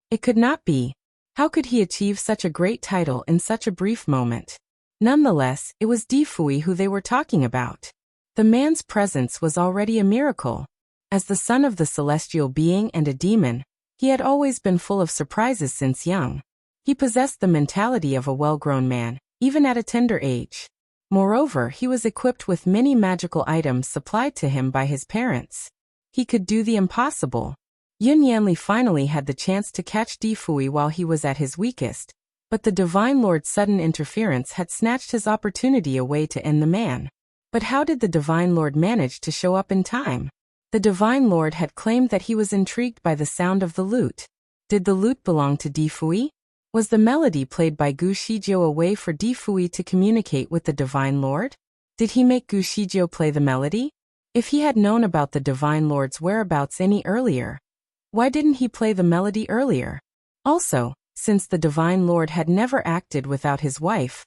It could not be. How could he achieve such a great title in such a brief moment? Nonetheless, it was Di Fui who they were talking about. The man's presence was already a miracle. As the son of the celestial being and a demon, he had always been full of surprises since young. He possessed the mentality of a well-grown man, even at a tender age. Moreover, he was equipped with many magical items supplied to him by his parents. He could do the impossible. Yun Yanli finally had the chance to catch Di Fui while he was at his weakest, but the Divine Lord's sudden interference had snatched his opportunity away to end the man. But how did the Divine Lord manage to show up in time? The Divine Lord had claimed that he was intrigued by the sound of the lute. Did the lute belong to Di Fui? Was the melody played by Gu Shizhou a way for Di Fui to communicate with the Divine Lord? Did he make Gu Shizhou play the melody? If he had known about the Divine Lord's whereabouts any earlier, why didn't he play the melody earlier? Also, since the Divine Lord had never acted without his wife,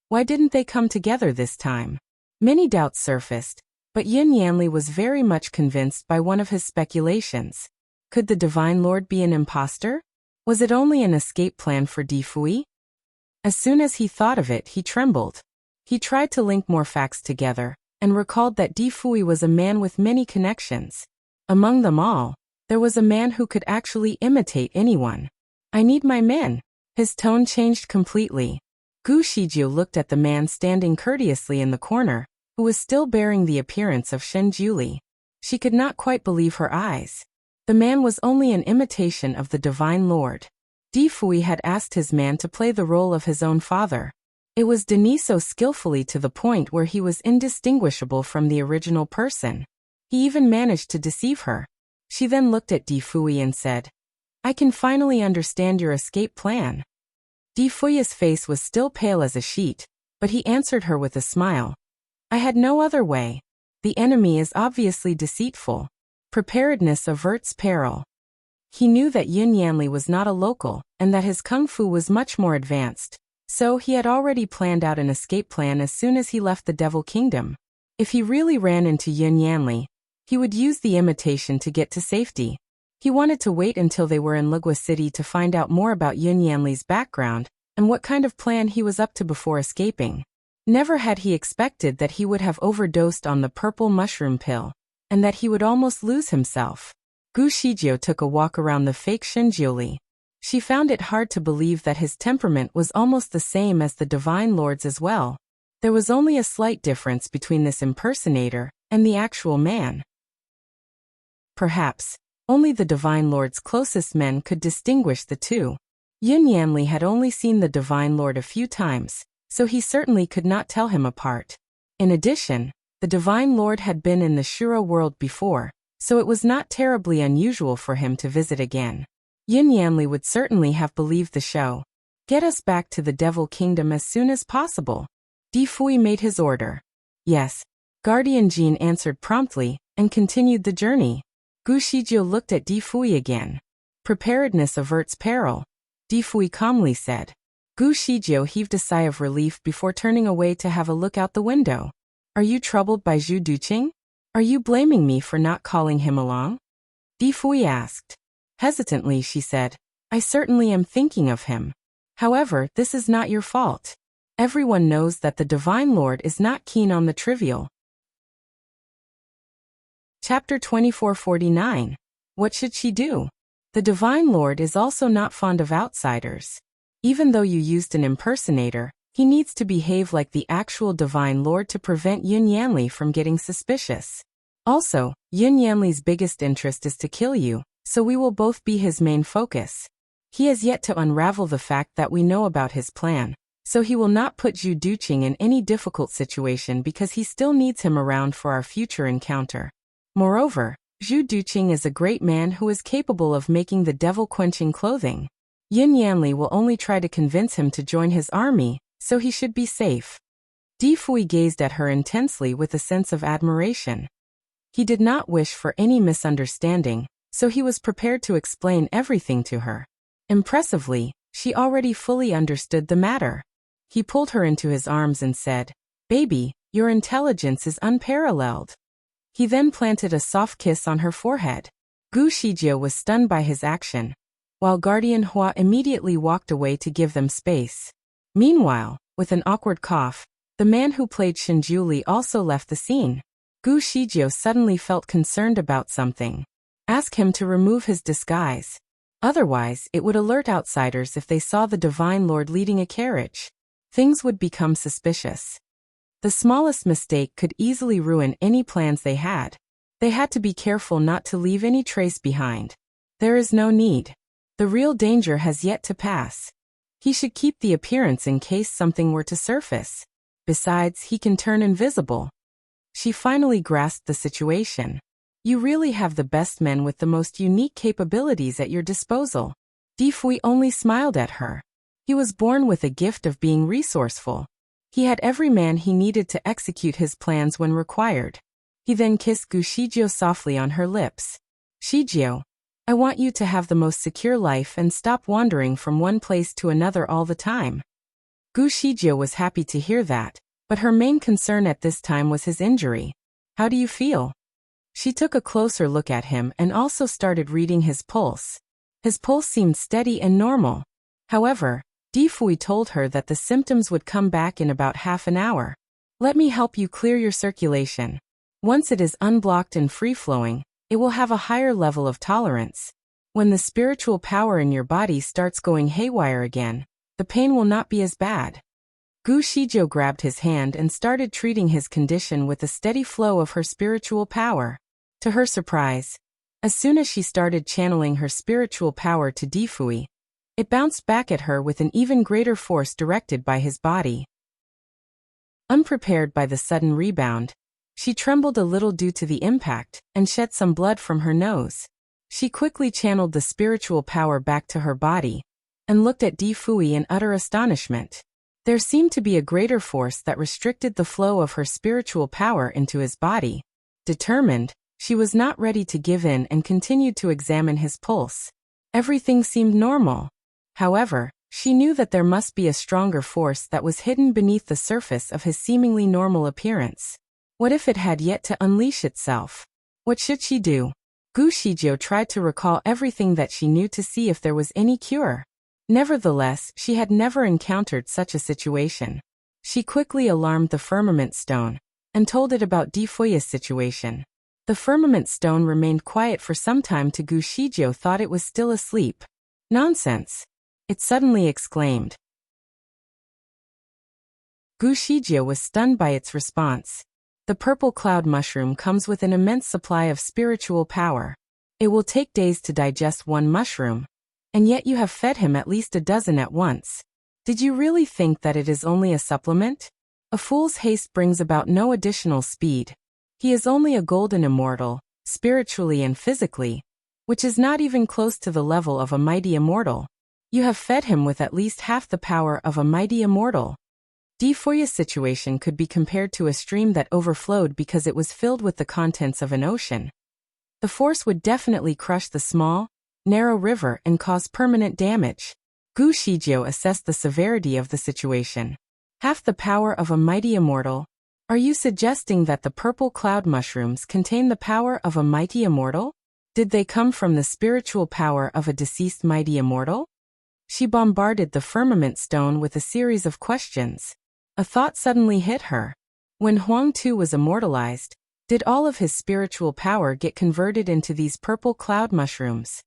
why didn't they come together this time? Many doubts surfaced, but Yun Yanli was very much convinced by one of his speculations. Could the Divine Lord be an imposter? Was it only an escape plan for Di Fui? As soon as he thought of it, he trembled. He tried to link more facts together, and recalled that Di Fui was a man with many connections. Among them all, there was a man who could actually imitate anyone. I need my men. His tone changed completely. Gu Shizhou looked at the man standing courteously in the corner, who was still bearing the appearance of Shen Juli. She could not quite believe her eyes. The man was only an imitation of the Divine Lord. Di Fui had asked his man to play the role of his own father. It was done so skillfully to the point where he was indistinguishable from the original person. He even managed to deceive her. She then looked at Di Fui and said, "I can finally understand your escape plan." Di Fui's face was still pale as a sheet, but he answered her with a smile. "I had no other way. The enemy is obviously deceitful. Preparedness averts peril." He knew that Yun Yanli was not a local, and that his kung fu was much more advanced, so he had already planned out an escape plan as soon as he left the Devil Kingdom. If he really ran into Yun Yanli, he would use the imitation to get to safety. He wanted to wait until they were in Legua City to find out more about Yun Yanli's background and what kind of plan he was up to before escaping. Never had he expected that he would have overdosed on the purple mushroom pill, and that he would almost lose himself. Gu Shizhou took a walk around the fake Shenjiuli. She found it hard to believe that his temperament was almost the same as the Divine Lord's as well. There was only a slight difference between this impersonator and the actual man. Perhaps only the Divine Lord's closest men could distinguish the two. Yun Yanli had only seen the Divine Lord a few times, so he certainly could not tell him apart. In addition, the Divine Lord had been in the Shura world before, so it was not terribly unusual for him to visit again. Yun Yanli would certainly have believed the show. "Get us back to the Devil Kingdom as soon as possible." Di Fui made his order. "Yes." Guardian Jean answered promptly, and continued the journey. Gu Shizhou looked at Di Fui again. "Preparedness averts peril," Di Fui calmly said. Gu Shizhou heaved a sigh of relief before turning away to have a look out the window. "Are you troubled by Zhu Duqing? Are you blaming me for not calling him along?" Di Fui asked. Hesitantly she said, "I certainly am thinking of him. However, this is not your fault. Everyone knows that the Divine Lord is not keen on the trivial." Chapter 2449. What should she do? The Divine Lord is also not fond of outsiders. Even though you used an impersonator, he needs to behave like the actual Divine Lord to prevent Yun Yanli from getting suspicious. Also, Yun Yanli's biggest interest is to kill you, so we will both be his main focus. He has yet to unravel the fact that we know about his plan, so he will not put Zhu Duqing in any difficult situation because he still needs him around for our future encounter. Moreover, Zhu Duqing is a great man who is capable of making the devil-quenching clothing. Yun Yanli will only try to convince him to join his army, so he should be safe. Di Fui gazed at her intensely with a sense of admiration. He did not wish for any misunderstanding, so he was prepared to explain everything to her. Impressively, she already fully understood the matter. He pulled her into his arms and said, "Baby, your intelligence is unparalleled." He then planted a soft kiss on her forehead. Gu Shizhou was stunned by his action. while Guardian Hua immediately walked away to give them space. Meanwhile, with an awkward cough, the man who played Shinju also left the scene. Gu Shijio suddenly felt concerned about something. Ask him to remove his disguise. Otherwise, it would alert outsiders if they saw the Divine Lord leading a carriage. Things would become suspicious. The smallest mistake could easily ruin any plans they had. They had to be careful not to leave any trace behind. There is no need. The real danger has yet to pass. He should keep the appearance in case something were to surface. Besides, he can turn invisible. She finally grasped the situation. You really have the best men with the most unique capabilities at your disposal. Di Fui only smiled at her. He was born with a gift of being resourceful. He had every man he needed to execute his plans when required. He then kissed Gu Shijio softly on her lips. Shijio, I want you to have the most secure life and stop wandering from one place to another all the time. Gu Shijio was happy to hear that, but her main concern at this time was his injury. How do you feel? She took a closer look at him and also started reading his pulse. His pulse seemed steady and normal. However, Di Fui told her that the symptoms would come back in about half an hour. Let me help you clear your circulation. Once it is unblocked and free-flowing, it will have a higher level of tolerance. When the spiritual power in your body starts going haywire again, the pain will not be as bad. Gu Shijio grabbed his hand and started treating his condition with a steady flow of her spiritual power. To her surprise, as soon as she started channeling her spiritual power to Di Fui, it bounced back at her with an even greater force directed by his body. Unprepared by the sudden rebound, she trembled a little due to the impact and shed some blood from her nose. She quickly channeled the spiritual power back to her body and looked at Di Fui in utter astonishment. There seemed to be a greater force that restricted the flow of her spiritual power into his body. Determined, she was not ready to give in and continued to examine his pulse. Everything seemed normal. However, she knew that there must be a stronger force that was hidden beneath the surface of his seemingly normal appearance. What if it had yet to unleash itself? What should she do? Gu Shijio tried to recall everything that she knew to see if there was any cure. Nevertheless, she had never encountered such a situation. She quickly alarmed the firmament stone and told it about Di Fui's situation. The firmament stone remained quiet for some time till Gu Shijio thought it was still asleep. Nonsense! It suddenly exclaimed. Gu Shijio was stunned by its response. The purple cloud mushroom comes with an immense supply of spiritual power. It will take days to digest one mushroom. And yet you have fed him at least a dozen at once. Did you really think that it is only a supplement? A fool's haste brings about no additional speed. He is only a golden immortal, spiritually and physically, which is not even close to the level of a mighty immortal. You have fed him with at least half the power of a mighty immortal. Di Fui's situation could be compared to a stream that overflowed because it was filled with the contents of an ocean. The force would definitely crush the small, narrow river and cause permanent damage. Gu Shijio assessed the severity of the situation. Half the power of a mighty immortal? Are you suggesting that the purple cloud mushrooms contain the power of a mighty immortal? Did they come from the spiritual power of a deceased mighty immortal? She bombarded the firmament stone with a series of questions. A thought suddenly hit her. When Huang Tu was immortalized, did all of his spiritual power get converted into these purple cloud mushrooms?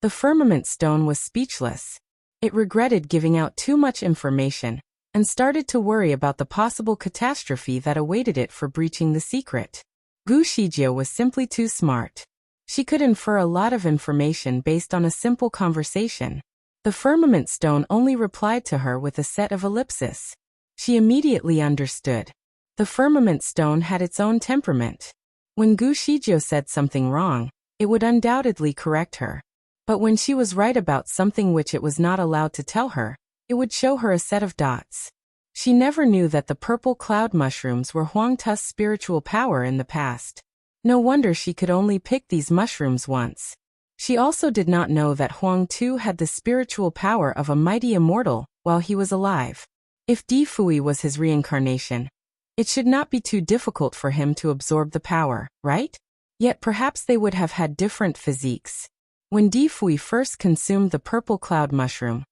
The firmament stone was speechless. It regretted giving out too much information and started to worry about the possible catastrophe that awaited it for breaching the secret. Gu Shijio was simply too smart. She could infer a lot of information based on a simple conversation. The firmament stone only replied to her with a set of ellipses. She immediately understood. The firmament stone had its own temperament. When Gu Shijio said something wrong, it would undoubtedly correct her. But when she was right about something which it was not allowed to tell her, it would show her a set of dots. She never knew that the purple cloud mushrooms were Huang Tu's spiritual power in the past. No wonder she could only pick these mushrooms once. She also did not know that Huang Tu had the spiritual power of a mighty immortal while he was alive. If Di Fui was his reincarnation, it should not be too difficult for him to absorb the power, right? Yet perhaps they would have had different physiques. When Di Fui first consumed the purple cloud mushroom,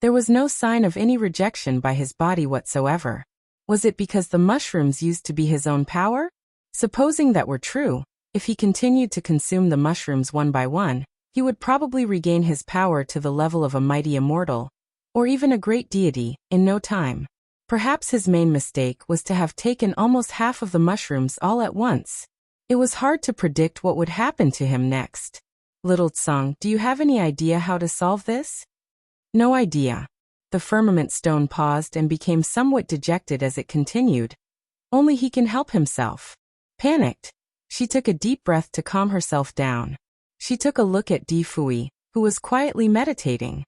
there was no sign of any rejection by his body whatsoever. Was it because the mushrooms used to be his own power? Supposing that were true, if he continued to consume the mushrooms one by one, he would probably regain his power to the level of a mighty immortal, or even a great deity, in no time. Perhaps his main mistake was to have taken almost half of the mushrooms all at once. It was hard to predict what would happen to him next. Little Tsang, do you have any idea how to solve this? No idea. The firmament stone paused and became somewhat dejected as it continued. Only he can help himself. Panicked, she took a deep breath to calm herself down. She took a look at Di Fui, who was quietly meditating.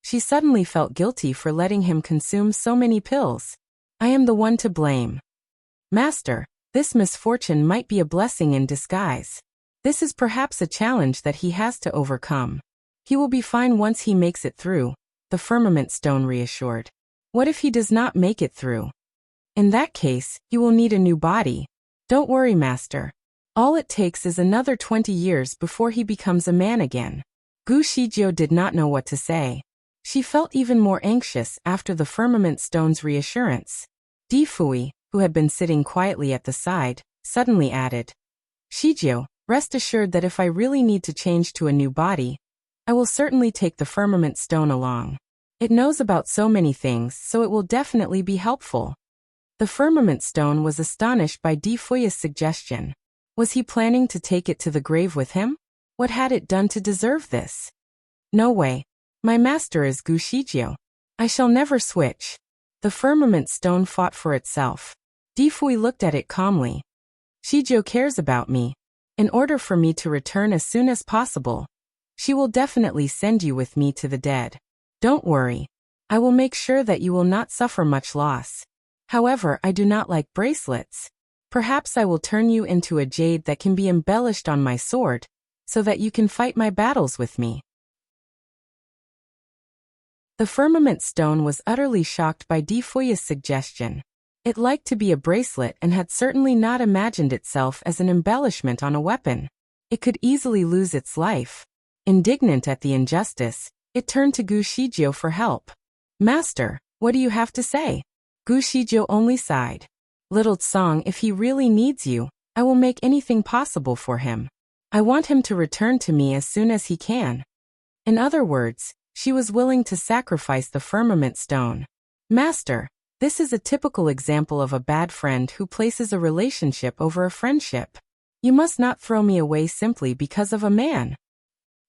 She suddenly felt guilty for letting him consume so many pills. I am the one to blame. Master, this misfortune might be a blessing in disguise. This is perhaps a challenge that he has to overcome. He will be fine once he makes it through, the firmament stone reassured. What if he does not make it through? In that case, he will need a new body. Don't worry, Master. All it takes is another 20 years before he becomes a man again. Gu Shijiu did not know what to say. She felt even more anxious after the firmament stone's reassurance. Di Fui, who had been sitting quietly at the side, suddenly added, Shijiu, rest assured that if I really need to change to a new body, I will certainly take the firmament stone along. It knows about so many things, so it will definitely be helpful. The firmament stone was astonished by Di Fui's suggestion. Was he planning to take it to the grave with him? What had it done to deserve this? No way. My master is Gu Shijiu. I shall never switch. The firmament stone fought for itself. Di Fui looked at it calmly. Shijiu cares about me. In order for me to return as soon as possible, she will definitely send you with me to the dead. Don't worry. I will make sure that you will not suffer much loss. However, I do not like bracelets. Perhaps I will turn you into a jade that can be embellished on my sword, so that you can fight my battles with me. The firmament stone was utterly shocked by Di Fui's suggestion. It liked to be a bracelet and had certainly not imagined itself as an embellishment on a weapon. It could easily lose its life. Indignant at the injustice, it turned to Gu Shijiu for help. Master, what do you have to say? Gu Shijiu only sighed. Little Tsang, if he really needs you, I will make anything possible for him. I want him to return to me as soon as he can. In other words, she was willing to sacrifice the firmament stone. Master, this is a typical example of a bad friend who places a relationship over a friendship. You must not throw me away simply because of a man.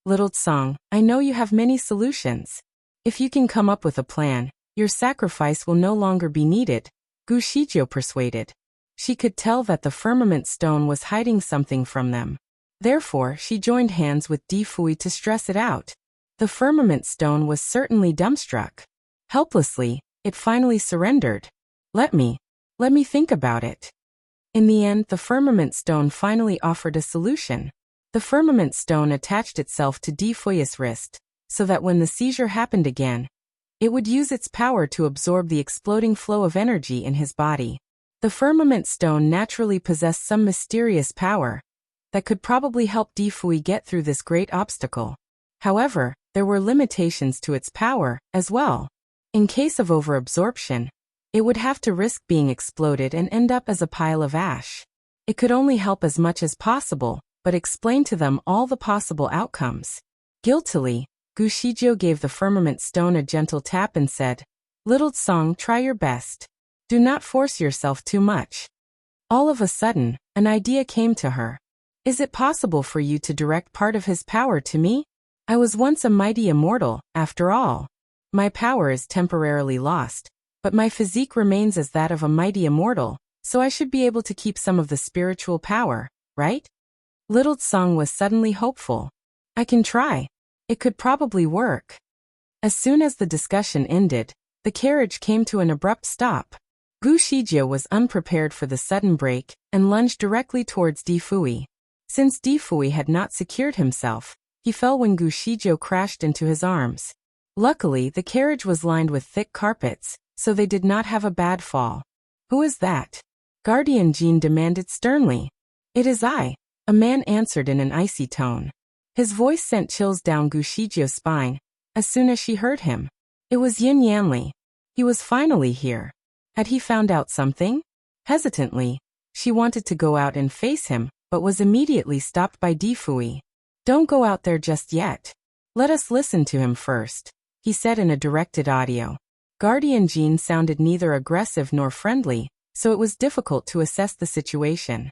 Little Tsang, I know you have many solutions. If you can come up with a plan, your sacrifice will no longer be needed, Gu Shijiu persuaded. She could tell that the firmament stone was hiding something from them. Therefore, she joined hands with Di Fui to stress it out. The firmament stone was certainly dumbstruck. Helplessly, it finally surrendered. Let me think about it. In the end, the firmament stone finally offered a solution. The firmament stone attached itself to Di Fui's wrist, so that when the seizure happened again, it would use its power to absorb the exploding flow of energy in his body. The firmament stone naturally possessed some mysterious power that could probably help Di Fui get through this great obstacle. However, there were limitations to its power, as well. In case of overabsorption, it would have to risk being exploded and end up as a pile of ash. It could only help as much as possible, but explain to them all the possible outcomes. Guiltily, Gu Shijiu gave the firmament stone a gentle tap and said, Little Tsang, try your best. Do not force yourself too much. All of a sudden, an idea came to her. Is it possible for you to direct part of his power to me? I was once a mighty immortal, after all. My power is temporarily lost, but my physique remains as that of a mighty immortal, so I should be able to keep some of the spiritual power, right? Little Tsang was suddenly hopeful. I can try. It could probably work. As soon as the discussion ended, the carriage came to an abrupt stop. Gu Shijiu was unprepared for the sudden break and lunged directly towards Di Fui. Since Di Fui had not secured himself, he fell when Gu Shijiu crashed into his arms. Luckily, the carriage was lined with thick carpets, so they did not have a bad fall. Who is that? Guardian Jean demanded sternly. It is I, a man answered in an icy tone. His voice sent chills down Gu Shijio's spine as soon as she heard him. It was Yin Yanli. He was finally here. Had he found out something? Hesitantly, she wanted to go out and face him, but was immediately stopped by Difui. Don't go out there just yet. Let us listen to him first, he said in a directed audio. Guardian Jean sounded neither aggressive nor friendly, so it was difficult to assess the situation.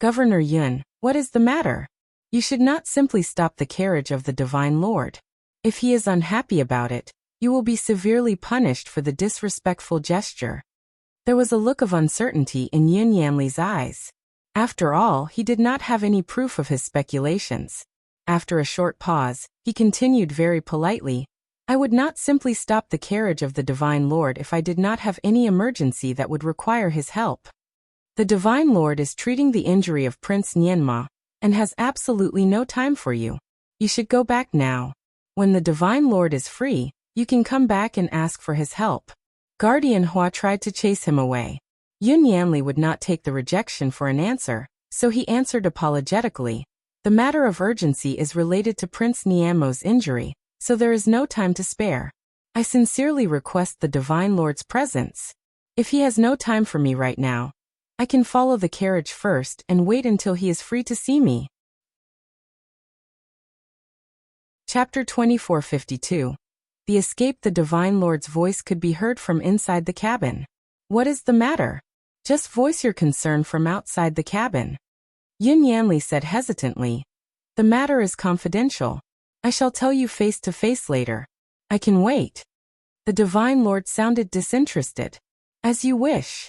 Governor Yun, what is the matter? You should not simply stop the carriage of the Divine Lord. If he is unhappy about it, you will be severely punished for the disrespectful gesture. There was a look of uncertainty in Yin Yanli's eyes. After all, he did not have any proof of his speculations. After a short pause, he continued very politely, I would not simply stop the carriage of the Divine Lord if I did not have any emergency that would require his help. The Divine Lord is treating the injury of Prince Nianma, and has absolutely no time for you. You should go back now. When the Divine Lord is free, you can come back and ask for his help. Guardian Hua tried to chase him away. Yun Yanli would not take the rejection for an answer, so he answered apologetically. The matter of urgency is related to Prince Nianmo's injury, so there is no time to spare. I sincerely request the Divine Lord's presence. If he has no time for me right now, I can follow the carriage first and wait until he is free to see me. Chapter 2452. The escape. The Divine Lord's voice could be heard from inside the cabin. What is the matter? Just voice your concern from outside the cabin. Yin Yanli said hesitantly. The matter is confidential. I shall tell you face to face later. I can wait. The Divine Lord sounded disinterested. As you wish.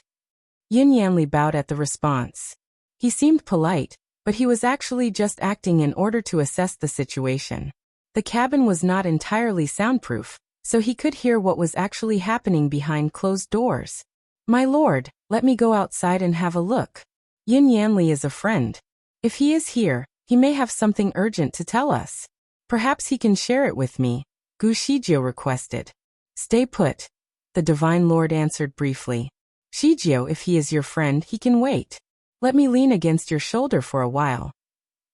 Yin Yanli bowed at the response. He seemed polite, but he was actually just acting in order to assess the situation. The cabin was not entirely soundproof, so he could hear what was actually happening behind closed doors. My lord, let me go outside and have a look. Yin Yanli is a friend. If he is here, he may have something urgent to tell us. Perhaps he can share it with me, Gu Shijio requested. Stay put. The Divine Lord answered briefly. Shijio, if he is your friend, he can wait. Let me lean against your shoulder for a while.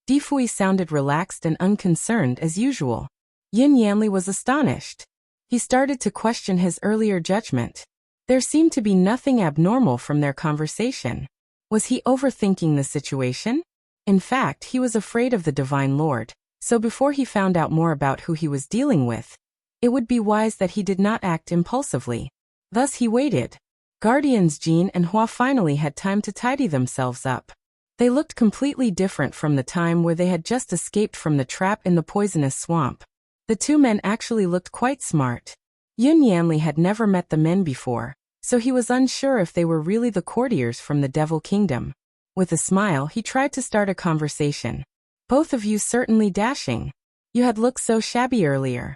Difui sounded relaxed and unconcerned as usual. Yin Yanli was astonished. He started to question his earlier judgment. There seemed to be nothing abnormal from their conversation. Was he overthinking the situation? In fact, he was afraid of the Divine Lord, so before he found out more about who he was dealing with, it would be wise that he did not act impulsively. Thus he waited. Guardians Jean and Hua finally had time to tidy themselves up. They looked completely different from the time where they had just escaped from the trap in the poisonous swamp. The two men actually looked quite smart. Yin Yanli had never met the men before, so he was unsure if they were really the courtiers from the Devil Kingdom. With a smile, he tried to start a conversation. Both of you certainly dashing. You had looked so shabby earlier.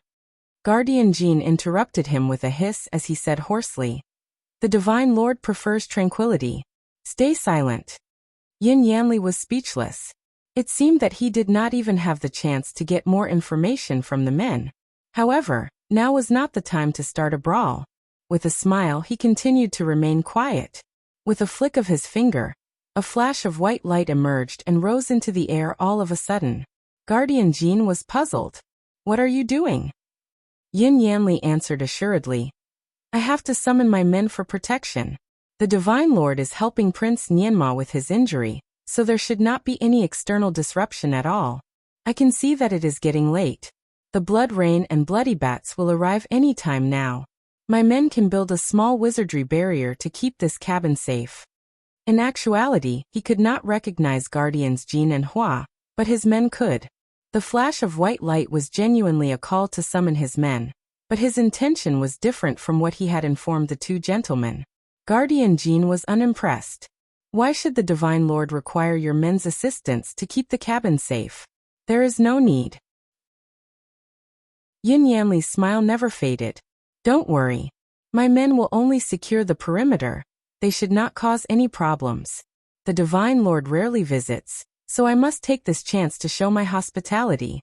Guardian Jean interrupted him with a hiss as he said hoarsely. The Divine Lord prefers tranquility. Stay silent. Yin Yanli was speechless. It seemed that he did not even have the chance to get more information from the men. However, now was not the time to start a brawl. With a smile, he continued to remain quiet. With a flick of his finger, a flash of white light emerged and rose into the air all of a sudden. Guardian Jean was puzzled. What are you doing? Yin Yanli answered assuredly. I have to summon my men for protection. The Divine Lord is helping Prince Nianma with his injury, so there should not be any external disruption at all. I can see that it is getting late. The Blood Rain and Bloody Bats will arrive any time now. My men can build a small wizardry barrier to keep this cabin safe. In actuality, he could not recognize Guardians Jean and Hua, but his men could. The flash of white light was genuinely a call to summon his men, but his intention was different from what he had informed the two gentlemen. Guardian Jean was unimpressed. Why should the Divine Lord require your men's assistance to keep the cabin safe? There is no need. Yin Yanli's smile never faded. Don't worry. My men will only secure the perimeter. They should not cause any problems. The Divine Lord rarely visits, so I must take this chance to show my hospitality.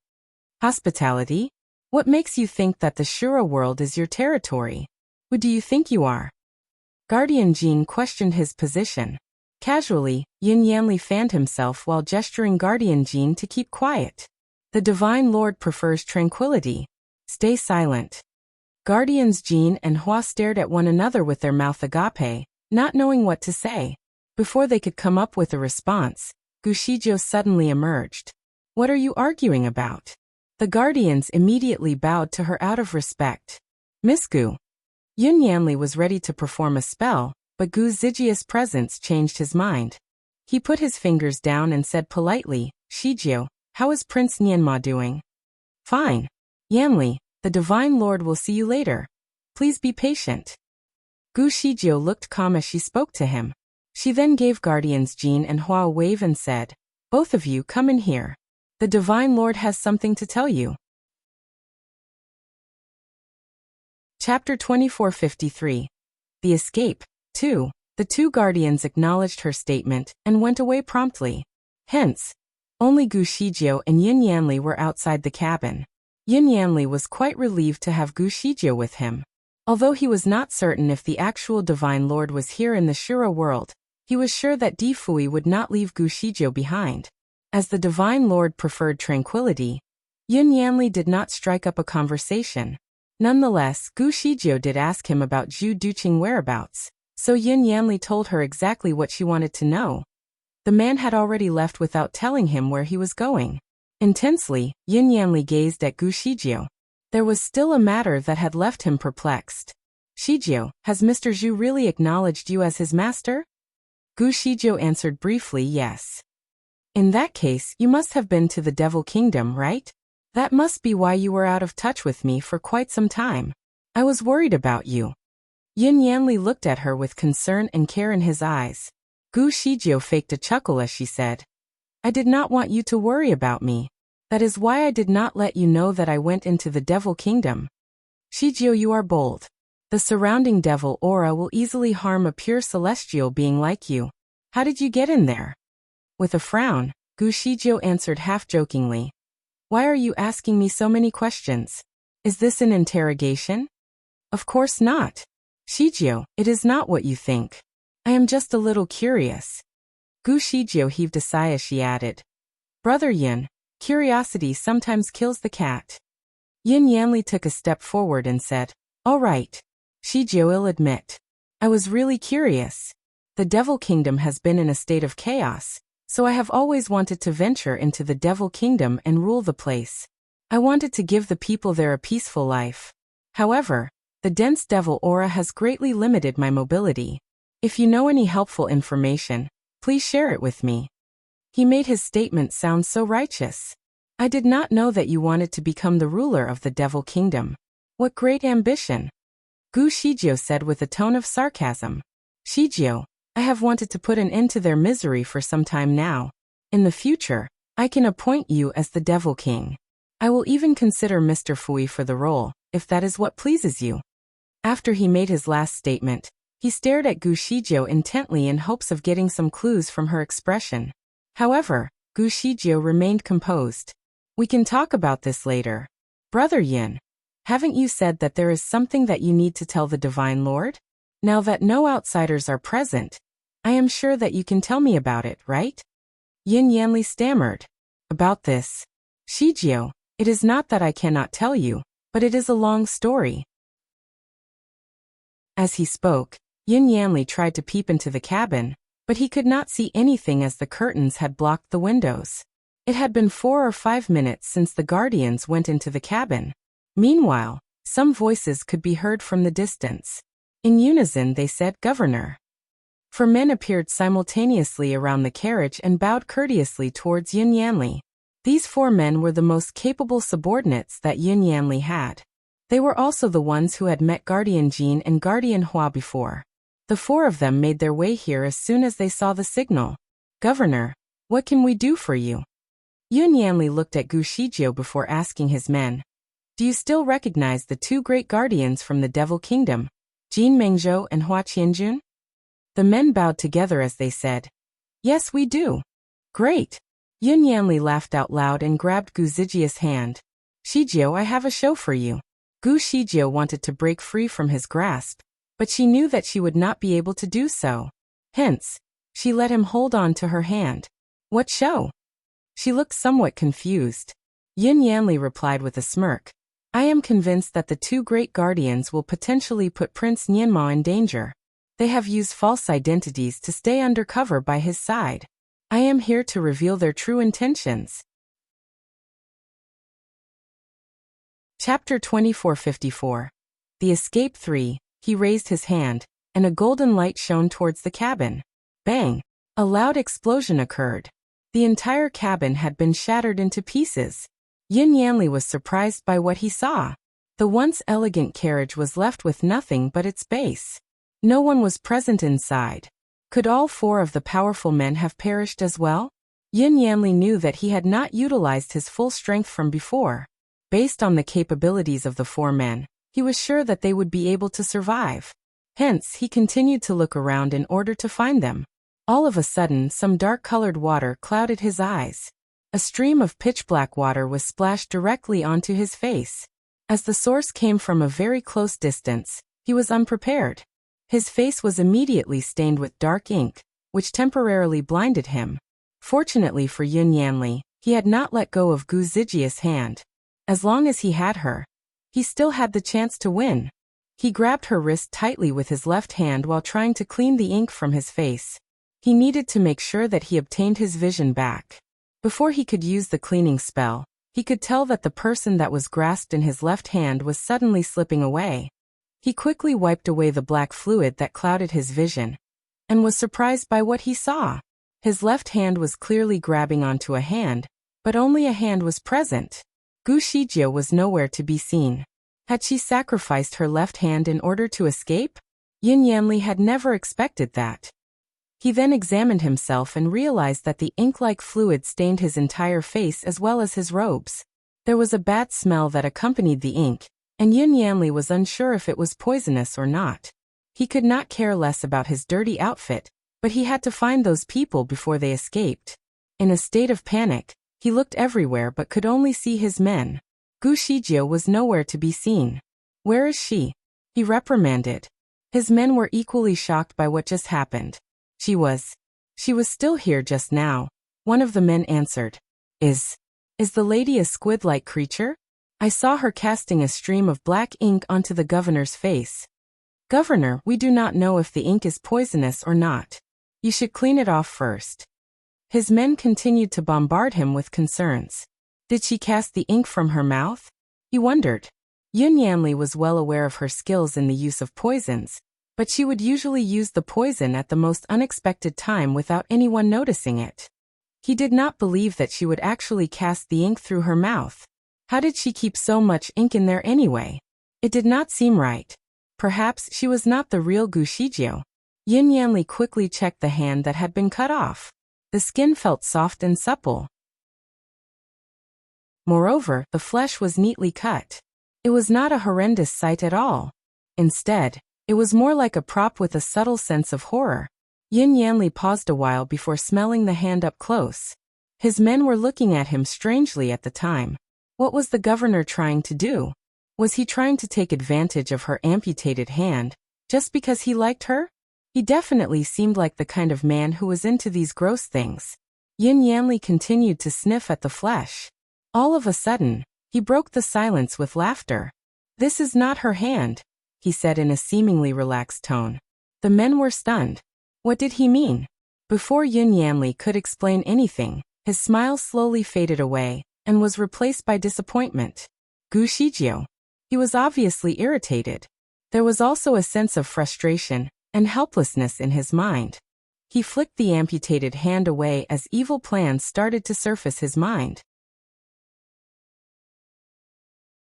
Hospitality? What makes you think that the Shura world is your territory? Who do you think you are? Guardian Jean questioned his position. Casually, Yin Yanli fanned himself while gesturing Guardian Jean to keep quiet. The Divine Lord prefers tranquility. Stay silent. Guardians Jean and Hua stared at one another with their mouth agape, not knowing what to say. Before they could come up with a response, Gu Shijiu suddenly emerged. What are you arguing about? The guardians immediately bowed to her out of respect. Miss Gu. Yin Yanli was ready to perform a spell, but Gu Zijia's presence changed his mind. He put his fingers down and said politely, Shijiu, how is Prince Nianma doing? Fine. Yanli, the Divine Lord will see you later. Please be patient. Gu Shijiu looked calm as she spoke to him. She then gave Guardians Jean and Hua a wave and said, both of you come in here. The Divine Lord has something to tell you. Chapter 2453. The Escape. 2. The two guardians acknowledged her statement and went away promptly. Hence, only Gu Shijiu and Yin Yanli were outside the cabin. Yin Yanli was quite relieved to have Gu Shijiu with him. Although he was not certain if the actual Divine Lord was here in the Shura world, he was sure that Di Fui would not leave Gu Shijiu behind. As the Divine Lord preferred tranquility, Yin Yanli did not strike up a conversation. Nonetheless, Gu Shijiu did ask him about Zhu Duqing whereabouts, so Yin Yanli told her exactly what she wanted to know. The man had already left without telling him where he was going. Intensely, Yin Yanli gazed at Gu Shijiu. There was still a matter that had left him perplexed. Shijiu, has Mr. Zhu really acknowledged you as his master? Gu Shijiu answered briefly yes. In that case, you must have been to the Devil Kingdom, right? That must be why you were out of touch with me for quite some time. I was worried about you. Yin Yanli looked at her with concern and care in his eyes. Gu Shijiu faked a chuckle as she said, I did not want you to worry about me. That is why I did not let you know that I went into the Devil Kingdom. Shijiu, you are bold. The surrounding devil aura will easily harm a pure celestial being like you. How did you get in there? With a frown, Gu Shijiu answered half-jokingly. Why are you asking me so many questions? Is this an interrogation? Of course not. Shijiu, it is not what you think. I am just a little curious. Gu Shijiu heaved a sigh as she added. Brother Yin, curiosity sometimes kills the cat. Yin Yanli took a step forward and said, all right. Shijiu, I'll admit. I was really curious. The Devil Kingdom has been in a state of chaos, so I have always wanted to venture into the Devil Kingdom and rule the place. I wanted to give the people there a peaceful life. However, the dense devil aura has greatly limited my mobility. If you know any helpful information, please share it with me. He made his statement sound so righteous. I did not know that you wanted to become the ruler of the Devil Kingdom. What great ambition! Gu Shijiu said with a tone of sarcasm. Shijiu, I have wanted to put an end to their misery for some time now. In the future, I can appoint you as the Devil King. I will even consider Mr. Fui for the role, if that is what pleases you. After he made his last statement, he stared at Gu Shijiu intently in hopes of getting some clues from her expression. However, Gu Shijiu remained composed. We can talk about this later. Brother Yin, haven't you said that there is something that you need to tell the Divine Lord? Now that no outsiders are present, I am sure that you can tell me about it, right? Yin Yanli stammered. About this. Shijiu, it is not that I cannot tell you, but it is a long story. As he spoke, Yin Yanli tried to peep into the cabin, but he could not see anything as the curtains had blocked the windows. It had been 4 or 5 minutes since the guardians went into the cabin. Meanwhile, some voices could be heard from the distance. In unison they said, Governor. 4 men appeared simultaneously around the carriage and bowed courteously towards Yin Yanli. These 4 men were the most capable subordinates that Yin Yanli had. They were also the ones who had met Guardian Jean and Guardian Hua before. The 4 of them made their way here as soon as they saw the signal. Governor, what can we do for you? Yin Yanli looked at Gu Shijiu before asking his men. Do you still recognize the 2 great guardians from the Devil Kingdom, Jin Mengzhou and Hua Qianjun? The men bowed together as they said, Yes, we do. Great. Yin Yanli laughed out loud and grabbed Gu Zijia's hand. Shijiu, I have a show for you. Gu Shijiu wanted to break free from his grasp, but she knew that she would not be able to do so. Hence, She let him hold on to her hand. What show? She looked somewhat confused. Yin Yanli replied with a smirk. I am convinced that the two great guardians will potentially put Prince Nianma in danger. They have used false identities to stay undercover by his side. I am here to reveal their true intentions. Chapter 2454. The Escape 3. He raised his hand, and a golden light shone towards the cabin. Bang! A loud explosion occurred. The entire cabin had been shattered into pieces. Yin Yanli was surprised by what he saw. The once elegant carriage was left with nothing but its base. No one was present inside. Could all four of the powerful men have perished as well? Yin Yanli knew that he had not utilized his full strength from before. Based on the capabilities of the four men, he was sure that they would be able to survive. Hence, he continued to look around in order to find them. All of a sudden, some dark-colored water clouded his eyes. A stream of pitch-black water was splashed directly onto his face. As the source came from a very close distance, he was unprepared. His face was immediately stained with dark ink, which temporarily blinded him. Fortunately for Yin Yanli, he had not let go of Gu Zijia's hand. As long as he had her, he still had the chance to win. He grabbed her wrist tightly with his left hand while trying to clean the ink from his face. He needed to make sure that he obtained his vision back. Before he could use the cleaning spell, he could tell that the person that was grasped in his left hand was suddenly slipping away. He quickly wiped away the black fluid that clouded his vision, and was surprised by what he saw. His left hand was clearly grabbing onto a hand, but only a hand was present. Gu Shijia was nowhere to be seen. Had she sacrificed her left hand in order to escape? Yin Yanli had never expected that. He then examined himself and realized that the ink-like fluid stained his entire face as well as his robes. There was a bad smell that accompanied the ink, and Yin Yanli was unsure if it was poisonous or not. He could not care less about his dirty outfit, but he had to find those people before they escaped. In a state of panic, he looked everywhere but could only see his men. Gu Shijia was nowhere to be seen. Where is she? He reprimanded. His men were equally shocked by what just happened. She was still here just now. One of the men answered. Is the lady a squid-like creature? I saw her casting a stream of black ink onto the governor's face. Governor, we do not know if the ink is poisonous or not. You should clean it off first. His men continued to bombard him with concerns. Did she cast the ink from her mouth? He wondered. Yin Yanli was well aware of her skills in the use of poisons, but she would usually use the poison at the most unexpected time without anyone noticing it. He did not believe that she would actually cast the ink through her mouth. How did she keep so much ink in there anyway? It did not seem right. Perhaps she was not the real Gu Shijia. Yin Yanli quickly checked the hand that had been cut off. The skin felt soft and supple. Moreover, the flesh was neatly cut. It was not a horrendous sight at all. Instead, it was more like a prop with a subtle sense of horror. Yin Yanli paused a while before smelling the hand up close. His men were looking at him strangely at the time. What was the governor trying to do? Was he trying to take advantage of her amputated hand, just because he liked her? He definitely seemed like the kind of man who was into these gross things. Yin Yanli continued to sniff at the flesh. All of a sudden, he broke the silence with laughter. This is not her hand, he said in a seemingly relaxed tone. The men were stunned. What did he mean? Before Yin Yanli could explain anything, his smile slowly faded away and was replaced by disappointment. Gu Shijia. He was obviously irritated. There was also a sense of frustration and helplessness in his mind. He flicked the amputated hand away as evil plans started to surface his mind.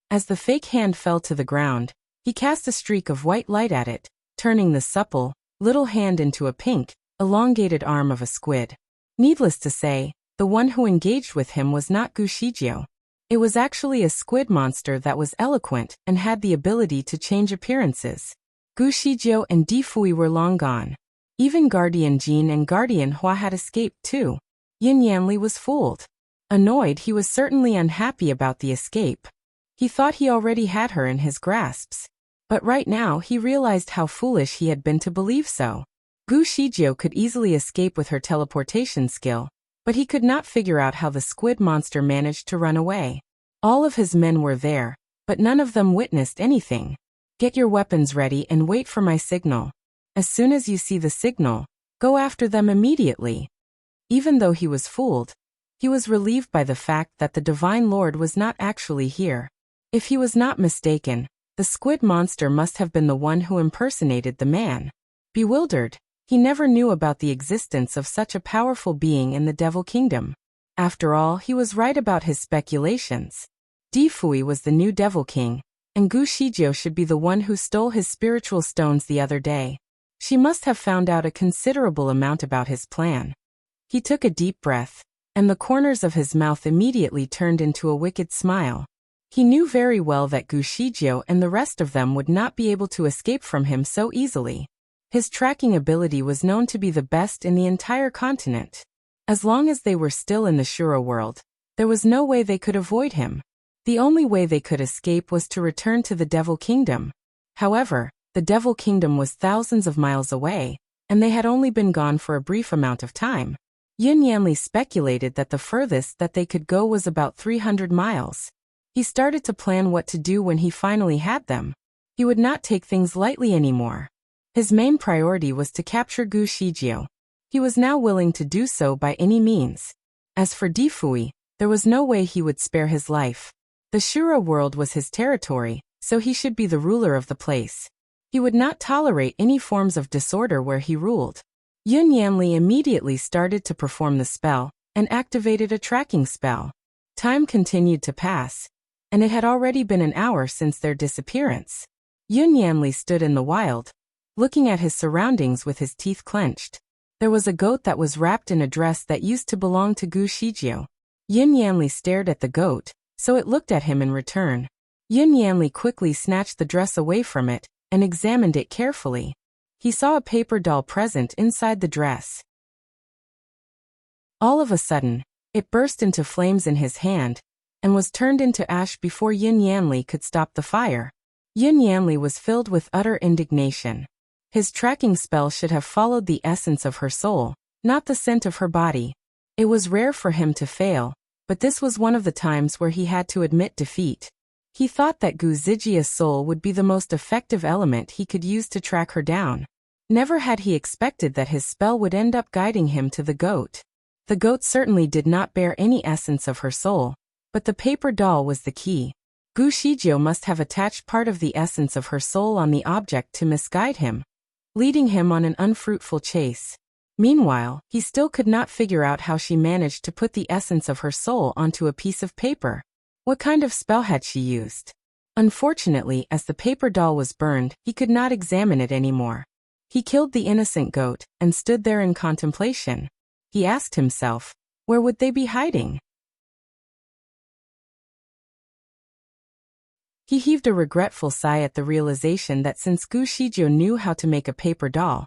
As the fake hand fell to the ground, he cast a streak of white light at it, turning the supple, little hand into a pink, elongated arm of a squid. Needless to say, the one who engaged with him was not Gu Shijia. It was actually a squid monster that was eloquent and had the ability to change appearances. Gu Shijia and Di Fui were long gone. Even Guardian Jin and Guardian Hua had escaped too. Yin Yanli was fooled. Annoyed, he was certainly unhappy about the escape. He thought he already had her in his grasps. But right now he realized how foolish he had been to believe so. Gu Shijiu could easily escape with her teleportation skill, but he could not figure out how the squid monster managed to run away. All of his men were there, but none of them witnessed anything. Get your weapons ready and wait for my signal. As soon as you see the signal, go after them immediately. Even though he was fooled, he was relieved by the fact that the Divine Lord was not actually here. If he was not mistaken, the squid monster must have been the one who impersonated the man. Bewildered, he never knew about the existence of such a powerful being in the Devil Kingdom. After all, he was right about his speculations. Di Fui was the new Devil King, and Gu Shijiu should be the one who stole his spiritual stones the other day. She must have found out a considerable amount about his plan. He took a deep breath, and the corners of his mouth immediately turned into a wicked smile. He knew very well that Gu Shijiu and the rest of them would not be able to escape from him so easily. His tracking ability was known to be the best in the entire continent. As long as they were still in the Shura world, there was no way they could avoid him. The only way they could escape was to return to the Devil Kingdom. However, the Devil Kingdom was thousands of miles away, and they had only been gone for a brief amount of time. Yin Yanli speculated that the furthest that they could go was about 300 miles. He started to plan what to do when he finally had them. He would not take things lightly anymore. His main priority was to capture Gu Shijiu. He was now willing to do so by any means. As for Di Fui, there was no way he would spare his life. The Shura world was his territory, so he should be the ruler of the place. He would not tolerate any forms of disorder where he ruled. Yin Yanli immediately started to perform the spell, and activated a tracking spell. Time continued to pass, and it had already been an hour since their disappearance. Yin Yanli stood in the wild, looking at his surroundings with his teeth clenched. There was a goat that was wrapped in a dress that used to belong to Gu Shijiu. Yin Yanli stared at the goat, so it looked at him in return. Yin Yanli quickly snatched the dress away from it, and examined it carefully. He saw a paper doll present inside the dress. All of a sudden, it burst into flames in his hand, and was turned into ash before Yin Yanli could stop the fire. Yin Yanli was filled with utter indignation. His tracking spell should have followed the essence of her soul, not the scent of her body. It was rare for him to fail, but this was one of the times where he had to admit defeat. He thought that Gu Zijia's soul would be the most effective element he could use to track her down. Never had he expected that his spell would end up guiding him to the goat. The goat certainly did not bear any essence of her soul, but the paper doll was the key. Gu Shijiu must have attached part of the essence of her soul on the object to misguide him, leading him on an unfruitful chase. Meanwhile, he still could not figure out how she managed to put the essence of her soul onto a piece of paper. What kind of spell had she used? Unfortunately, as the paper doll was burned, he could not examine it anymore. He killed the innocent goat, and stood there in contemplation. He asked himself, where would they be hiding? He heaved a regretful sigh at the realization that since Gu Shijiu knew how to make a paper doll,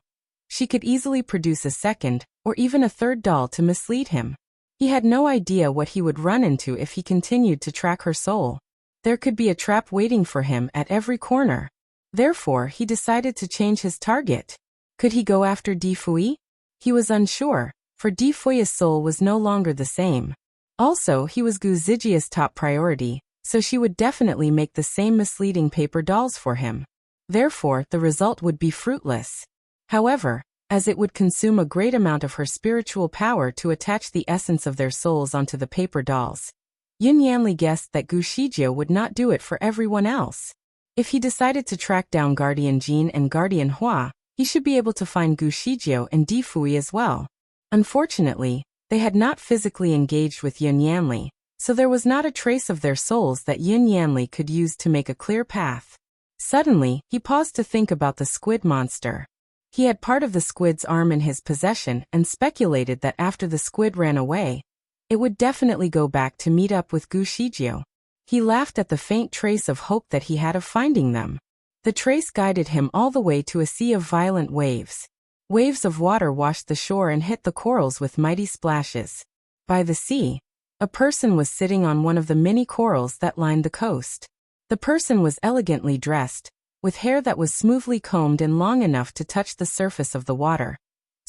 she could easily produce a second, or even a third doll to mislead him. He had no idea what he would run into if he continued to track her soul. There could be a trap waiting for him at every corner. Therefore, he decided to change his target. Could he go after Di Fui? He was unsure, for Di Fui's soul was no longer the same. Also, he was Gu Zijia's top priority, so she would definitely make the same misleading paper dolls for him. Therefore, the result would be fruitless. However, as it would consume a great amount of her spiritual power to attach the essence of their souls onto the paper dolls, Yin Yanli guessed that Gu Shijiu would not do it for everyone else. If he decided to track down Guardian Jin and Guardian Hua, he should be able to find Gu Shijiu and Di Fui as well. Unfortunately, they had not physically engaged with Yin Yanli, so there was not a trace of their souls that Yin Yanli could use to make a clear path. Suddenly, he paused to think about the squid monster. He had part of the squid's arm in his possession and speculated that after the squid ran away, it would definitely go back to meet up with Gu Shijiu. He laughed at the faint trace of hope that he had of finding them. The trace guided him all the way to a sea of violent waves. Waves of water washed the shore and hit the corals with mighty splashes. By the sea, a person was sitting on one of the many corals that lined the coast. The person was elegantly dressed, with hair that was smoothly combed and long enough to touch the surface of the water.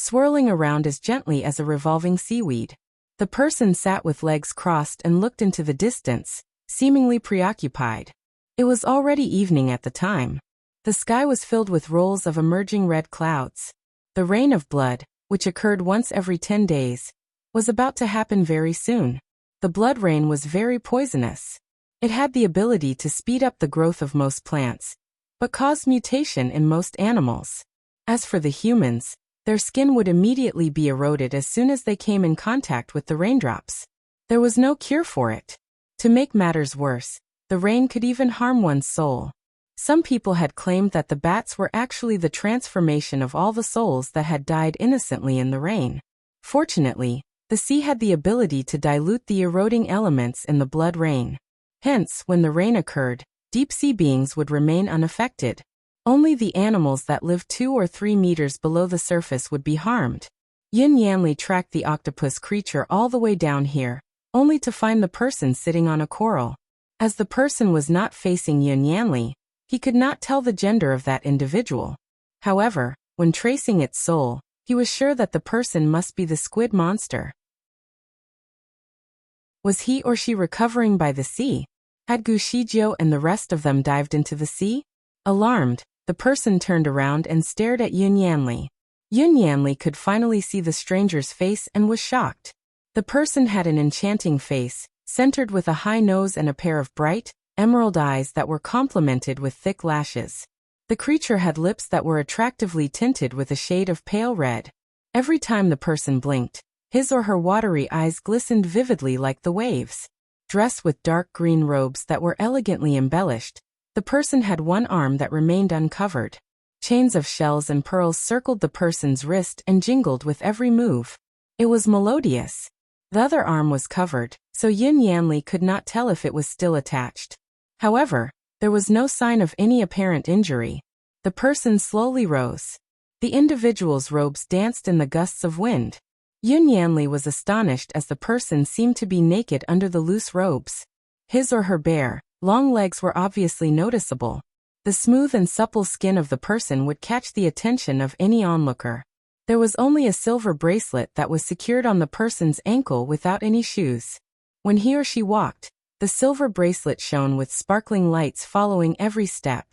swirling around as gently as a revolving seaweed. The person sat with legs crossed and looked into the distance, seemingly preoccupied. It was already evening at the time. The sky was filled with rolls of emerging red clouds. The rain of blood, which occurred once every 10 days, was about to happen very soon. The blood rain was very poisonous. It had the ability to speed up the growth of most plants, but caused mutation in most animals. As for the humans, their skin would immediately be eroded as soon as they came in contact with the raindrops. There was no cure for it. To make matters worse, the rain could even harm one's soul. Some people had claimed that the bats were actually the transformation of all the souls that had died innocently in the rain. Fortunately, the sea had the ability to dilute the eroding elements in the blood rain. Hence, when the rain occurred, deep-sea beings would remain unaffected. Only the animals that lived 2 or 3 meters below the surface would be harmed. Yin Yanli tracked the octopus creature all the way down here, only to find the person sitting on a coral. As the person was not facing Yin Yanli, he could not tell the gender of that individual. However, when tracing its soul, he was sure that the person must be the squid monster. Was he or she recovering by the sea? Had Gu Shizhou and the rest of them dived into the sea? Alarmed, the person turned around and stared at Yin Yanli. Yin Yanli could finally see the stranger's face and was shocked. The person had an enchanting face, centered with a high nose and a pair of bright, emerald eyes that were complemented with thick lashes. The creature had lips that were attractively tinted with a shade of pale red. Every time the person blinked, his or her watery eyes glistened vividly like the waves. Dressed with dark green robes that were elegantly embellished, the person had one arm that remained uncovered. Chains of shells and pearls circled the person's wrist and jingled with every move. It was melodious. The other arm was covered, so Yin Yanli could not tell if it was still attached. However, there was no sign of any apparent injury. The person slowly rose. The individual's robes danced in the gusts of wind. Yin Yanli was astonished as the person seemed to be naked under the loose robes. His or her bare, long legs were obviously noticeable. The smooth and supple skin of the person would catch the attention of any onlooker. There was only a silver bracelet that was secured on the person's ankle without any shoes. When he or she walked, the silver bracelet shone with sparkling lights following every step.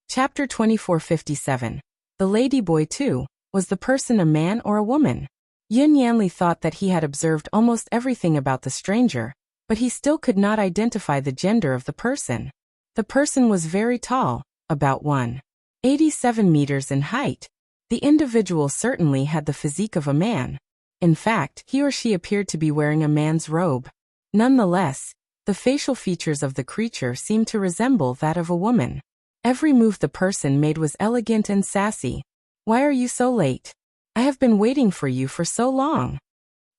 Chapter 2457. The ladyboy too. Was the person a man or a woman? Yin Yanli thought that he had observed almost everything about the stranger, but he still could not identify the gender of the person. The person was very tall, about 1.87 meters in height. The individual certainly had the physique of a man. In fact, he or she appeared to be wearing a man's robe. Nonetheless, the facial features of the creature seemed to resemble that of a woman. Every move the person made was elegant and sassy. "Why are you so late? I have been waiting for you for so long."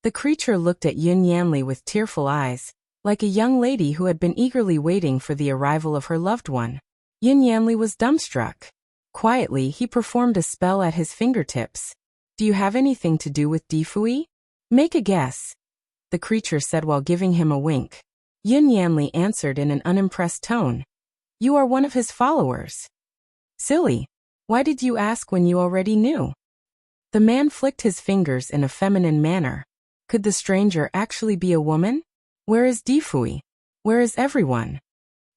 The creature looked at Yin Yanli with tearful eyes, like a young lady who had been eagerly waiting for the arrival of her loved one. Yin Yanli was dumbstruck. Quietly, he performed a spell at his fingertips. "Do you have anything to do with Difui? Make a guess," the creature said while giving him a wink. Yin Yanli answered in an unimpressed tone. "You are one of his followers." "Silly. Why did you ask when you already knew?" The man flicked his fingers in a feminine manner. Could the stranger actually be a woman? Where is Difui? Where is everyone?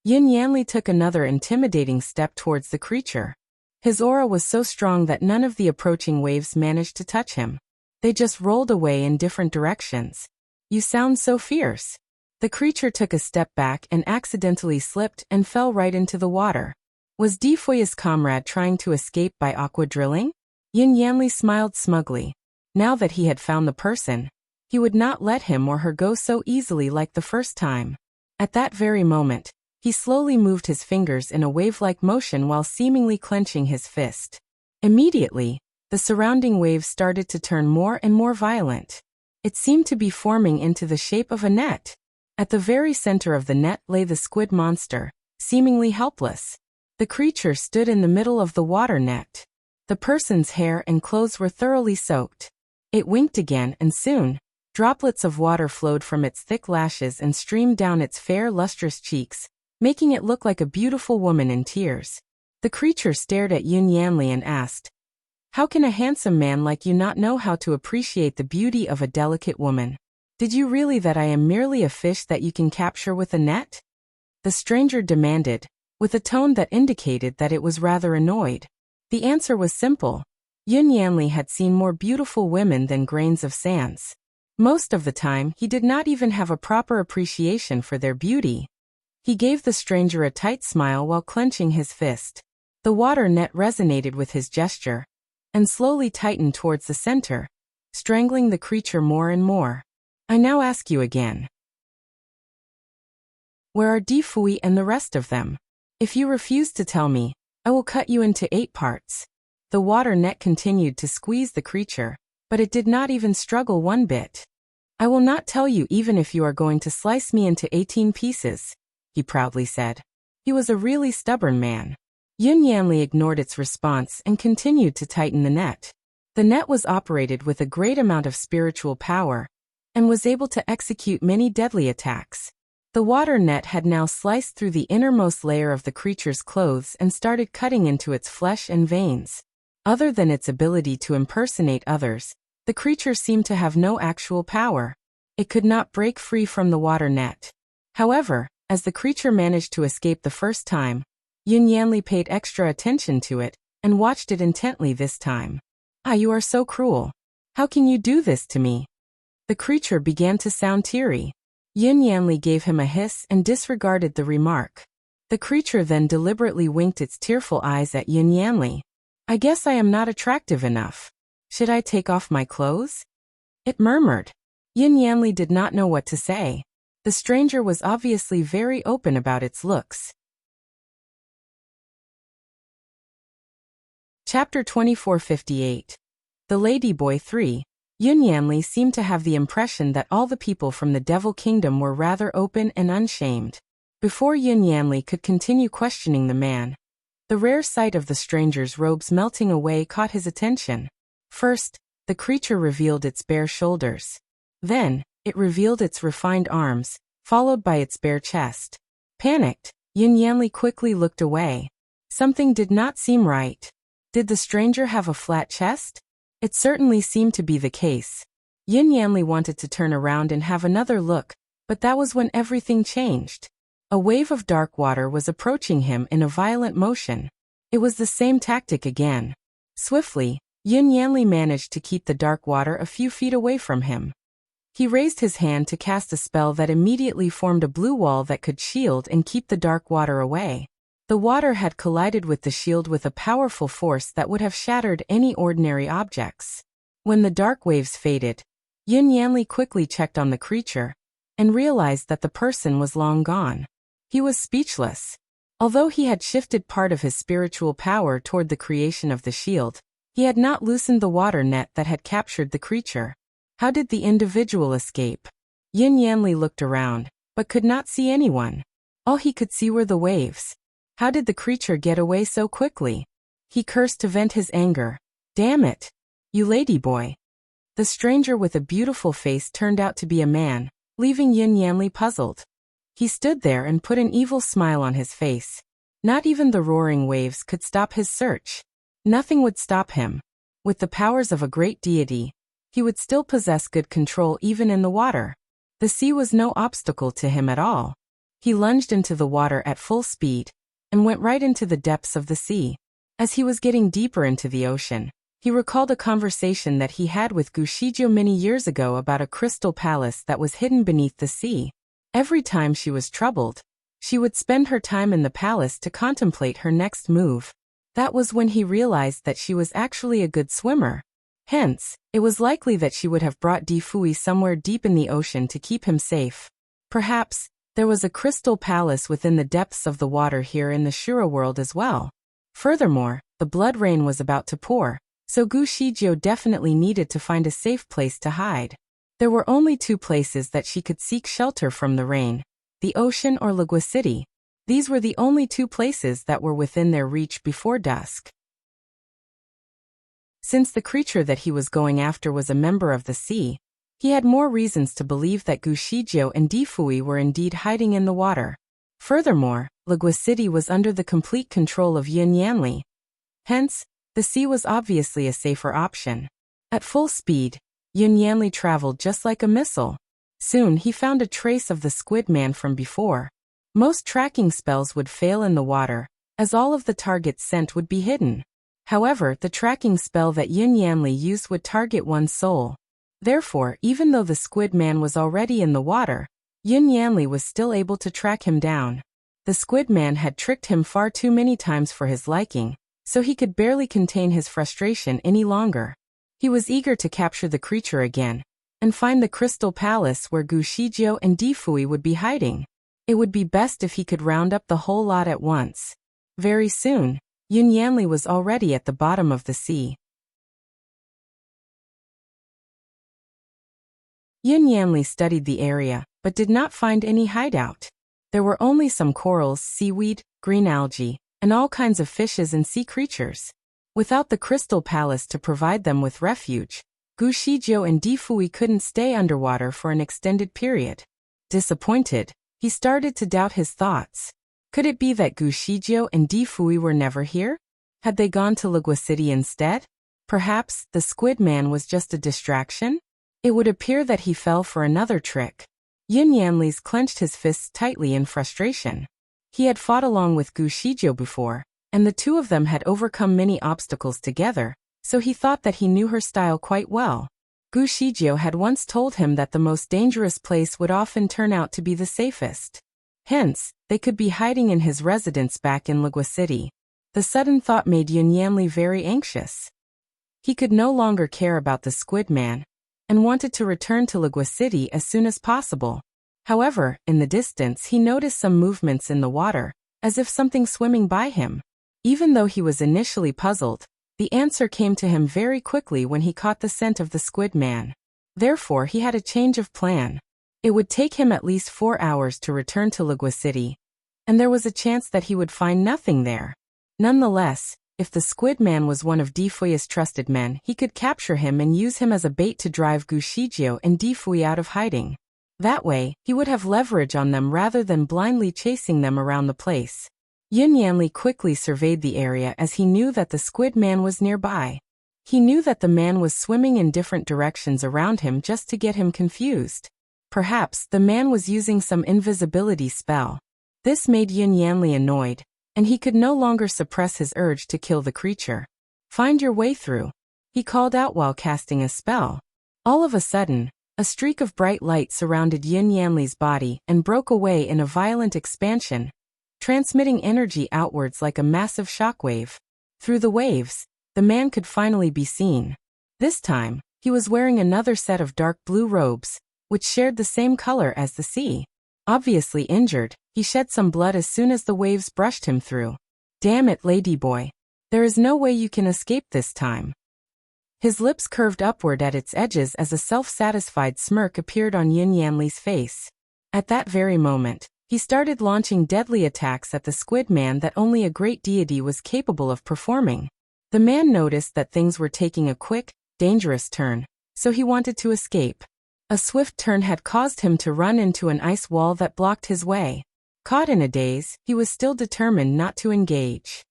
Yin Yanli took another intimidating step towards the creature. His aura was so strong that none of the approaching waves managed to touch him. They just rolled away in different directions. "You sound so fierce." The creature took a step back and accidentally slipped and fell right into the water. Was Difui's comrade trying to escape by aqua drilling? Yin Yanli smiled smugly. Now that he had found the person, he would not let him or her go so easily like the first time. At that very moment, he slowly moved his fingers in a wave-like motion while seemingly clenching his fist. Immediately, the surrounding waves started to turn more and more violent. It seemed to be forming into the shape of a net. At the very center of the net lay the squid monster, seemingly helpless. The creature stood in the middle of the water net. The person's hair and clothes were thoroughly soaked. It winked again and soon, droplets of water flowed from its thick lashes and streamed down its fair lustrous cheeks, making it look like a beautiful woman in tears. The creature stared at Yun Yanli and asked, "How can a handsome man like you not know how to appreciate the beauty of a delicate woman? Did you really that I am merely a fish that you can capture with a net?" The stranger demanded, with a tone that indicated that it was rather annoyed. The answer was simple. Yun Yanli had seen more beautiful women than grains of sands. Most of the time, he did not even have a proper appreciation for their beauty. He gave the stranger a tight smile while clenching his fist. The water net resonated with his gesture, and slowly tightened towards the center, strangling the creature more and more. "I now ask you again. Where are Di Fui and the rest of them? If you refuse to tell me, I will cut you into 8 parts. The water net continued to squeeze the creature, but it did not even struggle one bit. "I will not tell you even if you are going to slice me into 18 pieces, he proudly said. He was a really stubborn man. Yun Yanli ignored its response and continued to tighten the net. The net was operated with a great amount of spiritual power, and was able to execute many deadly attacks. The water net had now sliced through the innermost layer of the creature's clothes and started cutting into its flesh and veins. Other than its ability to impersonate others, the creature seemed to have no actual power. It could not break free from the water net. However, as the creature managed to escape the first time, Yun Yanli paid extra attention to it, and watched it intently this time. "Ah, you are so cruel. How can you do this to me?" The creature began to sound teary. Yun Yanli gave him a hiss and disregarded the remark. The creature then deliberately winked its tearful eyes at Yun Yanli. "I guess I am not attractive enough. Should I take off my clothes?" it murmured. Yun Yanli did not know what to say. The stranger was obviously very open about its looks. Chapter 2458. The Ladyboy 3. Yun Yanli seemed to have the impression that all the people from the Devil Kingdom were rather open and unshamed. Before Yun Yanli could continue questioning the man, the rare sight of the stranger's robes melting away caught his attention. First, the creature revealed its bare shoulders. Then, it revealed its refined arms, followed by its bare chest. Panicked, Yun Yanli quickly looked away. Something did not seem right. Did the stranger have a flat chest? It certainly seemed to be the case. Yun Yanli wanted to turn around and have another look, but that was when everything changed. A wave of dark water was approaching him in a violent motion. It was the same tactic again. Swiftly, Yun Yanli managed to keep the dark water a few feet away from him. He raised his hand to cast a spell that immediately formed a blue wall that could shield and keep the dark water away. The water had collided with the shield with a powerful force that would have shattered any ordinary objects. When the dark waves faded, Yun Yanli quickly checked on the creature, and realized that the person was long gone. He was speechless. Although he had shifted part of his spiritual power toward the creation of the shield, he had not loosened the water net that had captured the creature. How did the individual escape? Yun Yanli looked around, but could not see anyone. All he could see were the waves. How did the creature get away so quickly? He cursed to vent his anger. "Damn it! You ladyboy!" The stranger with a beautiful face turned out to be a man, leaving Yun Yanli puzzled. He stood there and put an evil smile on his face. Not even the roaring waves could stop his search. Nothing would stop him. With the powers of a great deity, he would still possess good control even in the water. The sea was no obstacle to him at all. He lunged into the water at full speed, and went right into the depths of the sea. As he was getting deeper into the ocean, he recalled a conversation that he had with Gushijou many years ago about a crystal palace that was hidden beneath the sea. Every time she was troubled, she would spend her time in the palace to contemplate her next move. That was when he realized that she was actually a good swimmer. Hence, it was likely that she would have brought Di Fui somewhere deep in the ocean to keep him safe. Perhaps, there was a crystal palace within the depths of the water here in the Shura world as well. Furthermore, the blood rain was about to pour, so Gushijou definitely needed to find a safe place to hide. There were only 2 places that she could seek shelter from the rain: the ocean or Lagua City. These were the only 2 places that were within their reach before dusk. Since the creature that he was going after was a member of the sea, he had more reasons to believe that Gushijou and Di Fui were indeed hiding in the water. Furthermore, Lagua City was under the complete control of Yun Yanli. Hence, the sea was obviously a safer option. At full speed, Yun Yanli traveled just like a missile. Soon he found a trace of the squid man from before. Most tracking spells would fail in the water, as all of the target's scent would be hidden. However, the tracking spell that Yun Yanli used would target one's soul. Therefore, even though the squid man was already in the water, Yun Yanli was still able to track him down. The squid man had tricked him far too many times for his liking, so he could barely contain his frustration any longer. He was eager to capture the creature again, and find the Crystal Palace where Gu Shijio and Difui would be hiding. It would be best if he could round up the whole lot at once. Very soon, Yun Yanli was already at the bottom of the sea. Yun Yanli studied the area, but did not find any hideout. There were only some corals, seaweed, green algae, and all kinds of fishes and sea creatures. Without the Crystal Palace to provide them with refuge, Gu Shijio and Difui couldn't stay underwater for an extended period. Disappointed, he started to doubt his thoughts. Could it be that Gu Shijio and Difui were never here? Had they gone to Lagua City instead? Perhaps the squid man was just a distraction? It would appear that he fell for another trick. Yun Yanli clenched his fists tightly in frustration. He had fought along with Gu Shijio before, and the two of them had overcome many obstacles together, so he thought that he knew her style quite well. Gu Shijio had once told him that the most dangerous place would often turn out to be the safest. Hence, they could be hiding in his residence back in Lagua City. The sudden thought made Yun Yanli very anxious. He could no longer care about the squid man, and wanted to return to Lagua City as soon as possible. However, in the distance he noticed some movements in the water, as if something swimming by him. Even though he was initially puzzled, the answer came to him very quickly when he caught the scent of the squid man. Therefore he had a change of plan. It would take him at least 4 hours to return to Lagua City, and there was a chance that he would find nothing there. Nonetheless, if the squid man was one of Difui's trusted men, he could capture him and use him as a bait to drive Gu Shijio and Difui out of hiding. That way, he would have leverage on them rather than blindly chasing them around the place. Yun Yanli quickly surveyed the area as he knew that the squid man was nearby. He knew that the man was swimming in different directions around him just to get him confused. Perhaps the man was using some invisibility spell. This made Yun Yanli annoyed, and he could no longer suppress his urge to kill the creature. "Find your way through," he called out while casting a spell. All of a sudden, a streak of bright light surrounded Yun Yanli's body and broke away in a violent expansion, transmitting energy outwards like a massive shockwave. Through the waves, the man could finally be seen. This time, he was wearing another set of dark blue robes, which shared the same color as the sea. Obviously injured, he shed some blood as soon as the waves brushed him through. "Damn it, ladyboy. There is no way you can escape this time." His lips curved upward at its edges as a self-satisfied smirk appeared on Yun Yanli's face. At that very moment, he started launching deadly attacks at the squid man that only a great deity was capable of performing. The man noticed that things were taking a quick, dangerous turn, so he wanted to escape. A swift turn had caused him to run into an ice wall that blocked his way. Caught in a daze, he was still determined not to engage.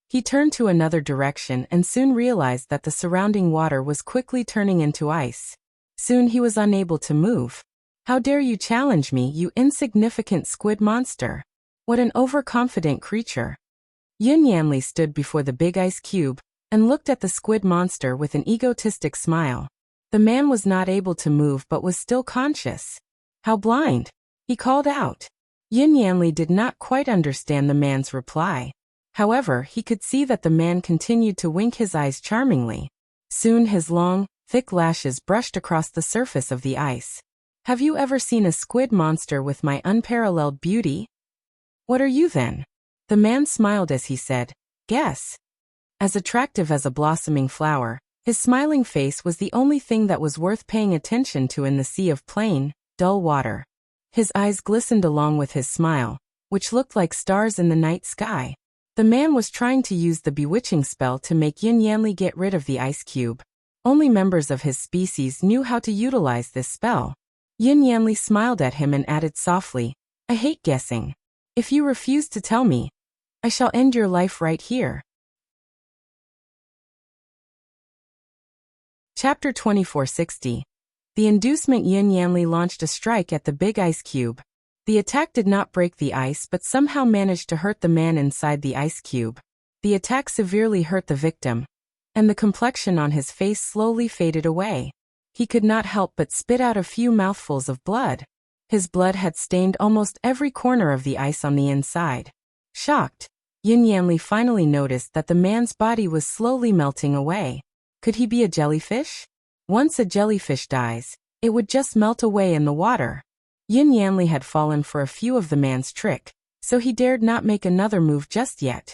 He turned to another direction and soon realized that the surrounding water was quickly turning into ice. Soon he was unable to move. "How dare you challenge me, you insignificant squid monster? What an overconfident creature." Yun Yanli stood before the big ice cube and looked at the squid monster with an egotistic smile. The man was not able to move but was still conscious. "How blind?" he called out. Yun Yanli did not quite understand the man's reply. However, he could see that the man continued to wink his eyes charmingly. Soon his long, thick lashes brushed across the surface of the ice. "Have you ever seen a squid monster with my unparalleled beauty? What are you then?" The man smiled as he said, "Guess." As attractive as a blossoming flower, his smiling face was the only thing that was worth paying attention to in the sea of plain, dull water. His eyes glistened along with his smile, which looked like stars in the night sky. The man was trying to use the bewitching spell to make Yun Yanli get rid of the ice cube. Only members of his species knew how to utilize this spell. Yun Yanli smiled at him and added softly, I hate guessing. If you refuse to tell me, I shall end your life right here. Chapter 2460. The inducement. Yin Yanli launched a strike at the big ice cube. The attack did not break the ice but somehow managed to hurt the man inside the ice cube. The attack severely hurt the victim, and the complexion on his face slowly faded away. He could not help but spit out a few mouthfuls of blood. His blood had stained almost every corner of the ice on the inside. Shocked, Yin Yanli finally noticed that the man's body was slowly melting away. Could he be a jellyfish? Once a jellyfish dies, it would just melt away in the water. Yin Yanli had fallen for a few of the man's trick, so he dared not make another move just yet.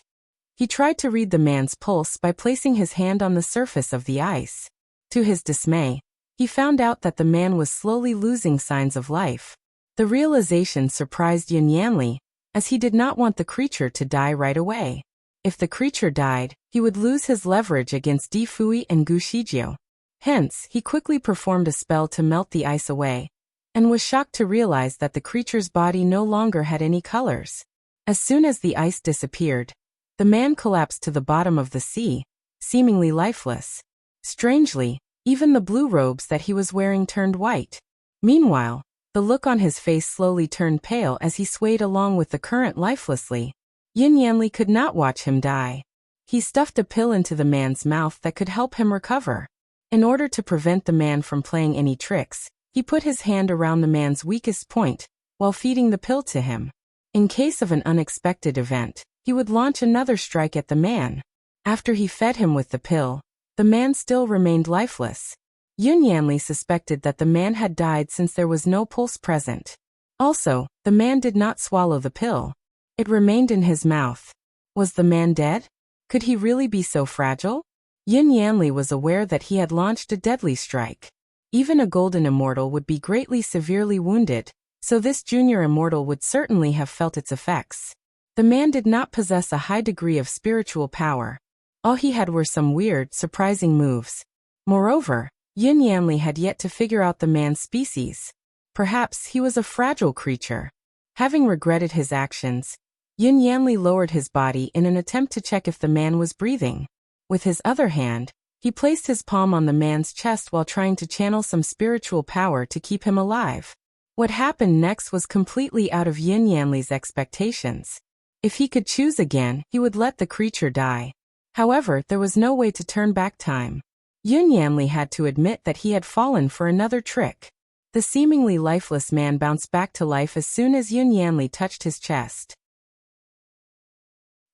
He tried to read the man's pulse by placing his hand on the surface of the ice. To his dismay, he found out that the man was slowly losing signs of life. The realization surprised Yin Yanli, as he did not want the creature to die right away. If the creature died, he would lose his leverage against Di Fui and Gu Shijiu. Hence, he quickly performed a spell to melt the ice away, and was shocked to realize that the creature's body no longer had any colors. As soon as the ice disappeared, the man collapsed to the bottom of the sea, seemingly lifeless. Strangely, even the blue robes that he was wearing turned white. Meanwhile, the look on his face slowly turned pale as he swayed along with the current lifelessly. Yin Yanli could not watch him die. He stuffed a pill into the man's mouth that could help him recover. In order to prevent the man from playing any tricks, he put his hand around the man's weakest point, while feeding the pill to him. In case of an unexpected event, he would launch another strike at the man. After he fed him with the pill, the man still remained lifeless. Yin Yanli suspected that the man had died since there was no pulse present. Also, the man did not swallow the pill. It remained in his mouth. Was the man dead? Could he really be so fragile? Yin Yanli was aware that he had launched a deadly strike. Even a golden immortal would be greatly severely wounded, so this junior immortal would certainly have felt its effects. The man did not possess a high degree of spiritual power. All he had were some weird, surprising moves. Moreover, Yin Yanli had yet to figure out the man's species. Perhaps he was a fragile creature. Having regretted his actions, Yin Yanli lowered his body in an attempt to check if the man was breathing. With his other hand, he placed his palm on the man's chest while trying to channel some spiritual power to keep him alive. What happened next was completely out of Yin Yanli's expectations. If he could choose again, he would let the creature die. However, there was no way to turn back time. Yin Yanli had to admit that he had fallen for another trick. The seemingly lifeless man bounced back to life as soon as Yin Yanli touched his chest.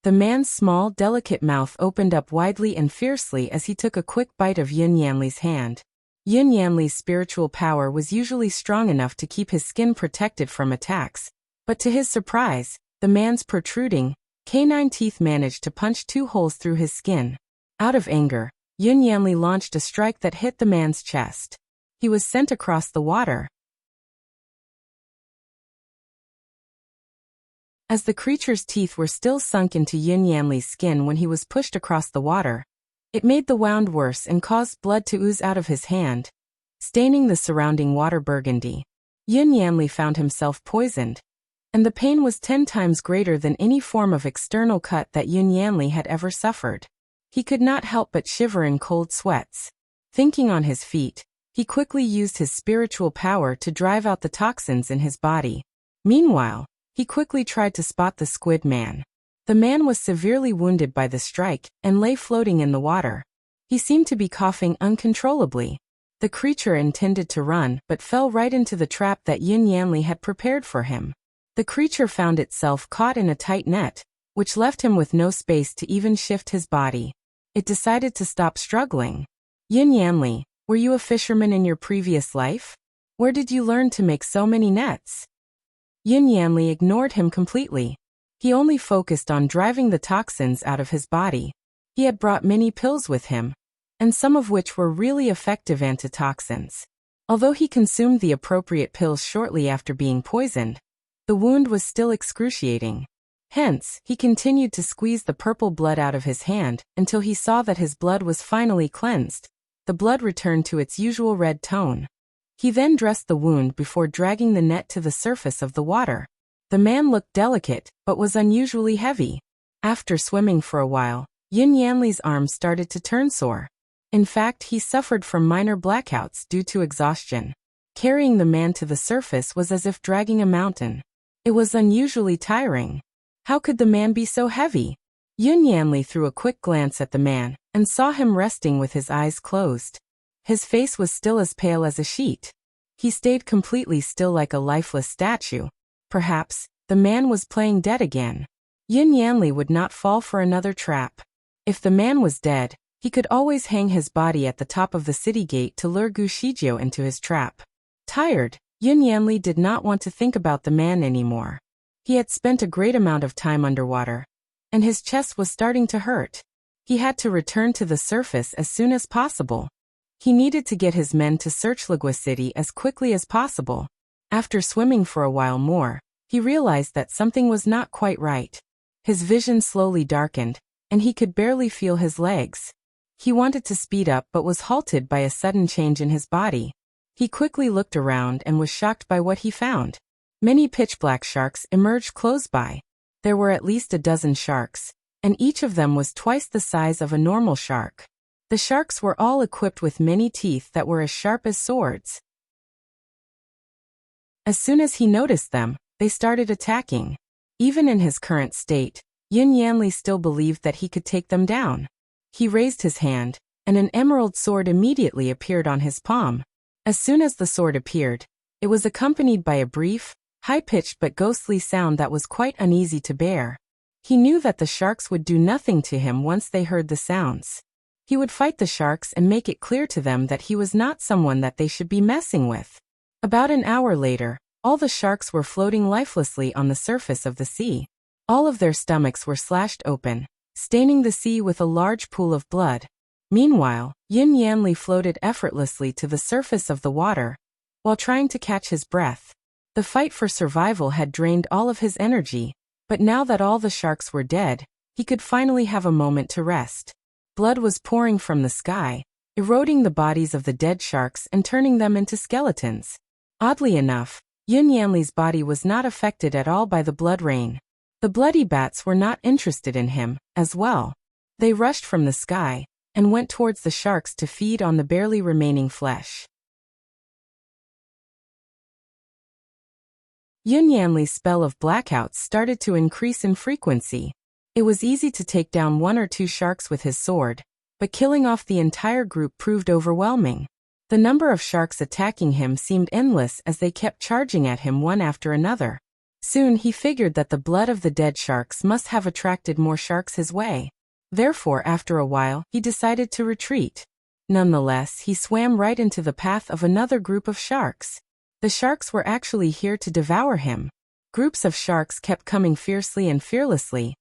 The man's small, delicate mouth opened up widely and fiercely as he took a quick bite of Yin Yanli's hand. Yin Yanli's spiritual power was usually strong enough to keep his skin protected from attacks, but to his surprise, the man's protruding, canine teeth managed to punch 2 holes through his skin. Out of anger, Yin Yanli launched a strike that hit the man's chest. He was sent across the water. As the creature's teeth were still sunk into Yin Yanli's skin when he was pushed across the water, it made the wound worse and caused blood to ooze out of his hand, staining the surrounding water burgundy. Yin Yanli found himself poisoned, and the pain was 10 times greater than any form of external cut that Yin Yanli had ever suffered. He could not help but shiver in cold sweats. Thinking on his feet, he quickly used his spiritual power to drive out the toxins in his body. Meanwhile, he quickly tried to spot the squid man. The man was severely wounded by the strike and lay floating in the water. He seemed to be coughing uncontrollably. The creature intended to run but fell right into the trap that Yin Yanli had prepared for him. The creature found itself caught in a tight net, which left him with no space to even shift his body. It decided to stop struggling. Yin Yanli, were you a fisherman in your previous life? Where did you learn to make so many nets? Yin Yanli ignored him completely. He only focused on driving the toxins out of his body. He had brought many pills with him, and some of which were really effective antitoxins. Although he consumed the appropriate pills shortly after being poisoned, the wound was still excruciating. Hence, he continued to squeeze the purple blood out of his hand until he saw that his blood was finally cleansed. The blood returned to its usual red tone. He then dressed the wound before dragging the net to the surface of the water. The man looked delicate, but was unusually heavy. After swimming for a while, Yin Yanli's arms started to turn sore. In fact, he suffered from minor blackouts due to exhaustion. Carrying the man to the surface was as if dragging a mountain. It was unusually tiring. How could the man be so heavy? Yin Yanli threw a quick glance at the man, and saw him resting with his eyes closed. His face was still as pale as a sheet. He stayed completely still like a lifeless statue. Perhaps, the man was playing dead again. Yin Yanli would not fall for another trap. If the man was dead, he could always hang his body at the top of the city gate to lure Gu Shijio into his trap. Tired, Yin Yanli did not want to think about the man anymore. He had spent a great amount of time underwater, and his chest was starting to hurt. He had to return to the surface as soon as possible. He needed to get his men to search Lagua City as quickly as possible. After swimming for a while more, he realized that something was not quite right. His vision slowly darkened, and he could barely feel his legs. He wanted to speed up but was halted by a sudden change in his body. He quickly looked around and was shocked by what he found. Many pitch-black sharks emerged close by. There were at least a dozen sharks, and each of them was twice the size of a normal shark. The sharks were all equipped with many teeth that were as sharp as swords. As soon as he noticed them, they started attacking. Even in his current state, Yin Yanli still believed that he could take them down. He raised his hand, and an emerald sword immediately appeared on his palm. As soon as the sword appeared, it was accompanied by a brief, high-pitched but ghostly sound that was quite uneasy to bear. He knew that the sharks would do nothing to him once they heard the sounds. He would fight the sharks and make it clear to them that he was not someone that they should be messing with. About an hour later, all the sharks were floating lifelessly on the surface of the sea. All of their stomachs were slashed open, staining the sea with a large pool of blood. Meanwhile, Yin Yanli floated effortlessly to the surface of the water, while trying to catch his breath. The fight for survival had drained all of his energy, but now that all the sharks were dead, he could finally have a moment to rest. Blood was pouring from the sky, eroding the bodies of the dead sharks and turning them into skeletons. Oddly enough, Yin Yanli's body was not affected at all by the blood rain. The bloody bats were not interested in him, as well. They rushed from the sky, and went towards the sharks to feed on the barely remaining flesh. Yin Yanli's spell of blackouts started to increase in frequency. It was easy to take down one or two sharks with his sword, but killing off the entire group proved overwhelming. The number of sharks attacking him seemed endless as they kept charging at him one after another. Soon he figured that the blood of the dead sharks must have attracted more sharks his way. Therefore, after a while, he decided to retreat. Nonetheless, he swam right into the path of another group of sharks. The sharks were actually here to devour him. Groups of sharks kept coming fiercely and fearlessly,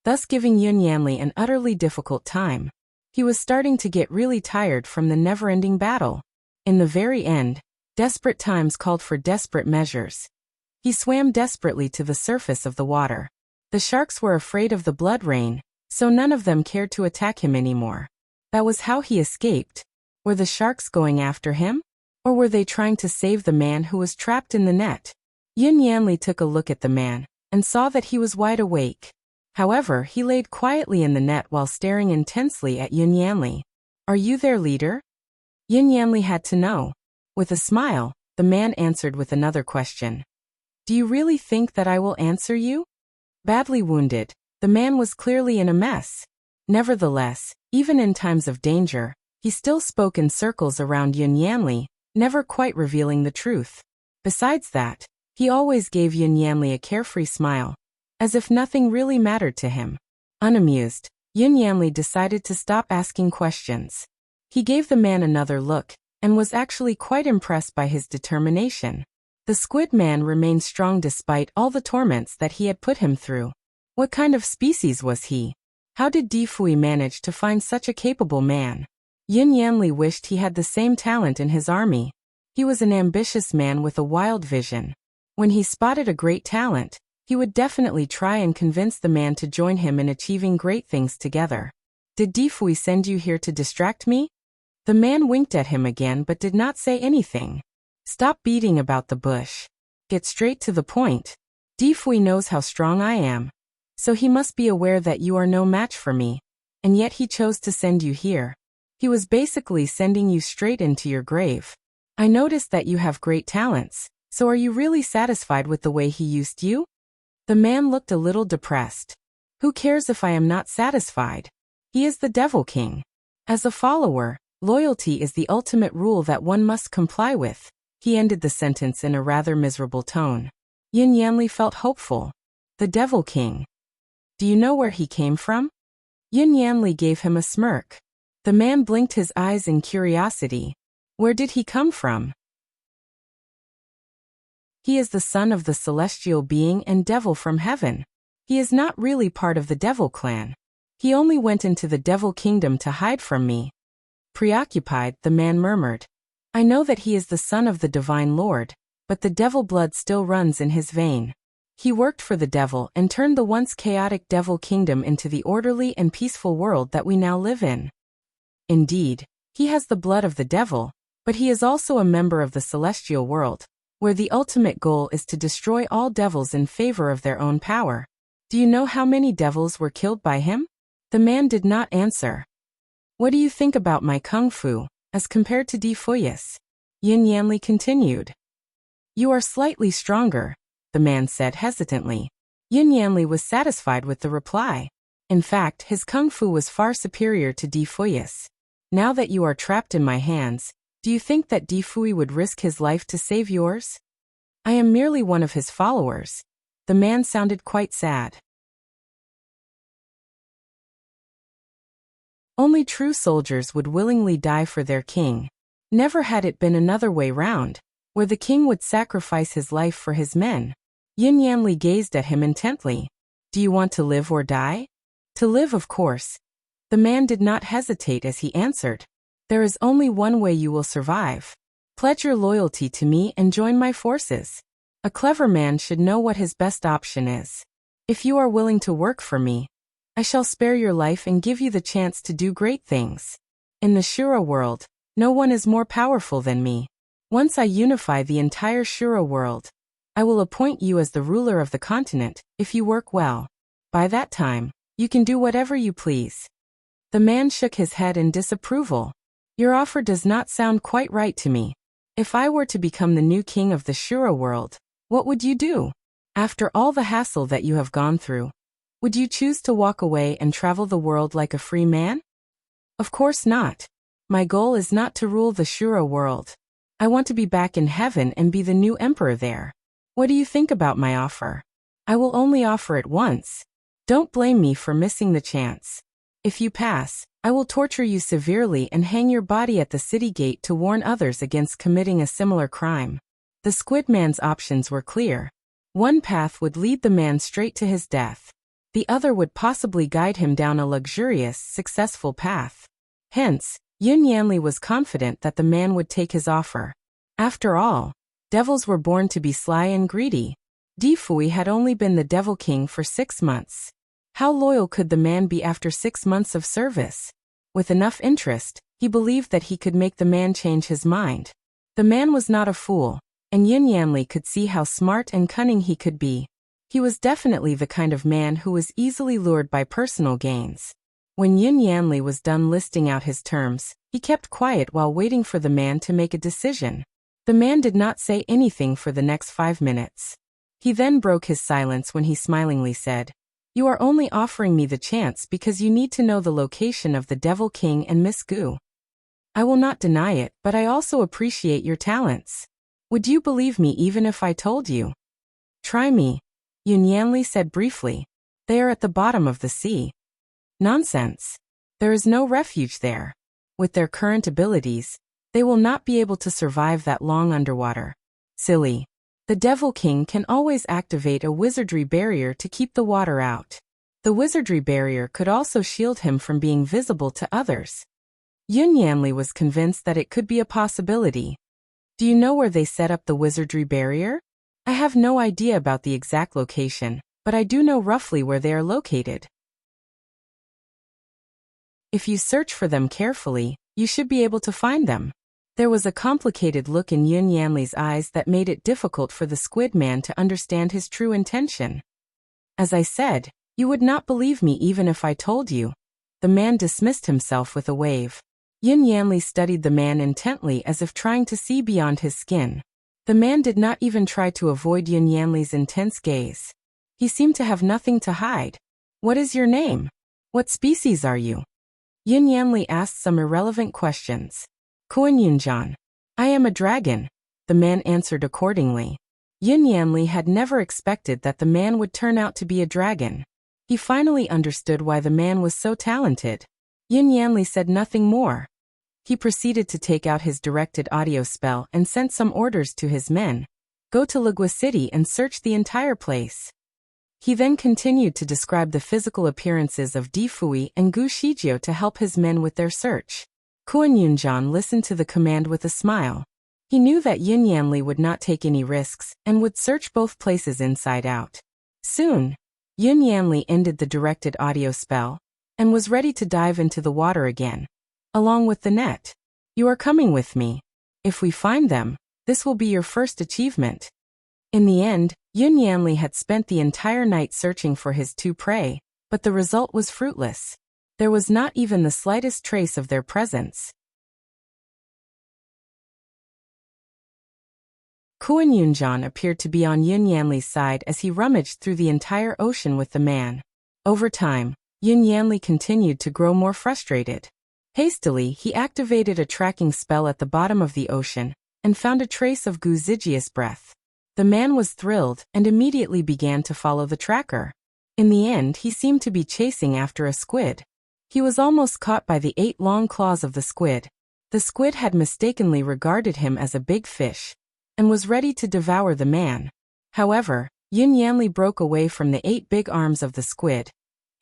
thus giving Yin Yanli an utterly difficult time. He was starting to get really tired from the never-ending battle. In the very end, desperate times called for desperate measures. He swam desperately to the surface of the water. The sharks were afraid of the blood rain, so none of them cared to attack him anymore. That was how he escaped. Were the sharks going after him? Or were they trying to save the man who was trapped in the net? Yin Yanli took a look at the man, and saw that he was wide awake. However, he laid quietly in the net while staring intensely at Yin Yanli. "Are you their leader?" Yin Yanli had to know. With a smile, the man answered with another question. "Do you really think that I will answer you?" Badly wounded, the man was clearly in a mess. Nevertheless, even in times of danger, he still spoke in circles around Yin Yanli, never quite revealing the truth. Besides that, he always gave Yin Yanli a carefree smile, as if nothing really mattered to him. Unamused, Yin Yanli decided to stop asking questions. He gave the man another look, and was actually quite impressed by his determination. The squid man remained strong despite all the torments that he had put him through. What kind of species was he? How did Difui manage to find such a capable man? Yin Yanli wished he had the same talent in his army. He was an ambitious man with a wild vision. When he spotted a great talent, he would definitely try and convince the man to join him in achieving great things together. "Did Difui send you here to distract me?" The man winked at him again but did not say anything. "Stop beating about the bush. Get straight to the point." Difui knows how strong I am. So he must be aware that you are no match for me. And yet he chose to send you here. He was basically sending you straight into your grave. I noticed that you have great talents. So are you really satisfied with the way he used you? The man looked a little depressed. Who cares if I am not satisfied? He is the Devil King. As a follower, loyalty is the ultimate rule that one must comply with. He ended the sentence in a rather miserable tone. Yin Yanli felt hopeful. The Devil King. Do you know where he came from? Yin Yanli gave him a smirk. The man blinked his eyes in curiosity. Where did he come from? He is the son of the celestial being and devil from heaven. He is not really part of the devil clan. He only went into the devil kingdom to hide from me. Preoccupied, the man murmured. I know that he is the son of the divine lord, but the devil blood still runs in his vein. He worked for the devil and turned the once chaotic devil kingdom into the orderly and peaceful world that we now live in. Indeed, he has the blood of the devil, but he is also a member of the celestial world, where the ultimate goal is to destroy all devils in favor of their own power. Do you know how many devils were killed by him? The man did not answer. What do you think about my kung fu, as compared to Difuy's? Yin Yanli continued. You are slightly stronger, the man said hesitantly. Yin Yanli was satisfied with the reply. In fact, his kung fu was far superior to Difuy's. Now that you are trapped in my hands, do you think that Difui would risk his life to save yours? I am merely one of his followers. The man sounded quite sad. Only true soldiers would willingly die for their king. Never had it been another way round, where the king would sacrifice his life for his men. Yin Yanli gazed at him intently. Do you want to live or die? To live, of course. The man did not hesitate as he answered. There is only one way you will survive. Pledge your loyalty to me and join my forces. A clever man should know what his best option is. If you are willing to work for me, I shall spare your life and give you the chance to do great things. In the Shura world, no one is more powerful than me. Once I unify the entire Shura world, I will appoint you as the ruler of the continent, if you work well. By that time, you can do whatever you please. The man shook his head in disapproval. Your offer does not sound quite right to me. If I were to become the new king of the Shura world, what would you do? After all the hassle that you have gone through, would you choose to walk away and travel the world like a free man? Of course not. My goal is not to rule the Shura world. I want to be back in heaven and be the new emperor there. What do you think about my offer? I will only offer it once. Don't blame me for missing the chance. If you pass, I will torture you severely and hang your body at the city gate to warn others against committing a similar crime. The Squid Man's options were clear. One path would lead the man straight to his death. The other would possibly guide him down a luxurious, successful path. Hence, Yin Yanli was confident that the man would take his offer. After all, devils were born to be sly and greedy. Difui had only been the Devil King for 6 months. How loyal could the man be after 6 months of service? With enough interest, he believed that he could make the man change his mind. The man was not a fool, and Yin Yanli could see how smart and cunning he could be. He was definitely the kind of man who was easily lured by personal gains. When Yin Yanli was done listing out his terms, he kept quiet while waiting for the man to make a decision. The man did not say anything for the next 5 minutes. He then broke his silence when he smilingly said, You are only offering me the chance because you need to know the location of the Devil King and Miss Gu. I will not deny it, but I also appreciate your talents. Would you believe me even if I told you? Try me, Yin Yanli said briefly. They are at the bottom of the sea. Nonsense. There is no refuge there. With their current abilities, they will not be able to survive that long underwater. Silly. The Devil King can always activate a wizardry barrier to keep the water out. The wizardry barrier could also shield him from being visible to others. Yin Yanli was convinced that it could be a possibility. Do you know where they set up the wizardry barrier? I have no idea about the exact location, but I do know roughly where they are located. If you search for them carefully, you should be able to find them. There was a complicated look in Yun Yanli's eyes that made it difficult for the squid man to understand his true intention. As I said, you would not believe me even if I told you. The man dismissed himself with a wave. Yun Yanli studied the man intently as if trying to see beyond his skin. The man did not even try to avoid Yun Yanli's intense gaze. He seemed to have nothing to hide. What is your name? What species are you? Yun Yanli asked some irrelevant questions. Kuan Yunjan. I am a dragon. The man answered accordingly. Yun Yanli had never expected that the man would turn out to be a dragon. He finally understood why the man was so talented. Yun Yanli said nothing more. He proceeded to take out his directed audio spell and sent some orders to his men. Go to Legua City and search the entire place. He then continued to describe the physical appearances of Di Fui and Gu Shijio to help his men with their search. Kuan Yunjan listened to the command with a smile. He knew that Yun Yanli would not take any risks and would search both places inside out. Soon, Yun Yanli ended the directed audio spell and was ready to dive into the water again, along with the net. You are coming with me. If we find them, this will be your first achievement. In the end, Yun Yanli had spent the entire night searching for his two prey, but the result was fruitless. There was not even the slightest trace of their presence. Kuan Yunjan appeared to be on Yun Yanli's side as he rummaged through the entire ocean with the man. Over time, Yun Yanli continued to grow more frustrated. Hastily, he activated a tracking spell at the bottom of the ocean and found a trace of Gu Zijia's breath. The man was thrilled and immediately began to follow the tracker. In the end, he seemed to be chasing after a squid. He was almost caught by the 8 long claws of the squid. The squid had mistakenly regarded him as a big fish and was ready to devour the man. However, Yun Yanli broke away from the 8 big arms of the squid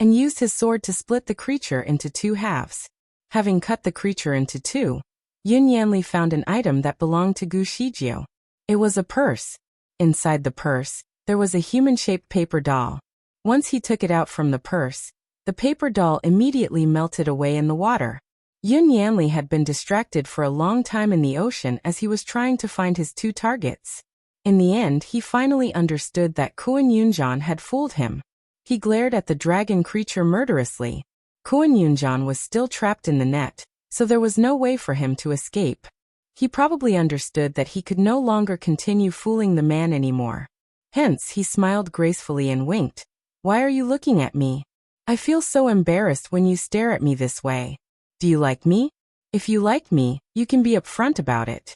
and used his sword to split the creature into 2 halves. Having cut the creature into 2, Yun Yanli found an item that belonged to Gu Shijio. It was a purse. Inside the purse, there was a human-shaped paper doll. Once he took it out from the purse, the paper doll immediately melted away in the water. Yun Yanli had been distracted for a long time in the ocean as he was trying to find his 2 targets. In the end, he finally understood that Kuan Yunjan had fooled him. He glared at the dragon creature murderously. Kuan Yunjan was still trapped in the net, so there was no way for him to escape. He probably understood that he could no longer continue fooling the man anymore. Hence, he smiled gracefully and winked. Why are you looking at me? I feel so embarrassed when you stare at me this way. Do you like me? If you like me, you can be upfront about it.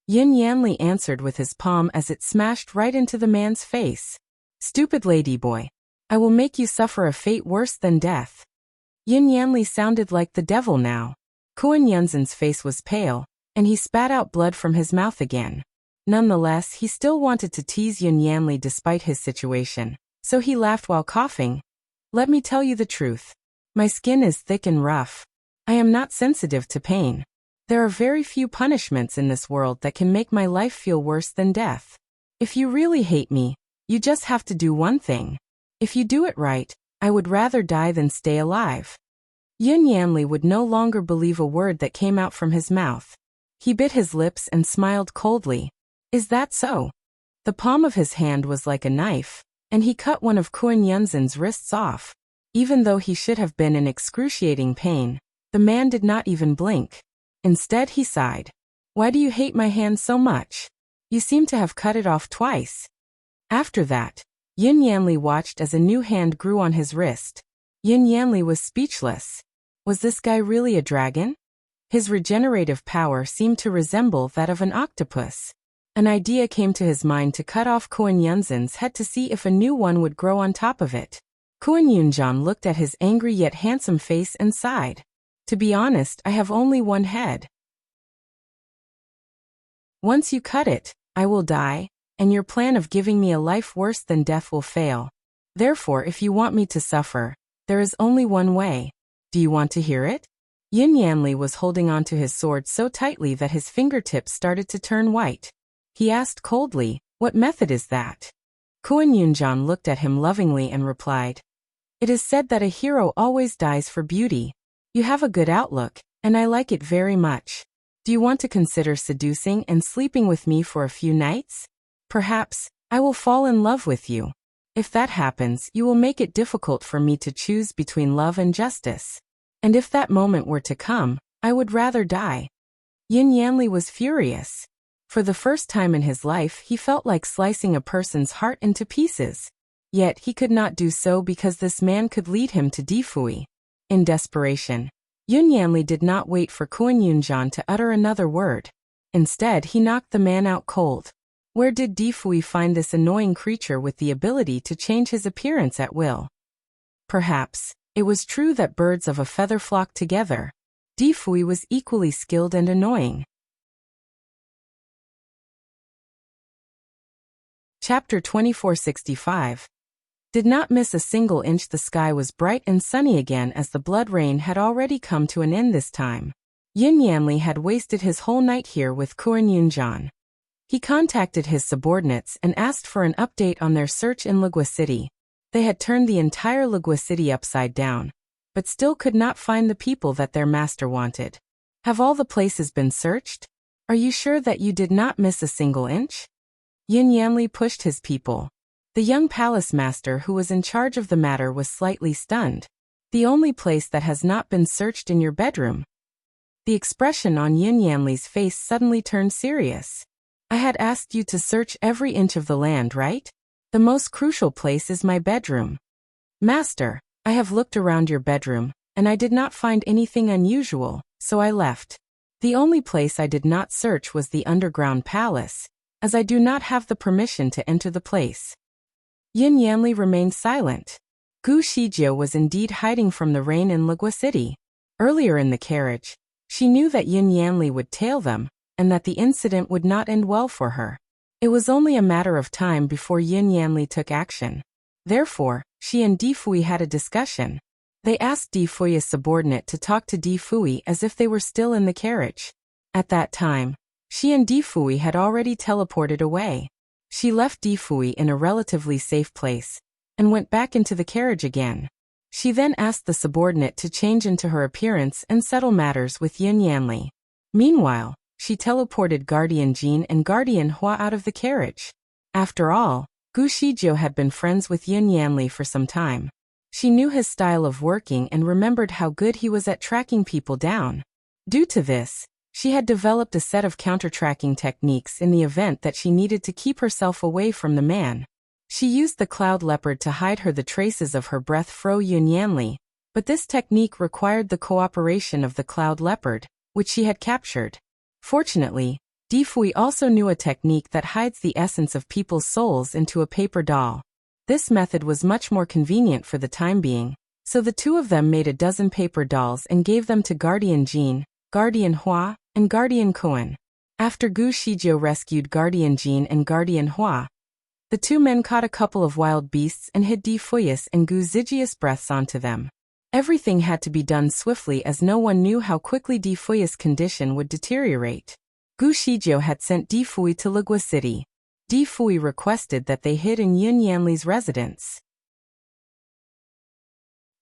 Yun Yanli answered with his palm as it smashed right into the man's face. Stupid ladyboy. I will make you suffer a fate worse than death. Yun Yanli sounded like the devil now. Kuan Yunzan's face was pale, and he spat out blood from his mouth again. Nonetheless, he still wanted to tease Yun Yanli despite his situation, so he laughed while coughing. Let me tell you the truth. My skin is thick and rough. I am not sensitive to pain. There are very few punishments in this world that can make my life feel worse than death. If you really hate me, you just have to do one thing. If you do it right, I would rather die than stay alive. Yun Yanli would no longer believe a word that came out from his mouth. He bit his lips and smiled coldly. Is that so? The palm of his hand was like a knife, and he cut one of Kuan Yunzan's wrists off. Even though he should have been in excruciating pain, the man did not even blink. Instead, he sighed. Why do you hate my hand so much? You seem to have cut it off twice. After that, Yun Yanli watched as a new hand grew on his wrist. Yun Yanli was speechless. Was this guy really a dragon? His regenerative power seemed to resemble that of an octopus. An idea came to his mind to cut off Kuan Yunzan's head to see if a new one would grow on top of it. Kuan Yunjan looked at his angry yet handsome face and sighed. To be honest, I have only one head. Once you cut it, I will die, and your plan of giving me a life worse than death will fail. Therefore, if you want me to suffer, there is only one way. Do you want to hear it? Yun Yanli was holding onto his sword so tightly that his fingertips started to turn white. He asked coldly, what method is that? Kuan Yunjan looked at him lovingly and replied, it is said that a hero always dies for beauty. You have a good outlook, and I like it very much. Do you want to consider seducing and sleeping with me for a few nights? Perhaps I will fall in love with you. If that happens, you will make it difficult for me to choose between love and justice. And if that moment were to come, I would rather die." Yin Yanli was furious. For the first time in his life, he felt like slicing a person's heart into pieces. Yet he could not do so because this man could lead him to Difui. In desperation, Yun Yanli did not wait for Kuan Yunjian to utter another word. Instead, he knocked the man out cold. Where did Difui find this annoying creature with the ability to change his appearance at will? Perhaps it was true that birds of a feather flock together. Difui was equally skilled and annoying. Chapter 2465. Did not miss a single inch. The sky was bright and sunny again as the blood rain had already come to an end this time. Yin Yanli had wasted his whole night here with Kuan Yunjian. He contacted his subordinates and asked for an update on their search in Legua City. They had turned the entire Legua City upside down, but still could not find the people that their master wanted. "Have all the places been searched? Are you sure that you did not miss a single inch?" Yin Yanli pushed his people. The young palace master who was in charge of the matter was slightly stunned. "The only place that has not been searched in your bedroom." The expression on Yin Yanli's face suddenly turned serious. "I had asked you to search every inch of the land, right? The most crucial place is my bedroom." "Master, I have looked around your bedroom, and I did not find anything unusual, so I left. The only place I did not search was the underground palace, as I do not have the permission to enter the place." Yin Yanli remained silent. Gu Shijiu was indeed hiding from the rain in Legua City. Earlier in the carriage, she knew that Yin Yanli would tail them, and that the incident would not end well for her. It was only a matter of time before Yin Yanli took action. Therefore, she and Difui had a discussion. They asked Difui's subordinate to talk to Difui as if they were still in the carriage. At that time, she and Difui had already teleported away. She left Difui in a relatively safe place, and went back into the carriage again. She then asked the subordinate to change into her appearance and settle matters with Yin Yanli. Meanwhile, she teleported Guardian Jin and Guardian Hua out of the carriage. After all, Gu Shijiu had been friends with Yin Yanli for some time. She knew his style of working and remembered how good he was at tracking people down. Due to this, she had developed a set of counter-tracking techniques in the event that she needed to keep herself away from the man. She used the cloud leopard to hide her the traces of her breath fro Yin Yanli, but this technique required the cooperation of the cloud leopard, which she had captured. Fortunately, Difui also knew a technique that hides the essence of people's souls into a paper doll. This method was much more convenient for the time being, so the two of them made a dozen paper dolls and gave them to Guardian Jin, Guardian Hua, and Guardian Kuan. After Gu Shijiu rescued Guardian Jin and Guardian Hua, the two men caught a couple of wild beasts and hid Difui's and Gu Zijia's breaths onto them. Everything had to be done swiftly as no one knew how quickly Difui's condition would deteriorate. Gu Shijiu had sent Difui to Legua City. Difui requested that they hid in Yin Yanli's residence.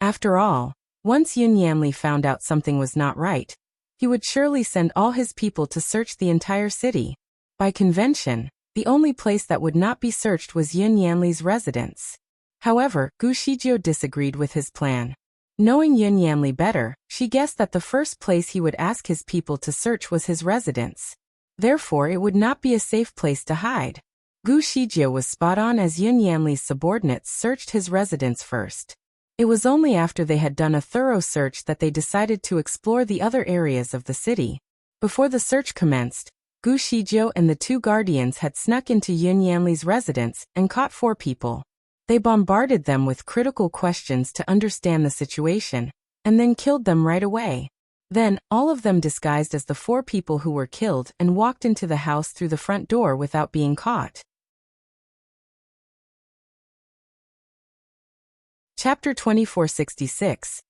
After all, once Yin Yanli found out something was not right, he would surely send all his people to search the entire city. By convention, the only place that would not be searched was Yin Yanli's residence. However, Gu Shijiu disagreed with his plan. Knowing Yin Yanli better, she guessed that the first place he would ask his people to search was his residence. Therefore, it would not be a safe place to hide. Gu Shijiu was spot on as Yin Yanli's subordinates searched his residence first. It was only after they had done a thorough search that they decided to explore the other areas of the city. Before the search commenced, Gu Shijiu and the two guardians had snuck into Yin Yanli's residence and caught 4 people. They bombarded them with critical questions to understand the situation, and then killed them right away. Then, all of them disguised as the 4 people who were killed and walked into the house through the front door without being caught. Chapter 2466.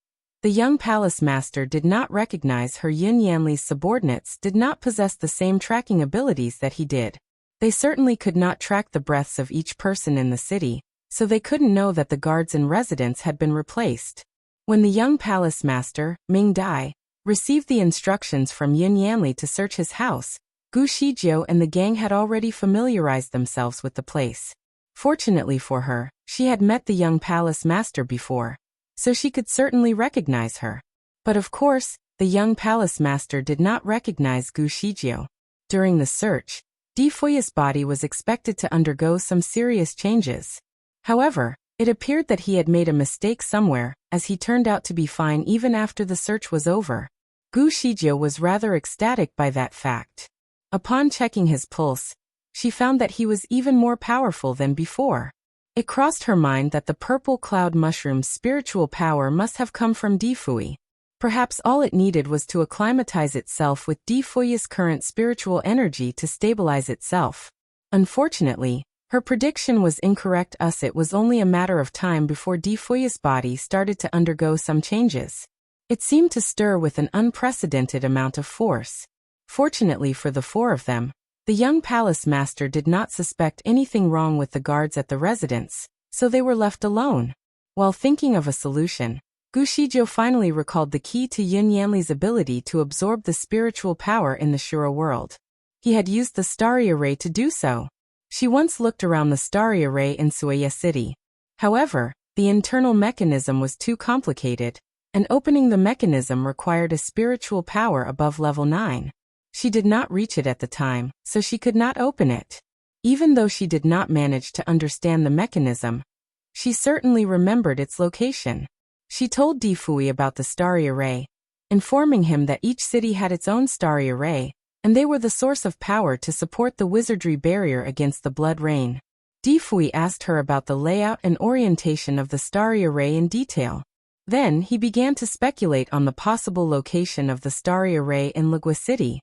The young palace master did not recognize her. Yin Yanli's subordinates did not possess the same tracking abilities that he did. They certainly could not track the breaths of each person in the city, so they couldn't know that the guards in residence had been replaced. When the young palace master, Ming Dai, received the instructions from Yin Yanli to search his house, Gu Shijiu and the gang had already familiarized themselves with the place. Fortunately for her, she had met the young palace master before, so she could certainly recognize her. But of course, the young palace master did not recognize Gu Shijiu. During the search, Difui's body was expected to undergo some serious changes. However, it appeared that he had made a mistake somewhere, as he turned out to be fine even after the search was over. Gu Shijiu was rather ecstatic by that fact. Upon checking his pulse, she found that he was even more powerful than before. It crossed her mind that the purple cloud mushroom's spiritual power must have come from Difui. Perhaps all it needed was to acclimatize itself with Difui's current spiritual energy to stabilize itself. Unfortunately, her prediction was incorrect, as it was only a matter of time before Difui's body started to undergo some changes. It seemed to stir with an unprecedented amount of force. Fortunately for the four of them, the young palace master did not suspect anything wrong with the guards at the residence, so they were left alone. While thinking of a solution, Gu Shijiu finally recalled the key to Yin Yanli's ability to absorb the spiritual power in the Shura world. He had used the starry array to do so. She once looked around the starry array in Suaya City. However, the internal mechanism was too complicated, and opening the mechanism required a spiritual power above level 9. She did not reach it at the time, so she could not open it. Even though she did not manage to understand the mechanism, she certainly remembered its location. She told Difui about the starry array, informing him that each city had its own starry array, and they were the source of power to support the wizardry barrier against the blood rain. Difui asked her about the layout and orientation of the starry array in detail. Then he began to speculate on the possible location of the starry array in Lugua City.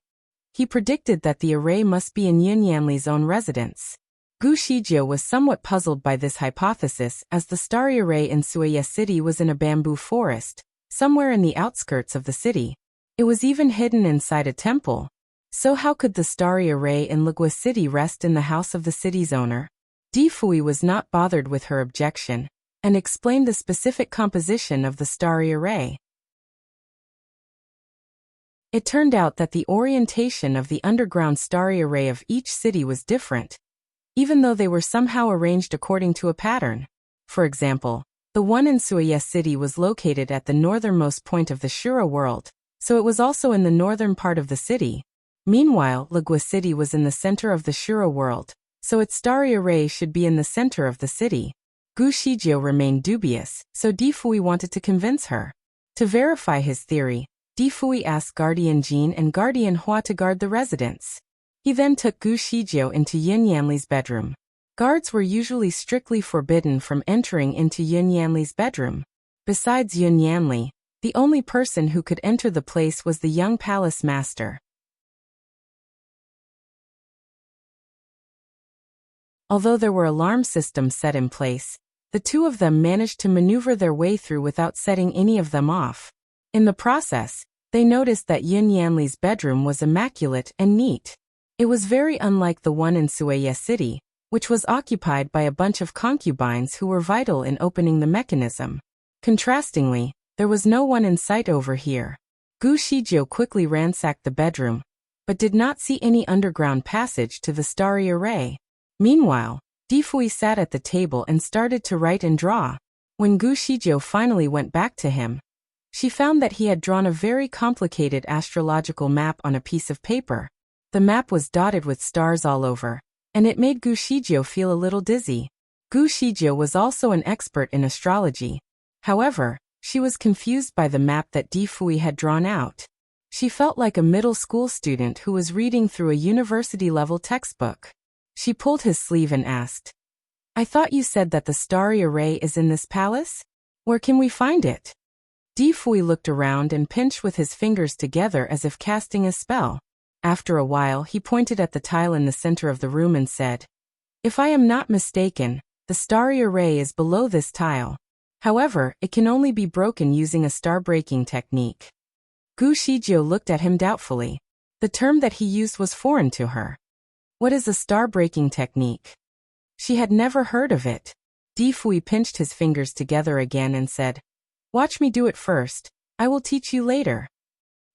He predicted that the array must be in Yin Yanli's own residence. Gu Shijiu was somewhat puzzled by this hypothesis, as the starry array in Suaya City was in a bamboo forest, somewhere in the outskirts of the city. It was even hidden inside a temple. So how could the starry array in Lugua City rest in the house of the city's owner? Difui was not bothered with her objection, and explained the specific composition of the starry array. It turned out that the orientation of the underground starry array of each city was different, even though they were somehow arranged according to a pattern. For example, the one in Suaya City was located at the northernmost point of the Shura world, so it was also in the northern part of the city. Meanwhile, Lugua City was in the center of the Shura world, so its starry array should be in the center of the city. Gu Shijiu remained dubious, so Difui wanted to convince her. To verify his theory, Difui asked Guardian Jin and Guardian Hua to guard the residence. He then took Gu Shijiu into Yin Yanli's bedroom. Guards were usually strictly forbidden from entering into Yin Yanli's bedroom. Besides Yin Yanli, the only person who could enter the place was the young palace master. Although there were alarm systems set in place, the two of them managed to maneuver their way through without setting any of them off. In the process, they noticed that Yin Yanli's bedroom was immaculate and neat. It was very unlike the one in Suaya City, which was occupied by a bunch of concubines who were vital in opening the mechanism. Contrastingly, there was no one in sight over here. Gu Shijiu quickly ransacked the bedroom, but did not see any underground passage to the starry array. Meanwhile, Difui sat at the table and started to write and draw. When Gu Shijiu finally went back to him, she found that he had drawn a very complicated astrological map on a piece of paper. The map was dotted with stars all over, and it made Gu Shijiu feel a little dizzy. Gu Shijiu was also an expert in astrology. However, she was confused by the map that Difui had drawn out. She felt like a middle school student who was reading through a university-level textbook. She pulled his sleeve and asked, "I thought you said that the starry array is in this palace? Where can we find it?" Difui looked around and pinched with his fingers together as if casting a spell. After a while, he pointed at the tile in the center of the room and said, "If I am not mistaken, the starry array is below this tile. However, it can only be broken using a star-breaking technique." Gu Shijiu looked at him doubtfully. The term that he used was foreign to her. What is a star-breaking technique? She had never heard of it. Difui pinched his fingers together again and said, "Watch me do it first. I will teach you later."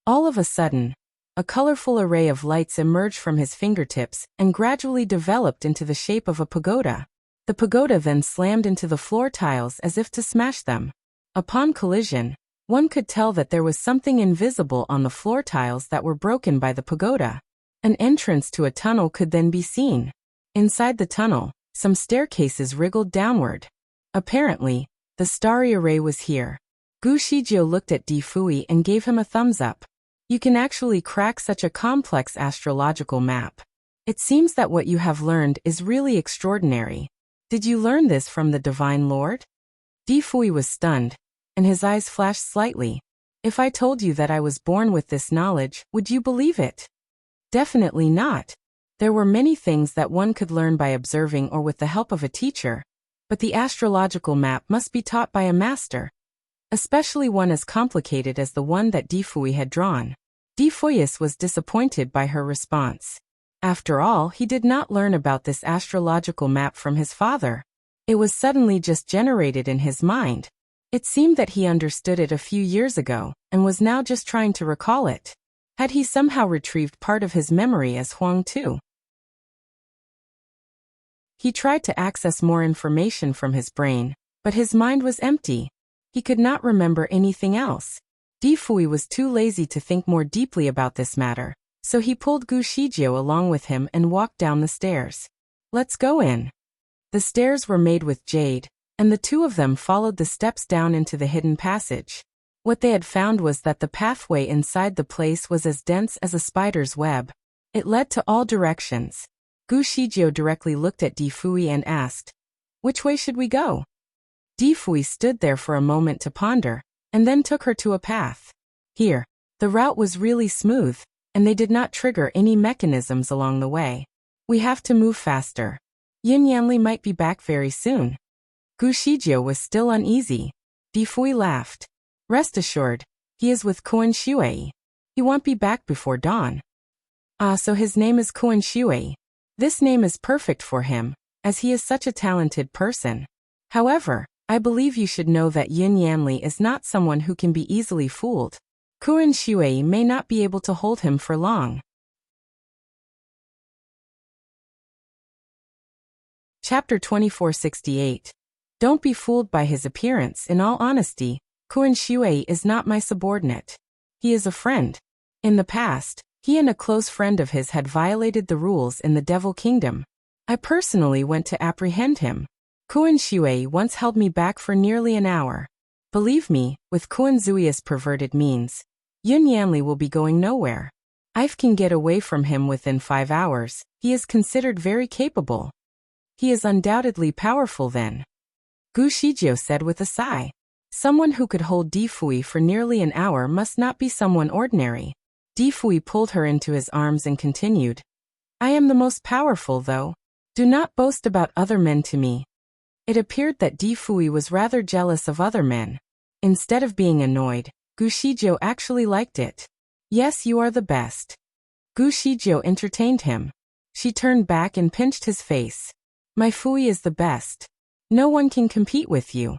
All of a sudden, a colorful array of lights emerged from his fingertips and gradually developed into the shape of a pagoda. The pagoda then slammed into the floor tiles as if to smash them. Upon collision, one could tell that there was something invisible on the floor tiles that were broken by the pagoda. An entrance to a tunnel could then be seen. Inside the tunnel, some staircases wriggled downward. Apparently, the starry array was here. Gu Shijie looked at Di Fui and gave him a thumbs up. You can actually crack such a complex astrological map. It seems that what you have learned is really extraordinary. Did you learn this from the Divine Lord? Di Fui was stunned, and his eyes flashed slightly. If I told you that I was born with this knowledge, would you believe it? Definitely not. There were many things that one could learn by observing or with the help of a teacher, but the astrological map must be taught by a master, especially one as complicated as the one that Di Fui had drawn. Di Fuius was disappointed by her response. After all, he did not learn about this astrological map from his father. It was suddenly just generated in his mind. It seemed that he understood it a few years ago, and was now just trying to recall it. Had he somehow retrieved part of his memory as Huang Tu? He tried to access more information from his brain, but his mind was empty. He could not remember anything else. Di Fui was too lazy to think more deeply about this matter, so he pulled Gu Shijie along with him and walked down the stairs. Let's go in. The stairs were made with jade, and the two of them followed the steps down into the hidden passage. What they had found was that the pathway inside the place was as dense as a spider's web. It led to all directions. Gu Shijie directly looked at Di Fui and asked, "Which way should we go?" Di Fui stood there for a moment to ponder, and then took her to a path. Here, the route was really smooth, and they did not trigger any mechanisms along the way. We have to move faster. Yin Yanli might be back very soon. Gu Shijie was still uneasy. Di Fui laughed. Rest assured, he is with Kuan Shui. He won't be back before dawn. Ah, so his name is Kuan Shui. This name is perfect for him, as he is such a talented person. However, I believe you should know that Yin Yanli is not someone who can be easily fooled. Kuan Shui may not be able to hold him for long. Chapter 2468. Don't be fooled by his appearance. In all honesty, Kuan Shui is not my subordinate. He is a friend. In the past, he and a close friend of his had violated the rules in the Devil Kingdom. I personally went to apprehend him. Kuan Shui once held me back for nearly an hour. Believe me, with Kuan Zui's perverted means, Yin Yanli will be going nowhere. I can get away from him within 5 hours. He is considered very capable. He is undoubtedly powerful then. Gu Shijie said with a sigh. Someone who could hold Di Fui for nearly an hour must not be someone ordinary. Di Fui pulled her into his arms and continued. I am the most powerful though. Do not boast about other men to me. It appeared that Di Fui was rather jealous of other men. Instead of being annoyed, Gu Shijie actually liked it. Yes, you are the best. Gu Shijie entertained him. She turned back and pinched his face. My Fui is the best. No one can compete with you.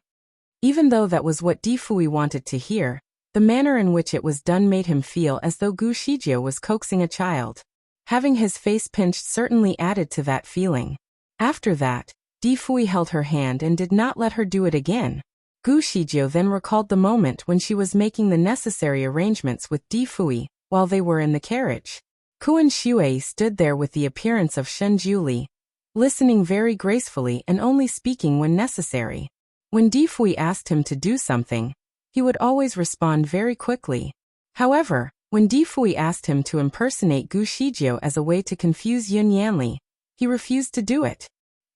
Even though that was what Di Fui wanted to hear, the manner in which it was done made him feel as though Gu Shijie was coaxing a child. Having his face pinched certainly added to that feeling. After that, Di Fui held her hand and did not let her do it again. Gu Shijie then recalled the moment when she was making the necessary arrangements with Di Fui while they were in the carriage. Kuan Shui stood there with the appearance of Shen Juli, listening very gracefully and only speaking when necessary. When Di Fui asked him to do something, he would always respond very quickly. However, when Di Fui asked him to impersonate Gu Shijie as a way to confuse Yin Yanli, he refused to do it.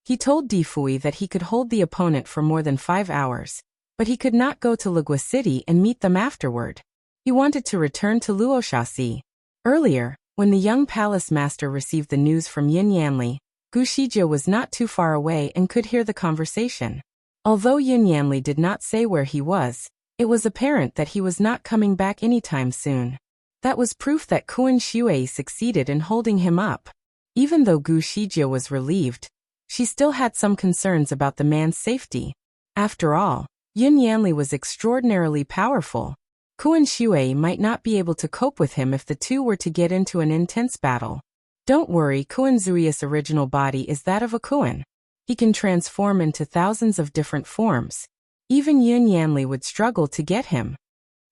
He told Di Fui that he could hold the opponent for more than 5 hours, but he could not go to Legua City and meet them afterward. He wanted to return to Luoxia. Earlier, when the young palace master received the news from Yin Yanli, Gu Shijie was not too far away and could hear the conversation. Although Yin Yanli did not say where he was, it was apparent that he was not coming back anytime soon. That was proof that Kuan Shui succeeded in holding him up. Even though Gu Shijie was relieved, she still had some concerns about the man's safety. After all, Yin Yanli was extraordinarily powerful. Kuan Shui might not be able to cope with him if the two were to get into an intense battle. Don't worry, Kuan Zui's original body is that of a Kuan. He can transform into thousands of different forms. Even Yun Yanli would struggle to get him.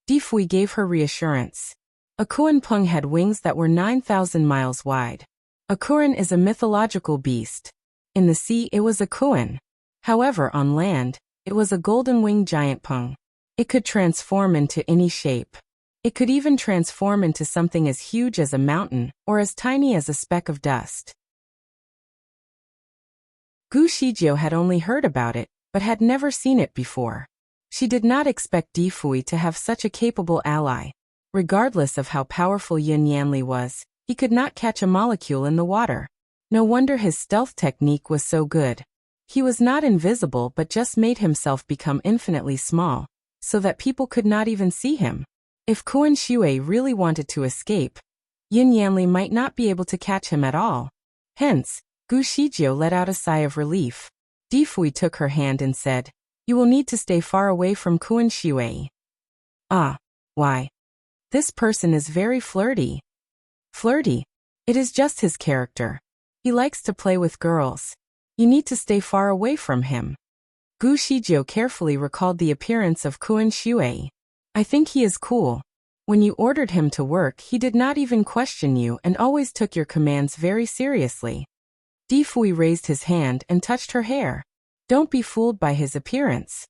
Di Fui gave her reassurance. A Kuan Peng had wings that were 9,000 miles wide. A Kuan is a mythological beast. In the sea it was a Kuan. However, on land, it was a golden-winged giant Peng. It could transform into any shape. It could even transform into something as huge as a mountain or as tiny as a speck of dust. Gu Shijiu had only heard about it, but had never seen it before. She did not expect Di Fui to have such a capable ally. Regardless of how powerful Yun Yanli was, he could not catch a molecule in the water. No wonder his stealth technique was so good. He was not invisible but just made himself become infinitely small, so that people could not even see him. If Kuan Shui really wanted to escape, Yun Yanli might not be able to catch him at all. Hence, Gu Shijiu let out a sigh of relief. Di Fui took her hand and said, "You will need to stay far away from Kuan Shui." "Ah, why? This person is very flirty." "Flirty? It is just his character. He likes to play with girls. You need to stay far away from him." Gu Shijiu carefully recalled the appearance of Kuan Shui. "I think he is cool. When you ordered him to work, he did not even question you and always took your commands very seriously." Di Fui raised his hand and touched her hair. "Don't be fooled by his appearance."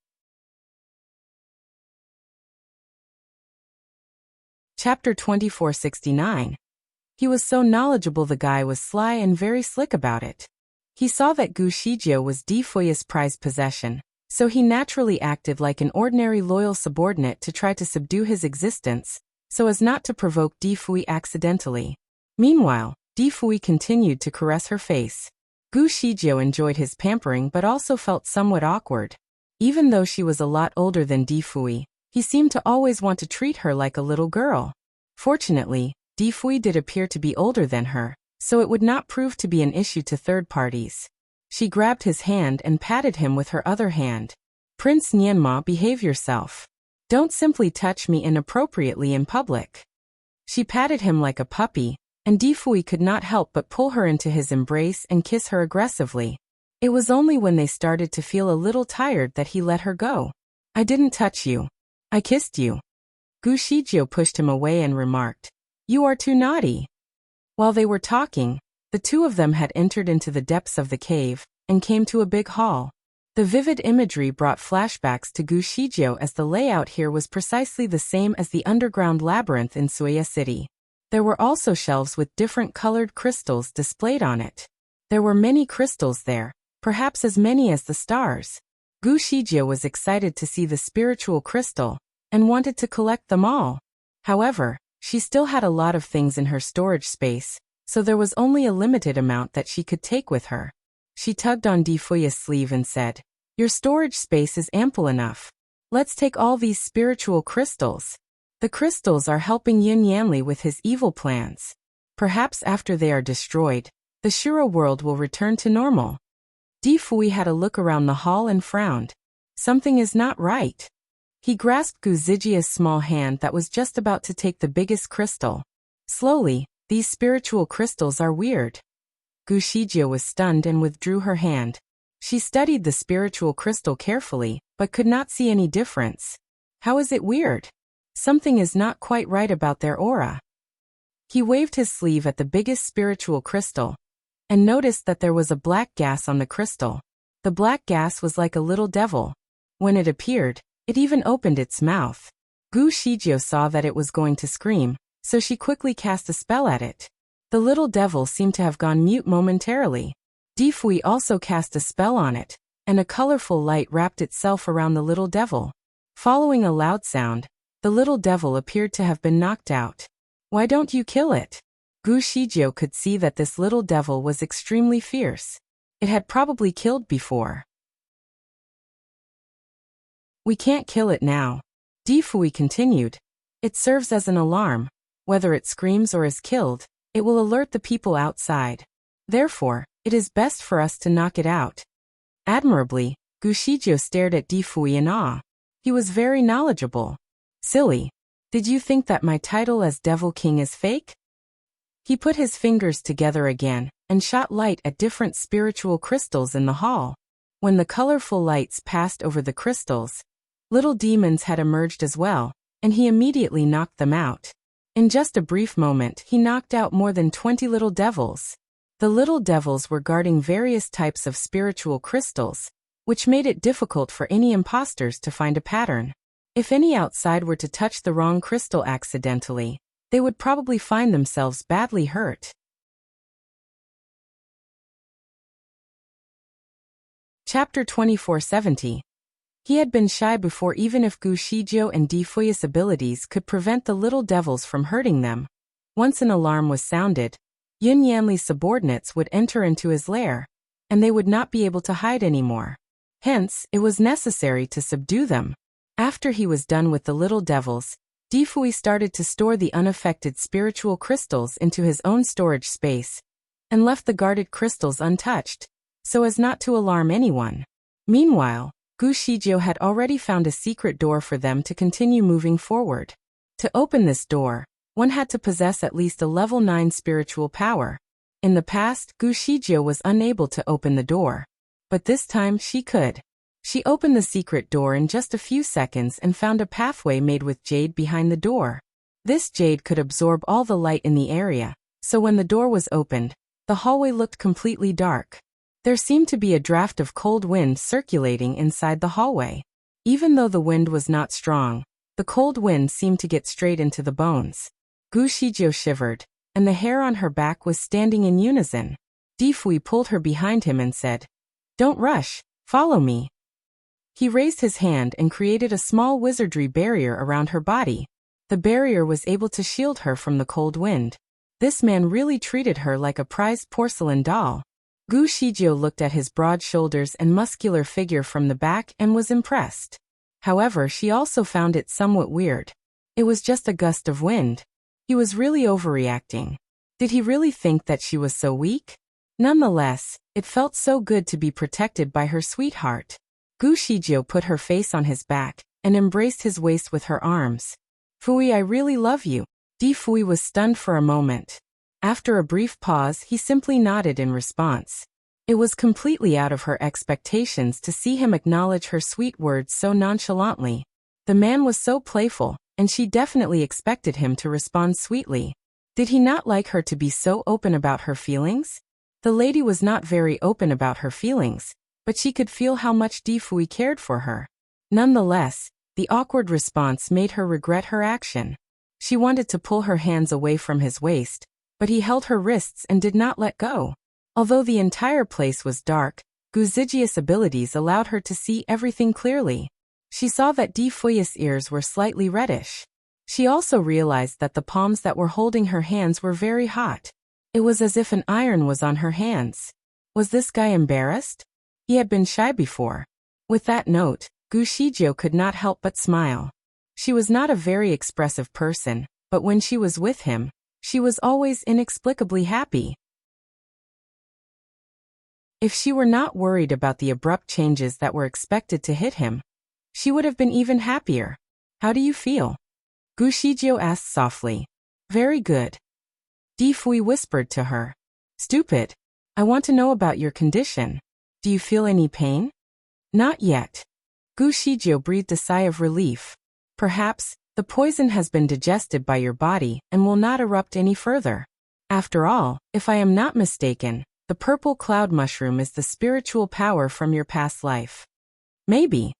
Chapter 2469. He was so knowledgeable, the guy was sly and very slick about it. He saw that Gu Shijiu was Di Fui's prized possession, so he naturally acted like an ordinary loyal subordinate to try to subdue his existence, so as not to provoke Di Fui accidentally. Meanwhile, Di Fui continued to caress her face. Gu Shijiu enjoyed his pampering but also felt somewhat awkward. Even though she was a lot older than Di Fui, he seemed to always want to treat her like a little girl. Fortunately, Di Fui did appear to be older than her, so it would not prove to be an issue to third parties. She grabbed his hand and patted him with her other hand. "Prince Nianma, behave yourself. Don't simply touch me inappropriately in public." She patted him like a puppy, and Di Fui could not help but pull her into his embrace and kiss her aggressively. It was only when they started to feel a little tired that he let her go. "I didn't touch you. I kissed you." Gu Shijiu pushed him away and remarked, "You are too naughty." While they were talking, the two of them had entered into the depths of the cave and came to a big hall. The vivid imagery brought flashbacks to Gu Shijiu, as the layout here was precisely the same as the underground labyrinth in Suya City. There were also shelves with different colored crystals displayed on it. There were many crystals there, perhaps as many as the stars. Gu Shijiu was excited to see the spiritual crystal and wanted to collect them all. However, she still had a lot of things in her storage space, so there was only a limited amount that she could take with her. She tugged on Di Fui's sleeve and said, "Your storage space is ample enough. Let's take all these spiritual crystals. The crystals are helping Yun Yanli with his evil plans. Perhaps after they are destroyed, the Shura world will return to normal." Di Fui had a look around the hall and frowned. Something is not right. He grasped Gu Zijia's small hand that was just about to take the biggest crystal. Slowly, "These spiritual crystals are weird." Gu Shijiu was stunned and withdrew her hand. She studied the spiritual crystal carefully, but could not see any difference. "How is it weird? Something is not quite right about their aura." He waved his sleeve at the biggest spiritual crystal, and noticed that there was a black gas on the crystal. The black gas was like a little devil. When it appeared, it even opened its mouth. Gu Shijiu saw that it was going to scream, so she quickly cast a spell at it. The little devil seemed to have gone mute momentarily. Di Fui also cast a spell on it, and a colorful light wrapped itself around the little devil. Following a loud sound, the little devil appeared to have been knocked out. "Why don't you kill it?" Gu Shijiu could see that this little devil was extremely fierce. It had probably killed before. "We can't kill it now," Di Fui continued. "It serves as an alarm. Whether it screams or is killed, it will alert the people outside. Therefore, it is best for us to knock it out." Admirably, Gu Shijiu stared at Di Fui in awe. He was very knowledgeable. "Silly. Did you think that my title as Devil King is fake? He put his fingers together again and shot light at different spiritual crystals in the hall. When the colorful lights passed over the crystals, little demons had emerged as well, and he immediately knocked them out. In just a brief moment, he knocked out more than 20 little devils. The little devils were guarding various types of spiritual crystals, which made it difficult for any imposters to find a pattern. If any outside were to touch the wrong crystal accidentally, they would probably find themselves badly hurt. Chapter 2470. He had been shy before, even if Gu Shizhou and Di Fui's abilities could prevent the little devils from hurting them. Once an alarm was sounded, Yun Yanli's subordinates would enter into his lair, and they would not be able to hide anymore. Hence, it was necessary to subdue them. After he was done with the little devils, Di Fui started to store the unaffected spiritual crystals into his own storage space, and left the guarded crystals untouched, so as not to alarm anyone. Meanwhile, Gu Shizhou had already found a secret door for them to continue moving forward. To open this door, one had to possess at least a level 9 spiritual power. In the past, Gu Shizhou was unable to open the door, but this time she could. She opened the secret door in just a few seconds and found a pathway made with jade behind the door. This jade could absorb all the light in the area, so when the door was opened, the hallway looked completely dark. There seemed to be a draft of cold wind circulating inside the hallway. Even though the wind was not strong, the cold wind seemed to get straight into the bones. Gu Shizhou shivered, and the hair on her back was standing in unison. Di Fui pulled her behind him and said, "Don't rush, follow me." He raised his hand and created a small wizardry barrier around her body. The barrier was able to shield her from the cold wind. This man really treated her like a prized porcelain doll. Gu Shizhou looked at his broad shoulders and muscular figure from the back and was impressed. However, she also found it somewhat weird. It was just a gust of wind. He was really overreacting. Did he really think that she was so weak? Nonetheless, it felt so good to be protected by her sweetheart. Gu Shizhou put her face on his back and embraced his waist with her arms. "Fui, I really love you." Di Fui was stunned for a moment. After a brief pause, he simply nodded in response. It was completely out of her expectations to see him acknowledge her sweet words so nonchalantly. The man was so playful, and she definitely expected him to respond sweetly. Did he not like her to be so open about her feelings? The lady was not very open about her feelings, but she could feel how much Di Fui cared for her. Nonetheless, the awkward response made her regret her action. She wanted to pull her hands away from his waist, but he held her wrists and did not let go. Although the entire place was dark, Gu Zijia's abilities allowed her to see everything clearly. She saw that Di Fui's ears were slightly reddish. She also realized that the palms that were holding her hands were very hot. It was as if an iron was on her hands. Was this guy embarrassed? He had been shy before. With that note, Gu Shizhou could not help but smile. She was not a very expressive person, but when she was with him, she was always inexplicably happy. If she were not worried about the abrupt changes that were expected to hit him, she would have been even happier. "How do you feel?" Gu Shizhou asked softly. "Very good." Di Fui whispered to her. "Stupid. I want to know about your condition. Do you feel any pain?" "Not yet." Gu Shizhou breathed a sigh of relief. "Perhaps the poison has been digested by your body and will not erupt any further. After all, if I am not mistaken, the purple cloud mushroom is the spiritual power from your past life." "Maybe."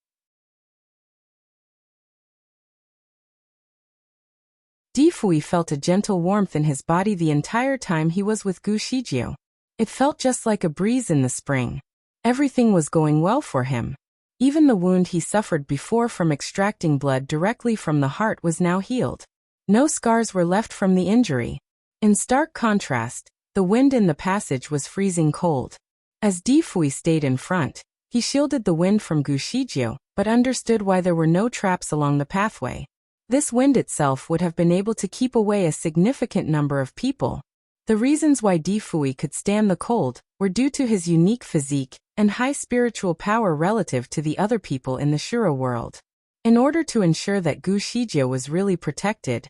Di Fui felt a gentle warmth in his body the entire time he was with Gu Shizhou. It felt just like a breeze in the spring. Everything was going well for him. Even the wound he suffered before from extracting blood directly from the heart was now healed. No scars were left from the injury. In stark contrast, the wind in the passage was freezing cold. As Di Fui stayed in front, he shielded the wind from Gu Shizhou, but understood why there were no traps along the pathway. This wind itself would have been able to keep away a significant number of people. The reasons why Di Fui could stand the cold were due to his unique physique and high spiritual power relative to the other people in the Shura world. In order to ensure that Gu Shijie was really protected,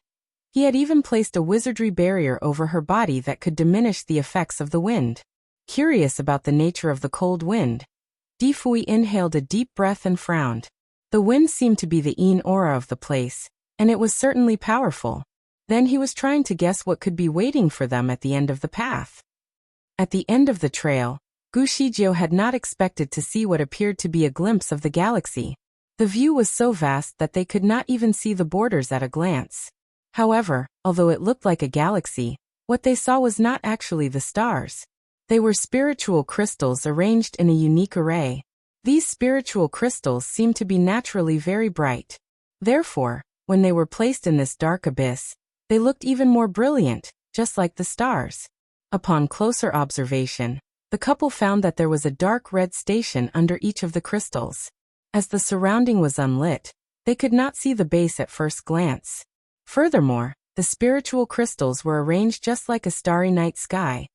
he had even placed a wizardry barrier over her body that could diminish the effects of the wind. Curious about the nature of the cold wind, Di Fui inhaled a deep breath and frowned. The wind seemed to be the yin aura of the place, and it was certainly powerful. Then he was trying to guess what could be waiting for them at the end of the path. At the end of the trail, Gu Shijie had not expected to see what appeared to be a glimpse of the galaxy. The view was so vast that they could not even see the borders at a glance. However, although it looked like a galaxy, what they saw was not actually the stars. They were spiritual crystals arranged in a unique array. These spiritual crystals seemed to be naturally very bright. Therefore, when they were placed in this dark abyss, they looked even more brilliant, just like the stars. Upon closer observation, the couple found that there was a dark red station under each of the crystals. As the surrounding was unlit, they could not see the base at first glance. Furthermore, the spiritual crystals were arranged just like a starry night sky.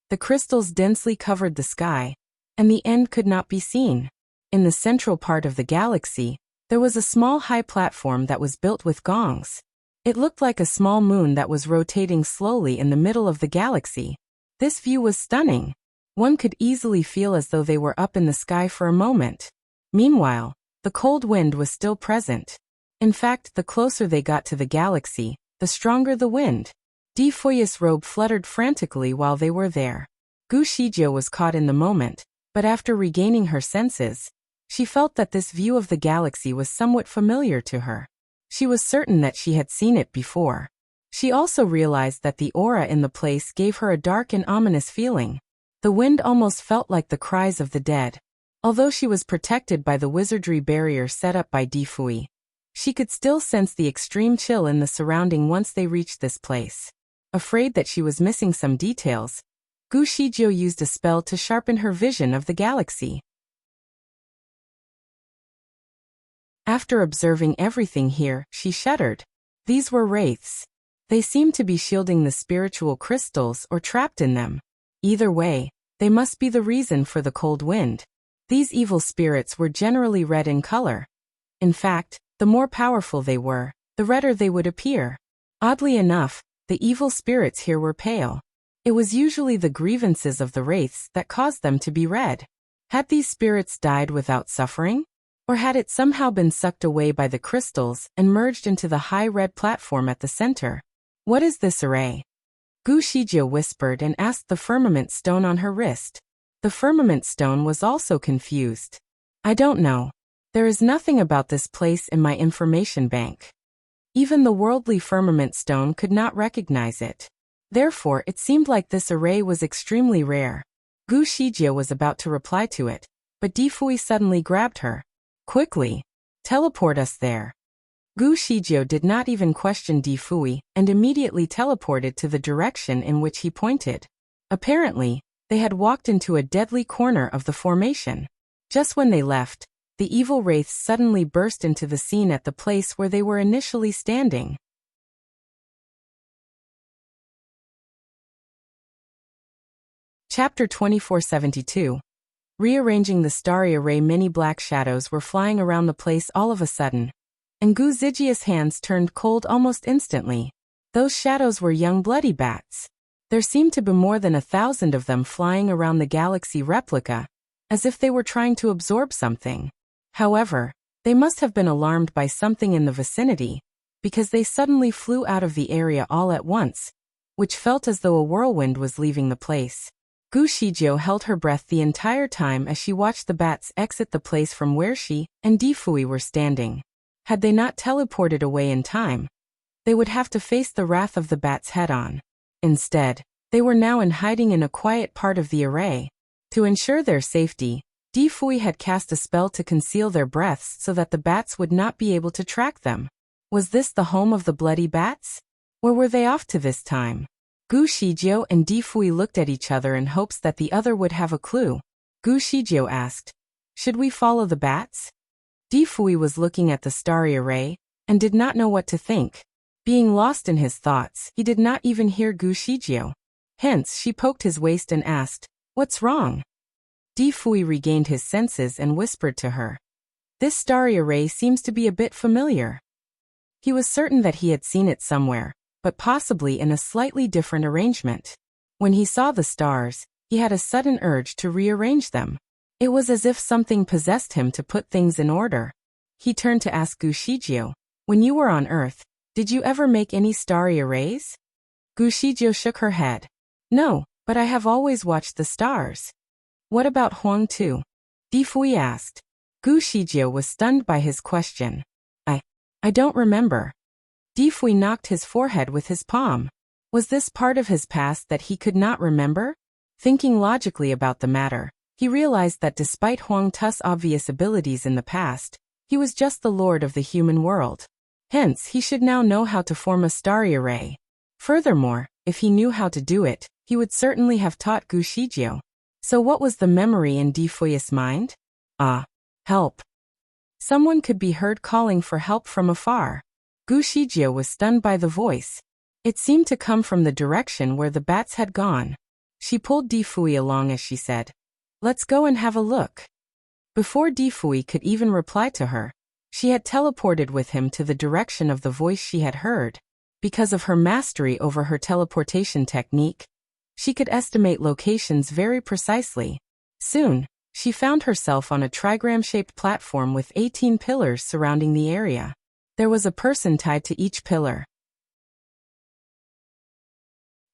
The crystals densely covered the sky, and the end could not be seen. In the central part of the galaxy, there was a small high platform that was built with gongs. It looked like a small moon that was rotating slowly in the middle of the galaxy. This view was stunning. One could easily feel as though they were up in the sky for a moment. Meanwhile, the cold wind was still present. In fact, the closer they got to the galaxy, the stronger the wind. Di Fui's robe fluttered frantically while they were there. Gu Shijie was caught in the moment, but after regaining her senses, she felt that this view of the galaxy was somewhat familiar to her. She was certain that she had seen it before. She also realized that the aura in the place gave her a dark and ominous feeling. The wind almost felt like the cries of the dead. Although she was protected by the wizardry barrier set up by Di Fui, she could still sense the extreme chill in the surrounding once they reached this place. Afraid that she was missing some details, Gu Shijie used a spell to sharpen her vision of the galaxy. After observing everything here, she shuddered. These were wraiths. They seemed to be shielding the spiritual crystals or trapped in them. Either way, they must be the reason for the cold wind. These evil spirits were generally red in color. In fact, the more powerful they were, the redder they would appear. Oddly enough, the evil spirits here were pale. It was usually the grievances of the wraiths that caused them to be red. Had these spirits died without suffering? Or had it somehow been sucked away by the crystals and merged into the high red platform at the center? What is this array? Gu Shijie whispered and asked the firmament stone on her wrist. The firmament stone was also confused. I don't know. There is nothing about this place in my information bank. Even the worldly firmament stone could not recognize it. Therefore, it seemed like this array was extremely rare. Gu Shijie was about to reply to it, but Di Fui suddenly grabbed her. Quickly! Teleport us there. Gu Shijie did not even question Di Fui and immediately teleported to the direction in which he pointed. Apparently, they had walked into a deadly corner of the formation. Just when they left, the evil wraiths suddenly burst into the scene at the place where they were initially standing. Chapter 2472. Rearranging the starry array, many black shadows were flying around the place all of a sudden, and Gu Zijie's hands turned cold almost instantly. Those shadows were young bloody bats. There seemed to be more than 1,000 of them flying around the galaxy replica, as if they were trying to absorb something. However, they must have been alarmed by something in the vicinity, because they suddenly flew out of the area all at once, which felt as though a whirlwind was leaving the place. Gu Shijie held her breath the entire time as she watched the bats exit the place from where she and Di Fui were standing. Had they not teleported away in time, they would have to face the wrath of the bats head-on. Instead, they were now hiding in a quiet part of the array. To ensure their safety, Di Fui had cast a spell to conceal their breaths so that the bats would not be able to track them. Was this the home of the bloody bats? Where were they off to this time? Gu Shijie and Di Fui looked at each other in hopes that the other would have a clue. Gu Shijie asked, "Should we follow the bats?" Di Fui was looking at the starry array and did not know what to think. Being lost in his thoughts, he did not even hear Gu Shijie. Hence, she poked his waist and asked, "What's wrong?" Di Fui regained his senses and whispered to her, This starry array seems to be a bit familiar. He was certain that he had seen it somewhere, but possibly in a slightly different arrangement. When he saw the stars, he had a sudden urge to rearrange them. It was as if something possessed him to put things in order. He turned to ask Gu Shijie, "When you were on Earth, did you ever make any starry arrays?" Gu Shijie shook her head. "No, but I have always watched the stars." "What about Huang Tu?" Di Fui asked. Gu Shijie was stunned by his question. I don't remember." Di Fui knocked his forehead with his palm. Was this part of his past that he could not remember? Thinking logically about the matter, he realized that despite Huang Tu's obvious abilities in the past, he was just the lord of the human world. Hence, he should now know how to form a starry array. Furthermore, if he knew how to do it, he would certainly have taught Gu Shijie. So what was the memory in Di Fui's mind? Help. Someone could be heard calling for help from afar. Gu Shijie was stunned by the voice. It seemed to come from the direction where the bats had gone. She pulled Di Fui along as she said, "Let's go and have a look." Before Di Fui could even reply to her, she had teleported with him to the direction of the voice she had heard. Because of her mastery over her teleportation technique, she could estimate locations very precisely. Soon, she found herself on a trigram-shaped platform with 18 pillars surrounding the area. There was a person tied to each pillar.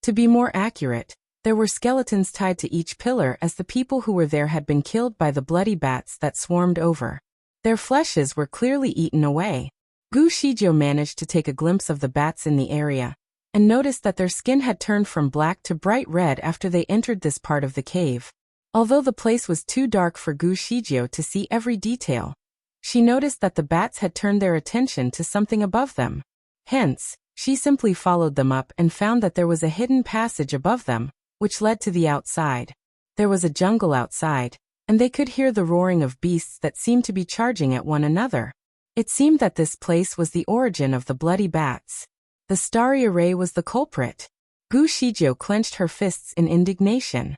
To be more accurate, there were skeletons tied to each pillar as the people who were there had been killed by the bloody bats that swarmed over. Their fleshes were clearly eaten away. Gu Shijie managed to take a glimpse of the bats in the area, and noticed that their skin had turned from black to bright red after they entered this part of the cave. Although the place was too dark for Gu Shijie to see every detail, she noticed that the bats had turned their attention to something above them. Hence, she simply followed them up and found that there was a hidden passage above them, which led to the outside. There was a jungle outside, and they could hear the roaring of beasts that seemed to be charging at one another. It seemed that this place was the origin of the bloody bats. The starry array was the culprit. Gu Shijie clenched her fists in indignation.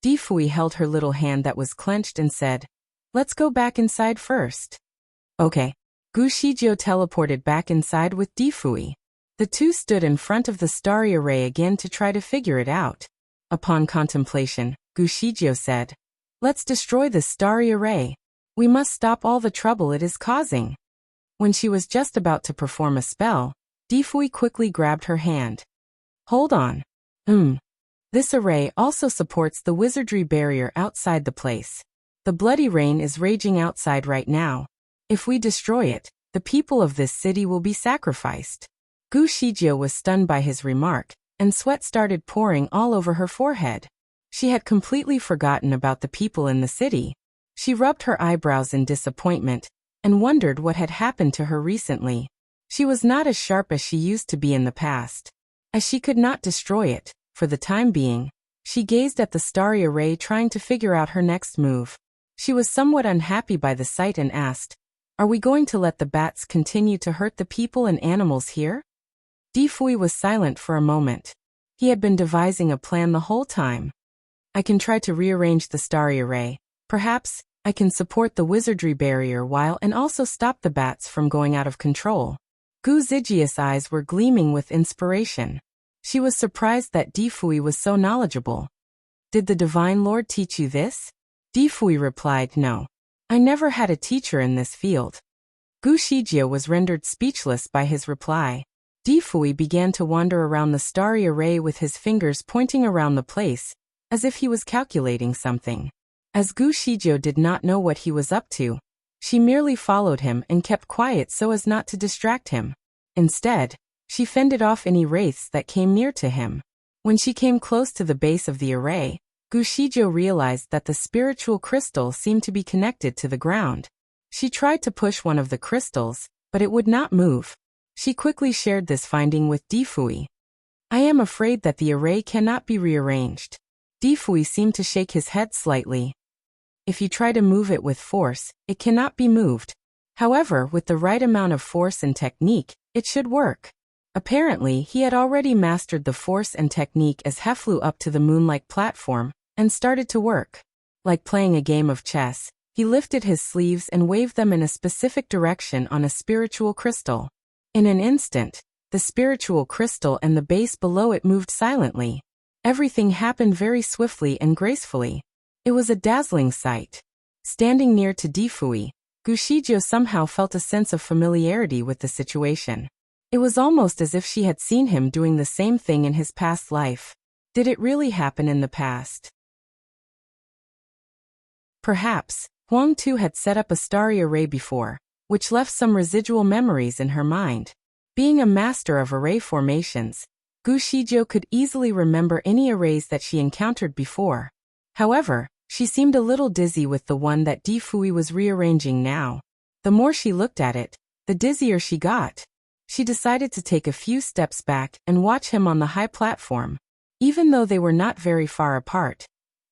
Di Fui held her little hand that was clenched and said, "Let's go back inside first." Okay. Gu Shijie teleported back inside with Di Fui. The two stood in front of the starry array again to try to figure it out. Upon contemplation, Gu Shijie said, "Let's destroy this starry array. We must stop all the trouble it is causing." When she was just about to perform a spell, Di Fui quickly grabbed her hand. "Hold on. This array also supports the wizardry barrier outside the place. The bloody rain is raging outside right now. If we destroy it, the people of this city will be sacrificed." Gu Shijie was stunned by his remark, and sweat started pouring all over her forehead. She had completely forgotten about the people in the city. She rubbed her eyebrows in disappointment, and wondered what had happened to her recently. She was not as sharp as she used to be in the past. As she could not destroy it, for the time being, she gazed at the starry array trying to figure out her next move. She was somewhat unhappy by the sight and asked, "Are we going to let the bats continue to hurt the people and animals here?" Di Fui was silent for a moment. He had been devising a plan the whole time. "I can try to rearrange the starry array. Perhaps, I can support the wizardry barrier while and also stop the bats from going out of control." Gu Zijie's eyes were gleaming with inspiration. She was surprised that Di Fui was so knowledgeable. "Did the Divine Lord teach you this?" Di Fui replied, "No. I never had a teacher in this field." Gu Shijie was rendered speechless by his reply. Di Fui began to wander around the starry array with his fingers pointing around the place, as if he was calculating something. As Gu Shijie did not know what he was up to, she merely followed him and kept quiet so as not to distract him. Instead, she fended off any wraiths that came near to him. When she came close to the base of the array, Gu Shijie realized that the spiritual crystal seemed to be connected to the ground. She tried to push one of the crystals, but it would not move. She quickly shared this finding with Di Fui. "I am afraid that the array cannot be rearranged." Di Fui seemed to shake his head slightly. "If you try to move it with force, it cannot be moved. However, with the right amount of force and technique, it should work." Apparently, he had already mastered the force and technique as he flew up to the moon-like platform, and started to work. Like playing a game of chess, he lifted his sleeves and waved them in a specific direction on a spiritual crystal. In an instant, the spiritual crystal and the base below it moved silently. Everything happened very swiftly and gracefully. It was a dazzling sight. Standing near to Difui, Gushijou somehow felt a sense of familiarity with the situation. It was almost as if she had seen him doing the same thing in his past life. Did it really happen in the past? Perhaps, Huang Tu had set up a starry array before, which left some residual memories in her mind. Being a master of array formations, Gushijou could easily remember any arrays that she encountered before. However, she seemed a little dizzy with the one that Difui was rearranging now. The more she looked at it, the dizzier she got. She decided to take a few steps back and watch him on the high platform. Even though they were not very far apart,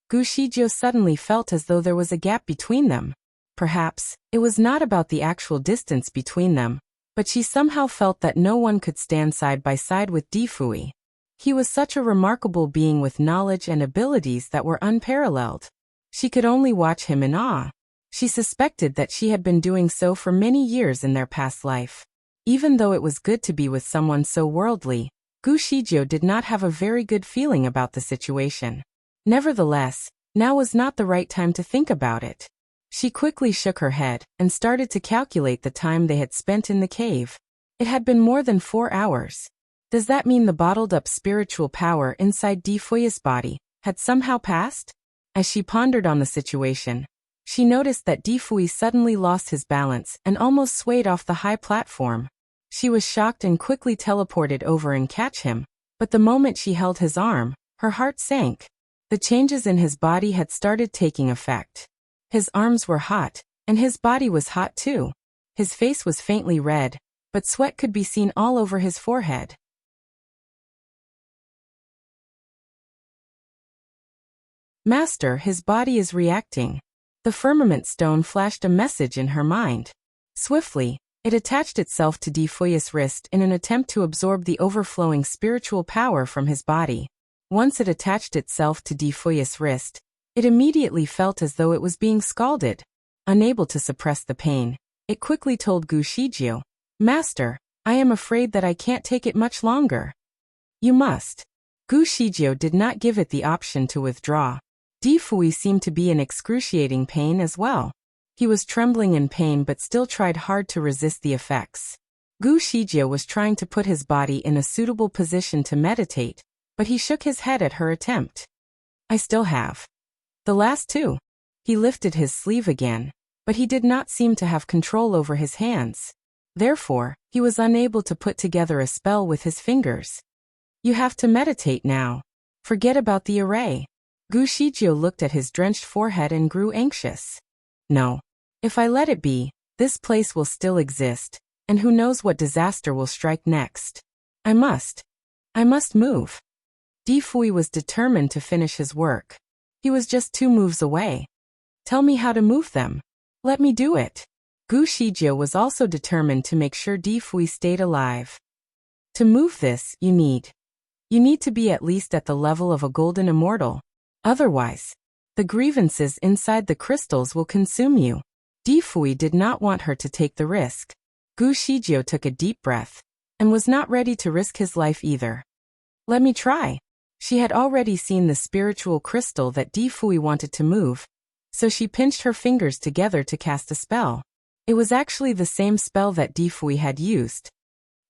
Gushijou suddenly felt as though there was a gap between them. Perhaps, it was not about the actual distance between them, but she somehow felt that no one could stand side by side with Difui. He was such a remarkable being with knowledge and abilities that were unparalleled. She could only watch him in awe. She suspected that she had been doing so for many years in their past life. Even though it was good to be with someone so worldly, Gushijou did not have a very good feeling about the situation. Nevertheless, now was not the right time to think about it. She quickly shook her head and started to calculate the time they had spent in the cave. It had been more than 4 hours. Does that mean the bottled-up spiritual power inside Difui's body had somehow passed? As she pondered on the situation, she noticed that Difui suddenly lost his balance and almost swayed off the high platform. She was shocked and quickly teleported over and catch him, but the moment she held his arm, her heart sank. The changes in his body had started taking effect. His arms were hot, and his body was hot too. His face was faintly red, but sweat could be seen all over his forehead. Master, his body is reacting. The firmament stone flashed a message in her mind. Swiftly, it attached itself to Difui's wrist in an attempt to absorb the overflowing spiritual power from his body. Once it attached itself to Difui's wrist, it immediately felt as though it was being scalded. Unable to suppress the pain, it quickly told Gushijou, "Master, I am afraid that I can't take it much longer." "You must." Gushijou did not give it the option to withdraw. Difui seemed to be in excruciating pain as well. He was trembling in pain but still tried hard to resist the effects. Gushijou was trying to put his body in a suitable position to meditate, but he shook his head at her attempt. "I still have the last 2. He lifted his sleeve again, but he did not seem to have control over his hands. Therefore, he was unable to put together a spell with his fingers. "You have to meditate now. Forget about the array." Gushijou looked at his drenched forehead and grew anxious. "No. If I let it be, this place will still exist, and who knows what disaster will strike next. I must move." Difui was determined to finish his work. He was just 2 moves away. "Tell me how to move them. Let me do it." Gushijou was also determined to make sure Difui stayed alive. "To move this, you need to be at least at the level of a golden immortal. Otherwise, the grievances inside the crystals will consume you." Difui did not want her to take the risk. Gushijou took a deep breath, and was not ready to risk his life either. "Let me try." She had already seen the spiritual crystal that Difui wanted to move, so she pinched her fingers together to cast a spell. It was actually the same spell that Difui had used.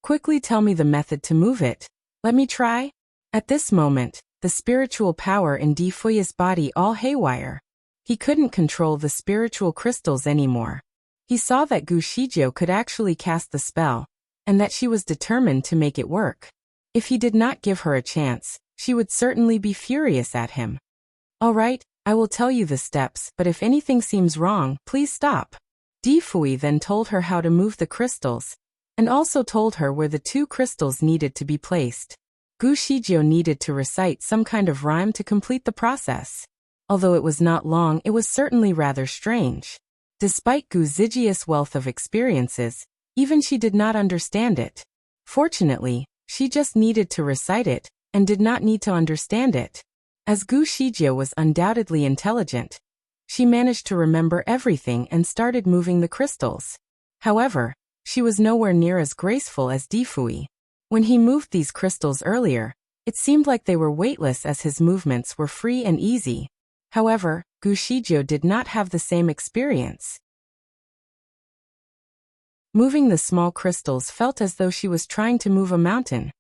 "Quickly tell me the method to move it. Let me try." At this moment, the spiritual power in Difui's body all haywire. He couldn't control the spiritual crystals anymore. He saw that Gushijou could actually cast the spell, and that she was determined to make it work. If he did not give her a chance, she would certainly be furious at him. "All right, I will tell you the steps, but if anything seems wrong, please stop." Difui then told her how to move the crystals, and also told her where the 2 crystals needed to be placed. Gushijou needed to recite some kind of rhyme to complete the process. Although it was not long, it was certainly rather strange. Despite Gushijou's wealth of experiences, even she did not understand it. Fortunately, she just needed to recite it, and did not need to understand it. As Gu Shijie was undoubtedly intelligent, she managed to remember everything and started moving the crystals. However, she was nowhere near as graceful as Difui. When he moved these crystals earlier, it seemed like they were weightless as his movements were free and easy. However, Gu Shijie did not have the same experience. Moving the small crystals felt as though she was trying to move a mountain.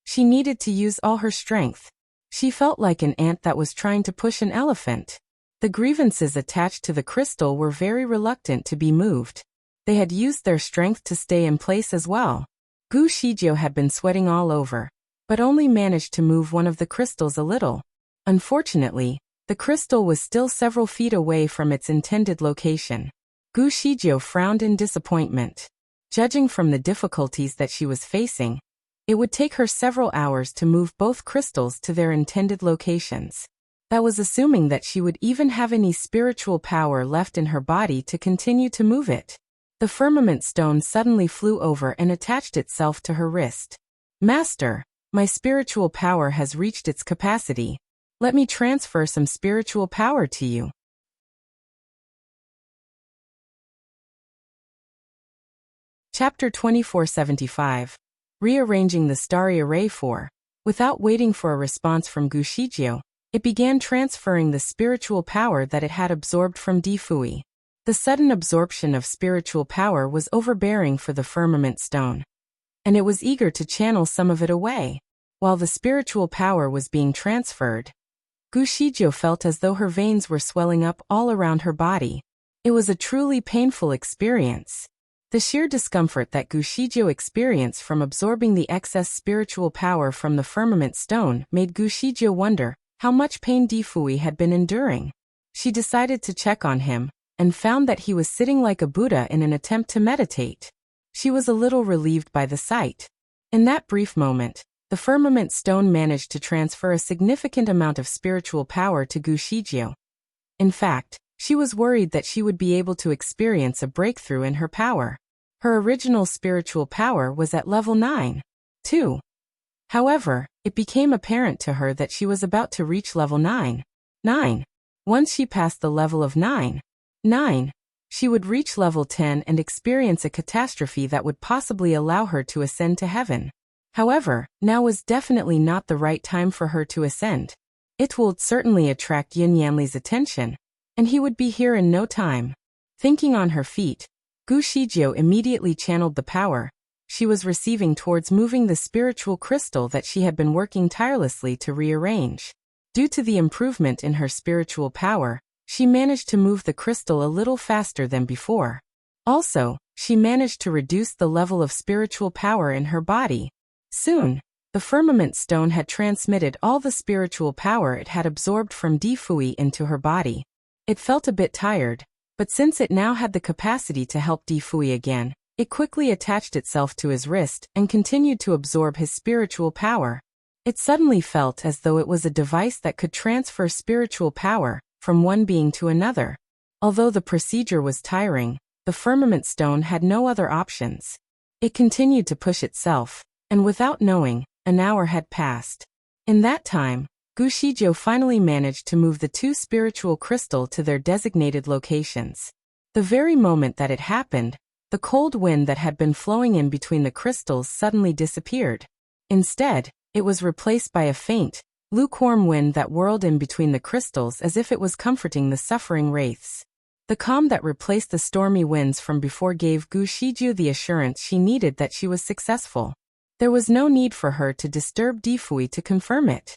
She needed to use all her strength. She felt like an ant that was trying to push an elephant. The grievances attached to the crystal were very reluctant to be moved. They had used their strength to stay in place as well. Gu Shijie had been sweating all over, but only managed to move one of the crystals a little. Unfortunately, the crystal was still several feet away from its intended location. Gu Shijie frowned in disappointment. Judging from the difficulties that she was facing, it would take her several hours to move both crystals to their intended locations. That was assuming that she would even have any spiritual power left in her body to continue to move it. The firmament stone suddenly flew over and attached itself to her wrist. Master, my spiritual power has reached its capacity. Let me transfer some spiritual power to you. Chapter 2475. Rearranging the starry array for. Without waiting for a response from Gu Shijie, it began transferring the spiritual power that it had absorbed from Difui. The sudden absorption of spiritual power was overbearing for the firmament stone, and it was eager to channel some of it away. While the spiritual power was being transferred, Gu Shijie felt as though her veins were swelling up all around her body. It was a truly painful experience. The sheer discomfort that Gu Shijie experienced from absorbing the excess spiritual power from the firmament stone made Gu Shijie wonder how much pain Difui had been enduring. She decided to check on him, and found that he was sitting like a Buddha in an attempt to meditate. She was a little relieved by the sight. In that brief moment, the firmament stone managed to transfer a significant amount of spiritual power to Gu Shijie. In fact, she was worried that she would be able to experience a breakthrough in her power. Her original spiritual power was at level 9. 2. However, it became apparent to her that she was about to reach level 9. Once she passed the level of 9, she would reach level 10 and experience a catastrophe that would possibly allow her to ascend to heaven. However, now was definitely not the right time for her to ascend. It would certainly attract Yin Yanli's attention, and he would be here in no time. Thinking on her feet, Gu Shijie immediately channeled the power she was receiving towards moving the spiritual crystal that she had been working tirelessly to rearrange. Due to the improvement in her spiritual power, she managed to move the crystal a little faster than before. Also, she managed to reduce the level of spiritual power in her body. Soon, the firmament stone had transmitted all the spiritual power it had absorbed from Difui into her body. It felt a bit tired, but since it now had the capacity to help Difui again, it quickly attached itself to his wrist and continued to absorb his spiritual power. It suddenly felt as though it was a device that could transfer spiritual power from one being to another. Although the procedure was tiring, the firmament stone had no other options. It continued to push itself, and without knowing, an hour had passed. In that time, Gu Shijie finally managed to move the two spiritual crystals to their designated locations. The very moment that it happened, the cold wind that had been flowing in between the crystals suddenly disappeared. Instead, it was replaced by a faint, lukewarm wind that whirled in between the crystals as if it was comforting the suffering wraiths. The calm that replaced the stormy winds from before gave Gu Shijie the assurance she needed that she was successful. There was no need for her to disturb Difui to confirm it.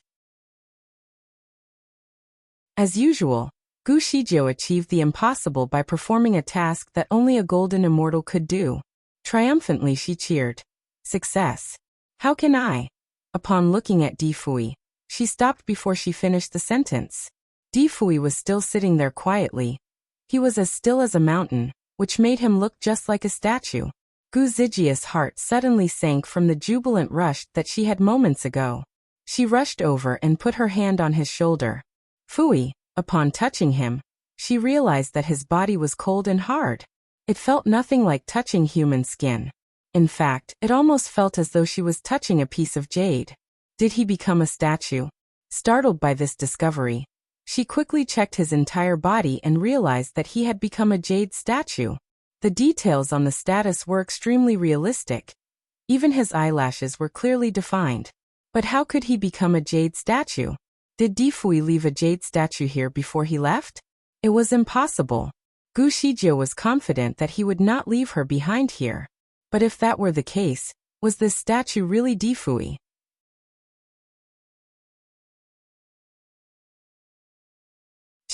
As usual, Gu Shijie achieved the impossible by performing a task that only a golden immortal could do. Triumphantly she cheered. Success. How can I? Upon looking at Difui, she stopped before she finished the sentence. Difui was still sitting there quietly. He was as still as a mountain, which made him look just like a statue. Gu Zijie's heart suddenly sank from the jubilant rush that she had moments ago. She rushed over and put her hand on his shoulder. Fui. Upon touching him, she realized that his body was cold and hard. It felt nothing like touching human skin. In fact, it almost felt as though she was touching a piece of jade. Did he become a statue? Startled by this discovery, she quickly checked his entire body and realized that he had become a jade statue. The details on the status were extremely realistic. Even his eyelashes were clearly defined. But how could he become a jade statue? Did Difui leave a jade statue here before he left? It was impossible. Gu Shijie was confident that he would not leave her behind here. But if that were the case, was this statue really Difui?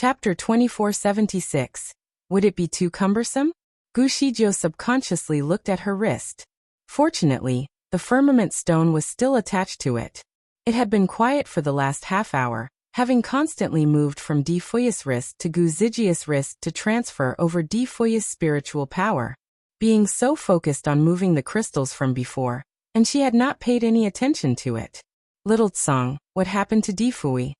Chapter 2476. Would it be too cumbersome? Gu Shijie subconsciously looked at her wrist. Fortunately, the firmament stone was still attached to it. It had been quiet for the last half hour, having constantly moved from Difui's wrist to Gu Zijia's wrist to transfer over Difui's spiritual power. Being so focused on moving the crystals from before, and she had not paid any attention to it. Little Tsang, what happened to Difui?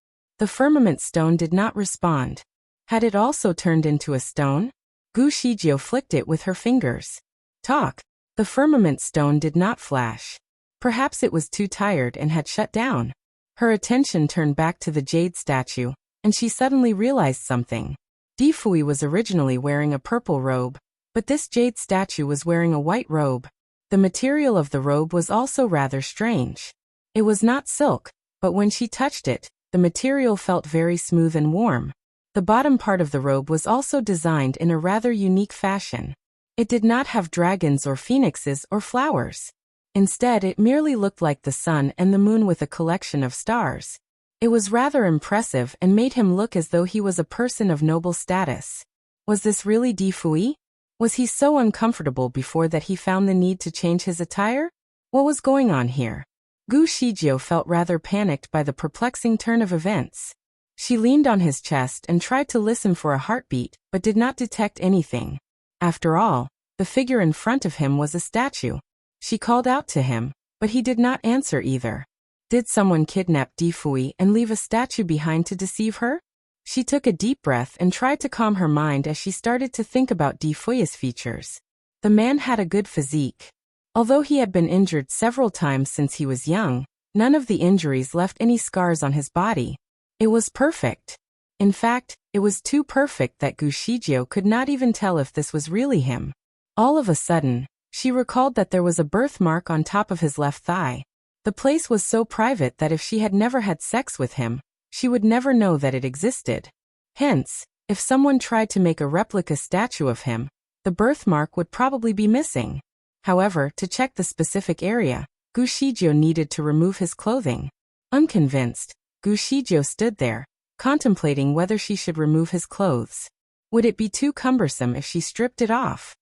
The firmament stone did not respond. Had it also turned into a stone? Gu Shijie flicked it with her fingers. Talk. The firmament stone did not flash. Perhaps it was too tired and had shut down. Her attention turned back to the jade statue, and she suddenly realized something. Difui was originally wearing a purple robe, but this jade statue was wearing a white robe. The material of the robe was also rather strange. It was not silk, but when she touched it, the material felt very smooth and warm. The bottom part of the robe was also designed in a rather unique fashion. It did not have dragons or phoenixes or flowers. Instead, it merely looked like the sun and the moon with a collection of stars. It was rather impressive and made him look as though he was a person of noble status. Was this really Difui? Was he so uncomfortable before that he found the need to change his attire? What was going on here? Gu Shijie felt rather panicked by the perplexing turn of events. She leaned on his chest and tried to listen for a heartbeat, but did not detect anything. After all, the figure in front of him was a statue. She called out to him, but he did not answer either. Did someone kidnap Difui and leave a statue behind to deceive her? She took a deep breath and tried to calm her mind as she started to think about Difui's features. The man had a good physique. Although he had been injured several times since he was young, none of the injuries left any scars on his body. It was perfect. In fact, it was too perfect that Gu Shijie could not even tell if this was really him. All of a sudden, she recalled that there was a birthmark on top of his left thigh. The place was so private that if she had never had sex with him, she would never know that it existed. Hence, if someone tried to make a replica statue of him, the birthmark would probably be missing. However, to check the specific area, Gu Shijie needed to remove his clothing. Unconvinced, Gu Shijie stood there, contemplating whether she should remove his clothes. Would it be too cumbersome if she stripped it off?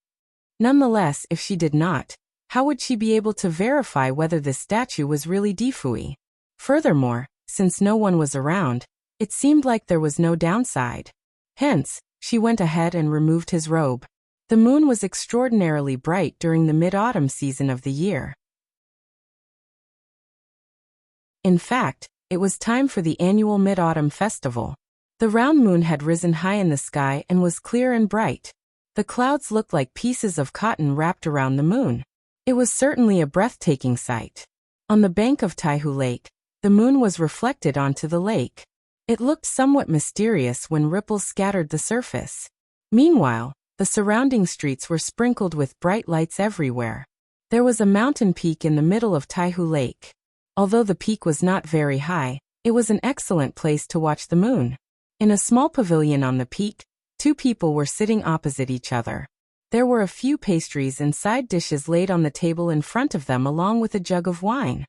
Nonetheless, if she did not, how would she be able to verify whether this statue was really Difui? Furthermore, since no one was around, it seemed like there was no downside. Hence, she went ahead and removed his robe. The moon was extraordinarily bright during the mid-autumn season of the year. In fact, it was time for the annual Mid-Autumn Festival. The round moon had risen high in the sky and was clear and bright. The clouds looked like pieces of cotton wrapped around the moon. It was certainly a breathtaking sight. On the bank of Taihu Lake, the moon was reflected onto the lake. It looked somewhat mysterious when ripples scattered the surface. Meanwhile, the surrounding streets were sprinkled with bright lights everywhere. There was a mountain peak in the middle of Taihu Lake. Although the peak was not very high, it was an excellent place to watch the moon. In a small pavilion on the peak, two people were sitting opposite each other. There were a few pastries and side dishes laid on the table in front of them along with a jug of wine.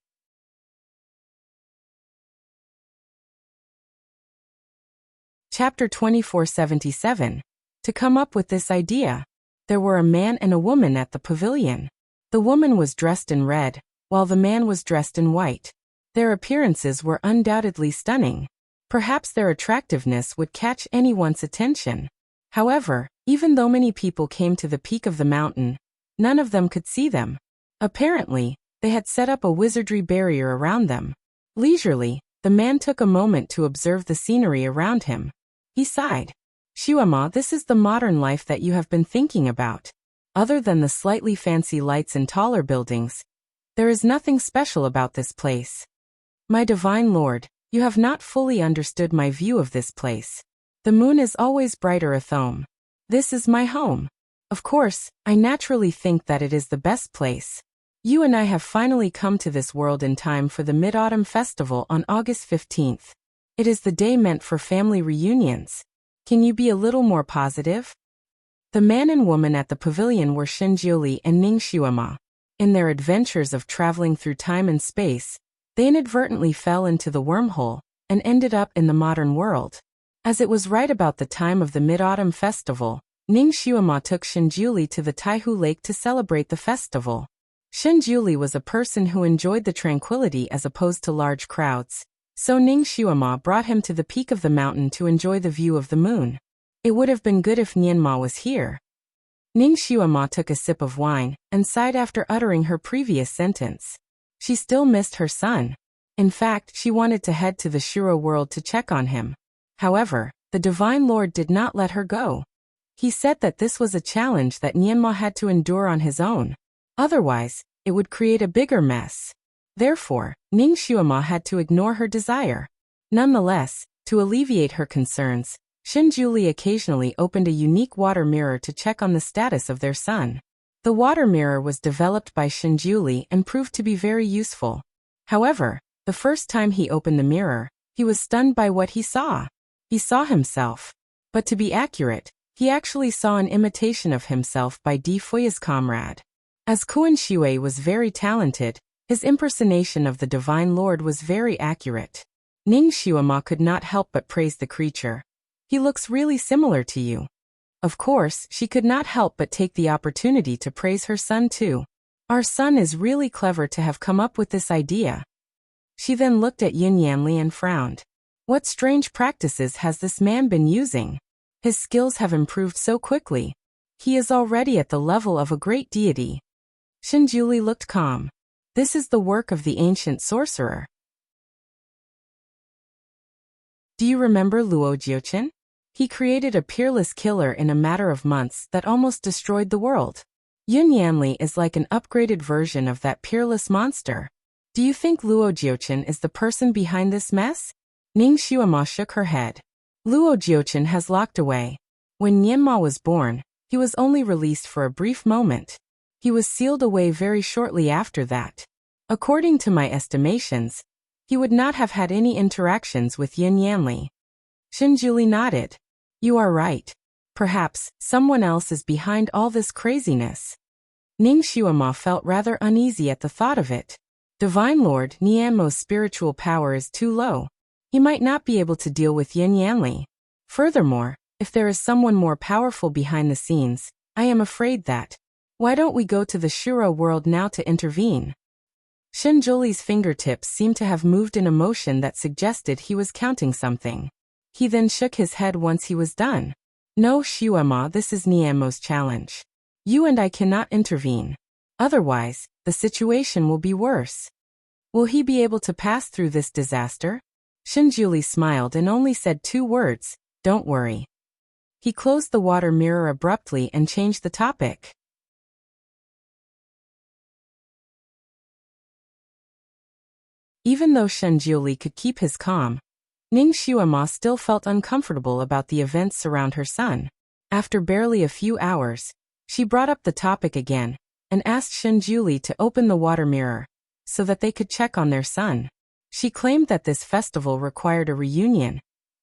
Chapter 2477. To come up with this idea, there were a man and a woman at the pavilion. The woman was dressed in red, while the man was dressed in white. Their appearances were undoubtedly stunning. Perhaps their attractiveness would catch anyone's attention. However, even though many people came to the peak of the mountain, none of them could see them. Apparently, they had set up a wizardry barrier around them. Leisurely, the man took a moment to observe the scenery around him. He sighed. Shuama, this is the modern life that you have been thinking about. Other than the slightly fancy lights and taller buildings, there is nothing special about this place. My divine lord, You have not fully understood my view of this place. The moon is always brighter at home. This is my home. Of course, I naturally think that it is the best place. You and I have finally come to this world in time for the Mid-Autumn Festival on August 15th. It is the day meant for family reunions. Can you be a little more positive? The man and woman at the pavilion were Shinjiuli and Ning Xuema. In their adventures of traveling through time and space, they inadvertently fell into the wormhole and ended up in the modern world. As it was right about the time of the Mid-Autumn Festival, Ning Xuema took Shinjiuli to the Taihu Lake to celebrate the festival. Shinjiuli was a person who enjoyed the tranquility as opposed to large crowds, so Ning Xuema brought him to the peak of the mountain to enjoy the view of the moon. It would have been good if Nianma was here. Ning Xuema took a sip of wine and sighed after uttering her previous sentence. She still missed her son. In fact, she wanted to head to the Shuro world to check on him. However, the Divine Lord did not let her go. He said that this was a challenge that Nianma had to endure on his own. Otherwise, it would create a bigger mess. Therefore, Ning Xuema had to ignore her desire. Nonetheless, to alleviate her concerns, Shinjiuli occasionally opened a unique water mirror to check on the status of their son. The water mirror was developed by Shinjiuli and proved to be very useful. However, the first time he opened the mirror, he was stunned by what he saw. He saw himself. But to be accurate, he actually saw an imitation of himself by Di Fui's comrade. As Kuan Shui was very talented, his impersonation of the Divine Lord was very accurate. Ning Xuema could not help but praise the creature. He looks really similar to you. Of course, she could not help but take the opportunity to praise her son too. Our son is really clever to have come up with this idea. She then looked at Yin Yanli and frowned. What strange practices has this man been using? His skills have improved so quickly. He is already at the level of a great deity. Shinjiuli looked calm. This is the work of the ancient sorcerer. Do you remember Luo Jiuqin? He created a peerless killer in a matter of months that almost destroyed the world. Yun Yanli is like an upgraded version of that peerless monster. Do you think Luo Jiuqin is the person behind this mess? Ning Xuema shook her head. Luo Jiuqin has locked away. When Nianma was born, he was only released for a brief moment. He was sealed away very shortly after that. According to my estimations, he would not have had any interactions with Yin Yanli. Shinjiuli nodded. You are right. Perhaps someone else is behind all this craziness. Ning Xuema felt rather uneasy at the thought of it. Divine Lord Nianmo's spiritual power is too low. He might not be able to deal with Yin Yanli. Furthermore, if there is someone more powerful behind the scenes, I am afraid that. Why don't we go to the Shuro world now to intervene? Shinjuli's fingertips seemed to have moved in a motion that suggested he was counting something. He then shook his head once he was done. No, Xuema, this is Nianmo's challenge. You and I cannot intervene. Otherwise, the situation will be worse. Will he be able to pass through this disaster? Shinjuli smiled and only said 2 words, don't worry. He closed the water mirror abruptly and changed the topic. Even though Shinjiuli could keep his calm, Ning Xuema still felt uncomfortable about the events around her son. After barely a few hours, she brought up the topic again and asked Shinjiuli to open the water mirror so that they could check on their son. She claimed that this festival required a reunion,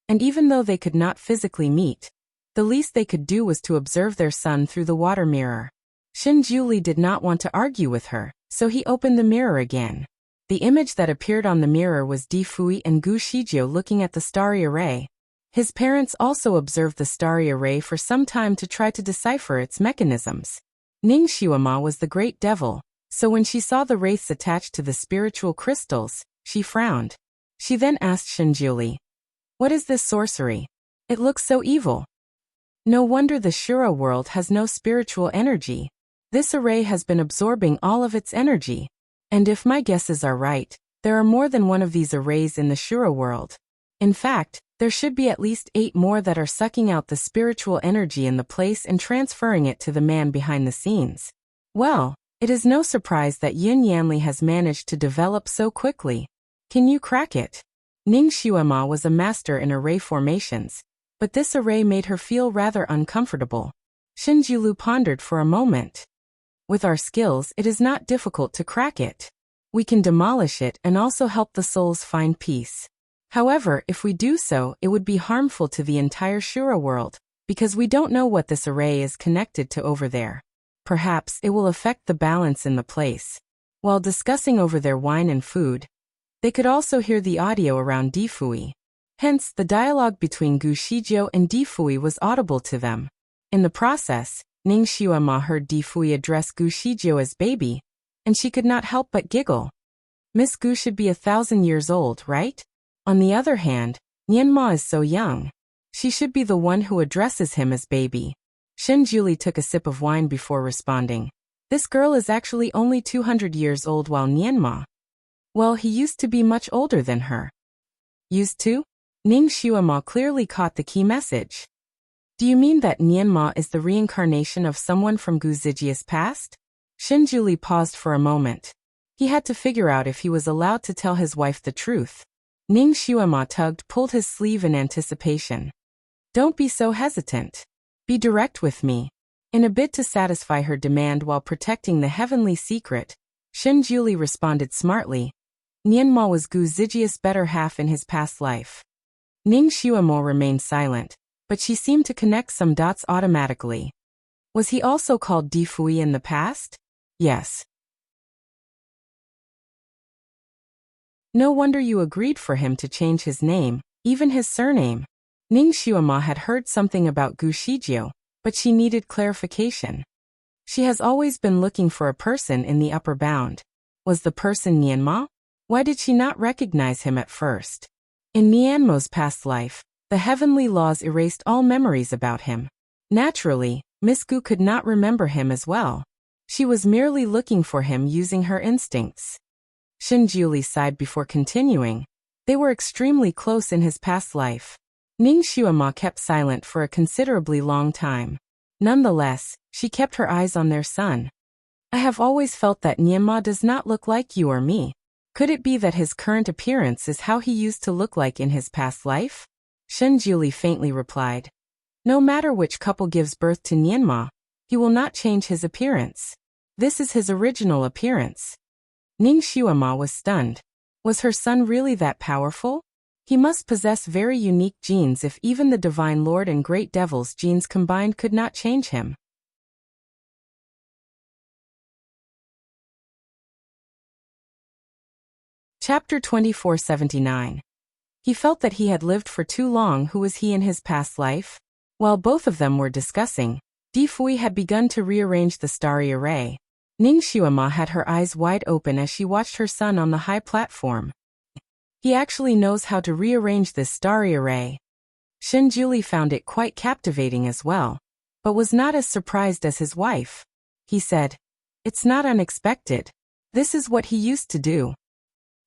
and even though they could not physically meet, the least they could do was to observe their son through the water mirror. Shinjiuli did not want to argue with her, so he opened the mirror again. The image that appeared on the mirror was Di Fui and Gu Shijio looking at the starry array. His parents also observed the starry array for some time to try to decipher its mechanisms. Ning Xuema was the great devil, so when she saw the wraiths attached to the spiritual crystals, she frowned. She then asked Shinjiuli, "What is this sorcery? It looks so evil." No wonder the Shuro world has no spiritual energy. This array has been absorbing all of its energy. And if my guesses are right, there are more than one of these arrays in the Shuro world. In fact, there should be at least 8 more that are sucking out the spiritual energy in the place and transferring it to the man behind the scenes. Well, it is no surprise that Yin Yanli has managed to develop so quickly. Can you crack it? Ning Xuema was a master in array formations, but this array made her feel rather uncomfortable. Shinjulu pondered for a moment. With our skills, it is not difficult to crack it. We can demolish it and also help the souls find peace. However, if we do so, it would be harmful to the entire Shura world, because we don't know what this array is connected to over there. Perhaps it will affect the balance in the place. While discussing over their wine and food, they could also hear the audio around Difui. Hence, the dialogue between Gu Shizhou and Difui was audible to them. In the process, Ning Xuema heard Difui address Gu Shizhou as baby, and she could not help but giggle. Miss Gu should be 1,000 years old, right? On the other hand, Nianma is so young. She should be the one who addresses him as baby. Shinjuli took a sip of wine before responding. This girl is actually only 200 years old while Nianma. Well, he used to be much older than her. Used to? Ning Xuema clearly caught the key message. Do you mean that Nianma is the reincarnation of someone from Gu Zijia's past? Shinjuli paused for a moment. He had to figure out if he was allowed to tell his wife the truth. Ning Xuema pulled his sleeve in anticipation. Don't be so hesitant. Be direct with me. In a bid to satisfy her demand while protecting the heavenly secret, Shinjuli responded smartly. Nianma was Gu Zijia's better half in his past life. Ning Xuema remained silent, but she seemed to connect some dots automatically. Was he also called Difui in the past? Yes. No wonder you agreed for him to change his name, even his surname. Ning Xuema had heard something about Gu Shizhou, but she needed clarification. She has always been looking for a person in the upper bound. Was the person Nianma? Why did she not recognize him at first? In Nianmo's past life, the heavenly laws erased all memories about him. Naturally, Miss Gu could not remember him as well. She was merely looking for him using her instincts. Shinjuli sighed before continuing. They were extremely close in his past life. Ning Xuema kept silent for a considerably long time. Nonetheless, she kept her eyes on their son. I have always felt that Nianma does not look like you or me. Could it be that his current appearance is how he used to look like in his past life? Shinjuli faintly replied. No matter which couple gives birth to Nianma, he will not change his appearance. This is his original appearance. Ning Xuema was stunned. Was her son really that powerful? He must possess very unique genes if even the Divine Lord and Great Devil's genes combined could not change him. Chapter 2479. He felt that he had lived for too long. Who was he in his past life? While both of them were discussing, Difui had begun to rearrange the starry array. Ning Xuema had her eyes wide open as she watched her son on the high platform. He actually knows how to rearrange this starry array. Shinjuli found it quite captivating as well, but was not as surprised as his wife. He said, "It's not unexpected. This is what he used to do."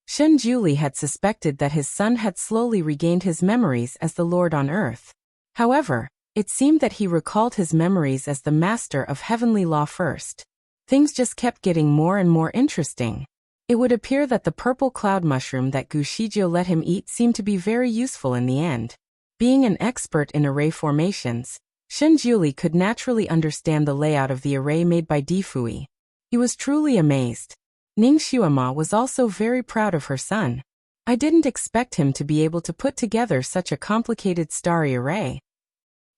Shinjuli had suspected that his son had slowly regained his memories as the Lord on earth. However, it seemed that he recalled his memories as the master of heavenly law first. Things just kept getting more and more interesting. It would appear that the purple cloud mushroom that Gu Shizhou let him eat seemed to be very useful in the end. Being an expert in array formations, Shinjuli could naturally understand the layout of the array made by Difui. He was truly amazed. Ning Xuema was also very proud of her son. I didn't expect him to be able to put together such a complicated starry array.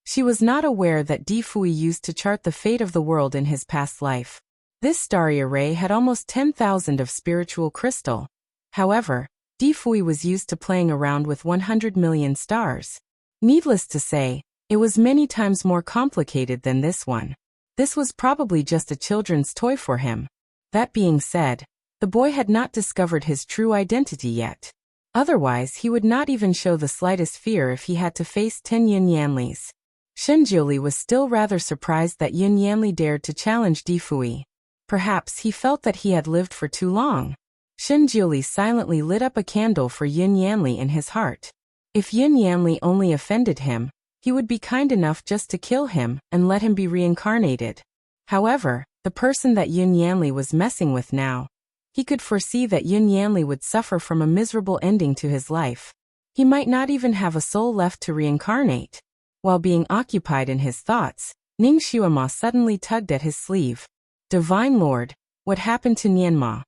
She was not aware that Difui used to chart the fate of the world in his past life. This starry array had almost 10,000 of spiritual crystal. However, Difui was used to playing around with 100 million stars. Needless to say, it was many times more complicated than this one. This was probably just a children's toy for him. That being said, the boy had not discovered his true identity yet. Otherwise, he would not even show the slightest fear if he had to face 10 Yin Yanlis. Shinjuli was still rather surprised that Yin Yanli dared to challenge Difui. Perhaps he felt that he had lived for too long. Shinjuli silently lit up a candle for Yin Yanli in his heart. If Yin Yanli only offended him, he would be kind enough just to kill him and let him be reincarnated. However, the person that Yin Yanli was messing with now, he could foresee that Yin Yanli would suffer from a miserable ending to his life. He might not even have a soul left to reincarnate. While being occupied in his thoughts, Ning Xuema suddenly tugged at his sleeve. Divine Lord, what happened to Nianma?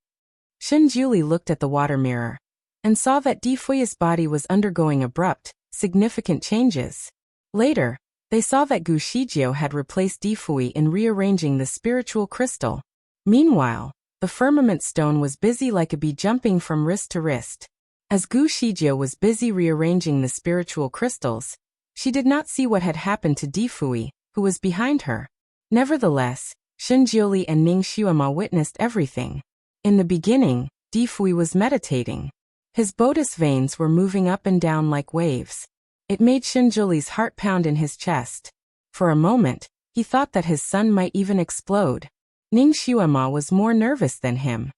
Shenjuli looked at the water mirror and saw that Di Fui's body was undergoing abrupt, significant changes. Later, they saw that Gu Shijiao had replaced Di Fui in rearranging the spiritual crystal. Meanwhile, the firmament stone was busy like a bee jumping from wrist to wrist. As Gu Shijiao was busy rearranging the spiritual crystals, she did not see what had happened to Di Fui, who was behind her. Nevertheless, Shenjiuli and Ning Xuema witnessed everything. In the beginning, Di Fui was meditating. His bodis veins were moving up and down like waves. It made Shenjiuli's heart pound in his chest. For a moment, he thought that his son might even explode. Ning Xuema was more nervous than him.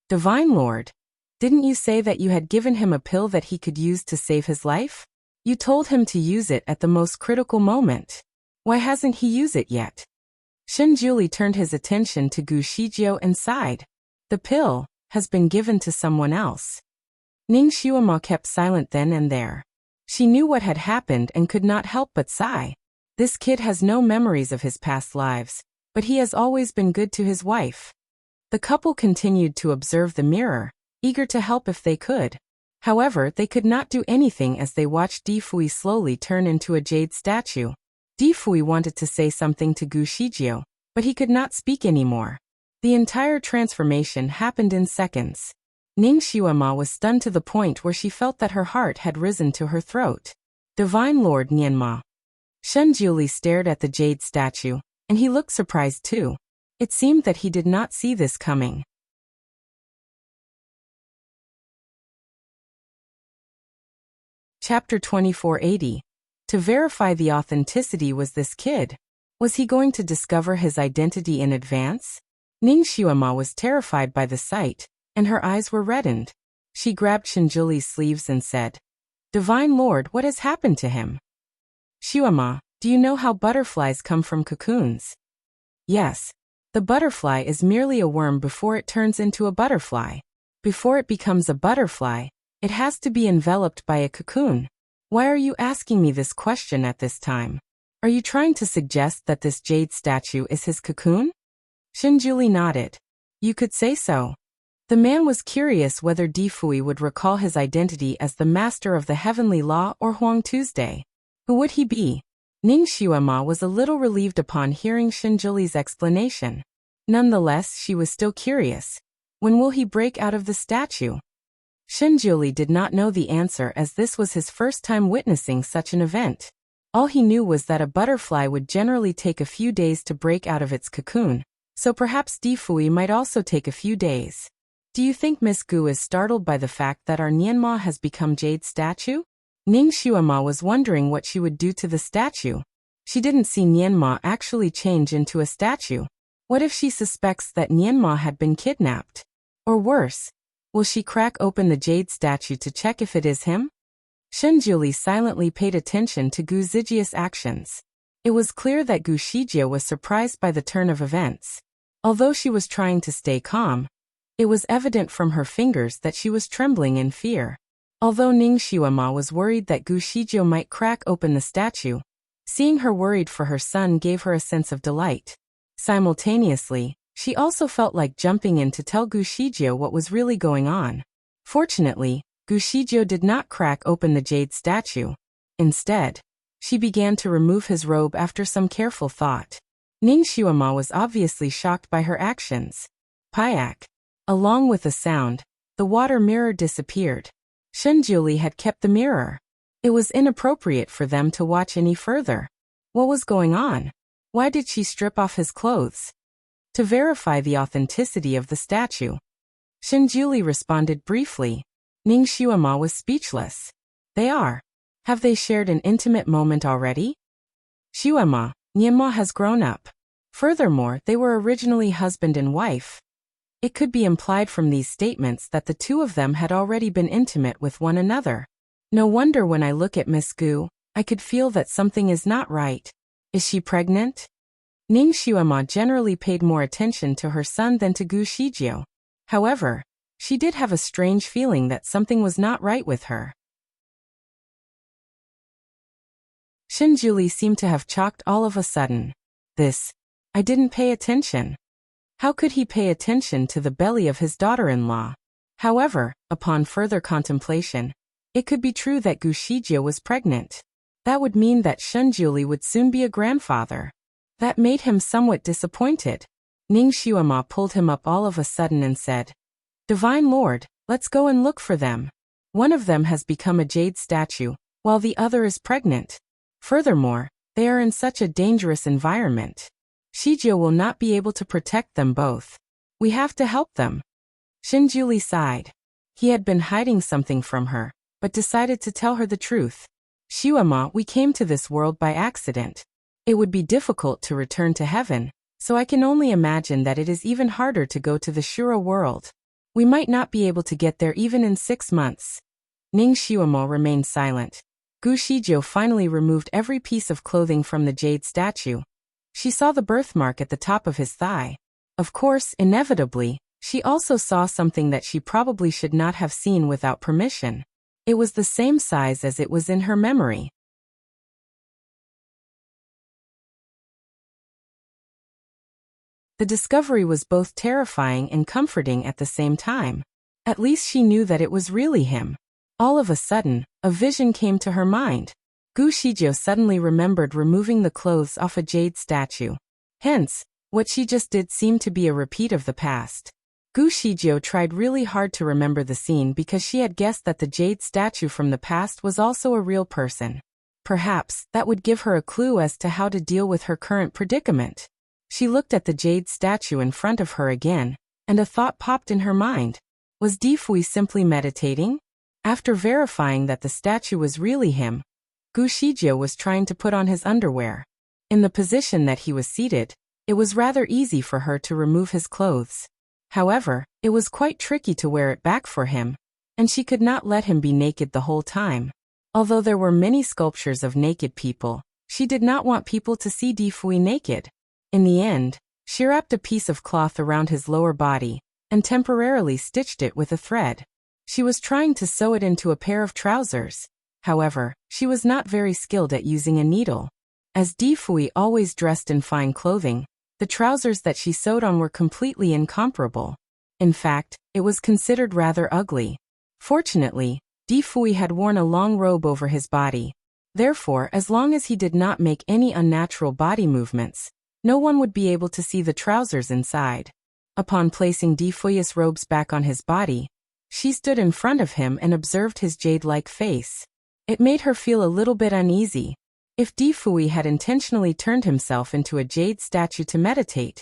Divine Lord, didn't you say that you had given him a pill that he could use to save his life? You told him to use it at the most critical moment. Why hasn't he used it yet? Shenjuli turned his attention to Gu Shijiao and sighed. The pill has been given to someone else. Ning Xuema kept silent then and there. She knew what had happened and could not help but sigh. This kid has no memories of his past lives, but he has always been good to his wife. The couple continued to observe the mirror, eager to help if they could. However, they could not do anything as they watched Di Fui slowly turn into a jade statue. Di Fui wanted to say something to Gu Shijiao, but he could not speak anymore. The entire transformation happened in seconds. Ning Xuema was stunned to the point where she felt that her heart had risen to her throat. Divine Lord Nianma. Shenjuli stared at the jade statue, and he looked surprised too. It seemed that he did not see this coming. Chapter 2480. To verify the authenticity was this kid. Was he going to discover his identity in advance? Ning Xuema was terrified by the sight, and her eyes were reddened. She grabbed Shenjuli's sleeves and said, Divine Lord, what has happened to him? Xuema, do you know how butterflies come from cocoons? Yes. The butterfly is merely a worm before it turns into a butterfly. Before it becomes a butterfly, it has to be enveloped by a cocoon. Why are you asking me this question at this time? Are you trying to suggest that this jade statue is his cocoon? Shenjuli nodded. You could say so. The man was curious whether Di Fui would recall his identity as the master of the heavenly law or Huang Tuesday. Who would he be? Ning Xuema was a little relieved upon hearing Shenjuli's explanation. Nonetheless, she was still curious. When will he break out of the statue? Shenjuli did not know the answer as this was his first time witnessing such an event. All he knew was that a butterfly would generally take a few days to break out of its cocoon, so perhaps Di Fui might also take a few days. Do you think Miss Gu is startled by the fact that our Nianma has become jade statue? Ning Xuema was wondering what she would do to the statue. She didn't see Nianma actually change into a statue. What if she suspects that Nianma had been kidnapped? Or worse, will she crack open the jade statue to check if it is him? Shenjuli silently paid attention to Gu Zijia's actions. It was clear that Gu Shijiao was surprised by the turn of events. Although she was trying to stay calm, it was evident from her fingers that she was trembling in fear. Although Ning Xuema was worried that Gu Shijiao might crack open the statue, seeing her worried for her son gave her a sense of delight. Simultaneously, she also felt like jumping in to tell Gu Shijiao what was really going on. Fortunately, Gu Shijiao did not crack open the jade statue. Instead, she began to remove his robe after some careful thought. Ning Xuema was obviously shocked by her actions. Payak. Along with a sound, the water mirror disappeared. Shenjuli had kept the mirror. It was inappropriate for them to watch any further. What was going on? Why did she strip off his clothes? To verify the authenticity of the statue. Shenjuli responded briefly. Ning Xuema was speechless. They are. Have they shared an intimate moment already? Xuema, Nianma has grown up. Furthermore, they were originally husband and wife. It could be implied from these statements that the two of them had already been intimate with one another. No wonder when I look at Miss Gu, I could feel that something is not right. Is she pregnant? Ning Xuema generally paid more attention to her son than to Gu Shijiao. However, She did have a strange feeling that something was not right with her. Shinjuli seemed to have chalked all of a sudden. I didn't pay attention. How could he pay attention to the belly of his daughter-in-law? However, upon further contemplation, it could be true that Gushijio was pregnant. That would mean that Shinjuli would soon be a grandfather. That made him somewhat disappointed. Ning Xiuema pulled him up all of a sudden and said, "Divine Lord, let's go and look for them. One of them has become a jade statue, while the other is pregnant. Furthermore, they are in such a dangerous environment. Shijio will not be able to protect them both. We have to help them." Shinjuli sighed. He had been hiding something from her, but decided to tell her the truth. "Xiuema, we came to this world by accident. It would be difficult to return to heaven, so I can only imagine that it is even harder to go to the Shura world. We might not be able to get there even in 6 months." Ning Xiuemo remained silent. Gu Shijio finally removed every piece of clothing from the jade statue. She saw the birthmark at the top of his thigh. Of course, inevitably, she also saw something that she probably should not have seen without permission. It was the same size as it was in her memory. The discovery was both terrifying and comforting at the same time. At least she knew that it was really him. All of a sudden, a vision came to her mind. Gu Shijio suddenly remembered removing the clothes off a jade statue. Hence, what she just did seemed to be a repeat of the past. Gu Shijio tried really hard to remember the scene because she had guessed that the jade statue from the past was also a real person. Perhaps that would give her a clue as to how to deal with her current predicament. She looked at the jade statue in front of her again, and a thought popped in her mind. Was Difui simply meditating? After verifying that the statue was really him, Gu Shijio was trying to put on his underwear. In the position that he was seated, it was rather easy for her to remove his clothes. However, it was quite tricky to wear it back for him, and she could not let him be naked the whole time. Although there were many sculptures of naked people, she did not want people to see Difui naked. In the end, she wrapped a piece of cloth around his lower body, and temporarily stitched it with a thread. She was trying to sew it into a pair of trousers. However, she was not very skilled at using a needle. As Difui always dressed in fine clothing, the trousers that she sewed on were completely incomparable. In fact, it was considered rather ugly. Fortunately, Difui had worn a long robe over his body. Therefore, as long as he did not make any unnatural body movements, no one would be able to see the trousers inside. Upon placing Difui's robes back on his body, she stood in front of him and observed his jade-like face. It made her feel a little bit uneasy. If Difui had intentionally turned himself into a jade statue to meditate,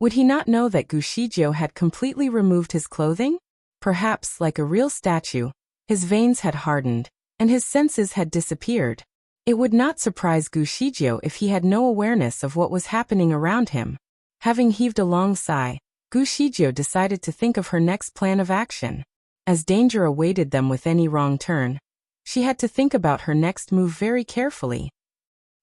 would he not know that Gu Shijio had completely removed his clothing? Perhaps, like a real statue, his veins had hardened, and his senses had disappeared. It would not surprise Gu Shijio if he had no awareness of what was happening around him. Having heaved a long sigh, Gu Shijio decided to think of her next plan of action. As danger awaited them with any wrong turn, she had to think about her next move very carefully.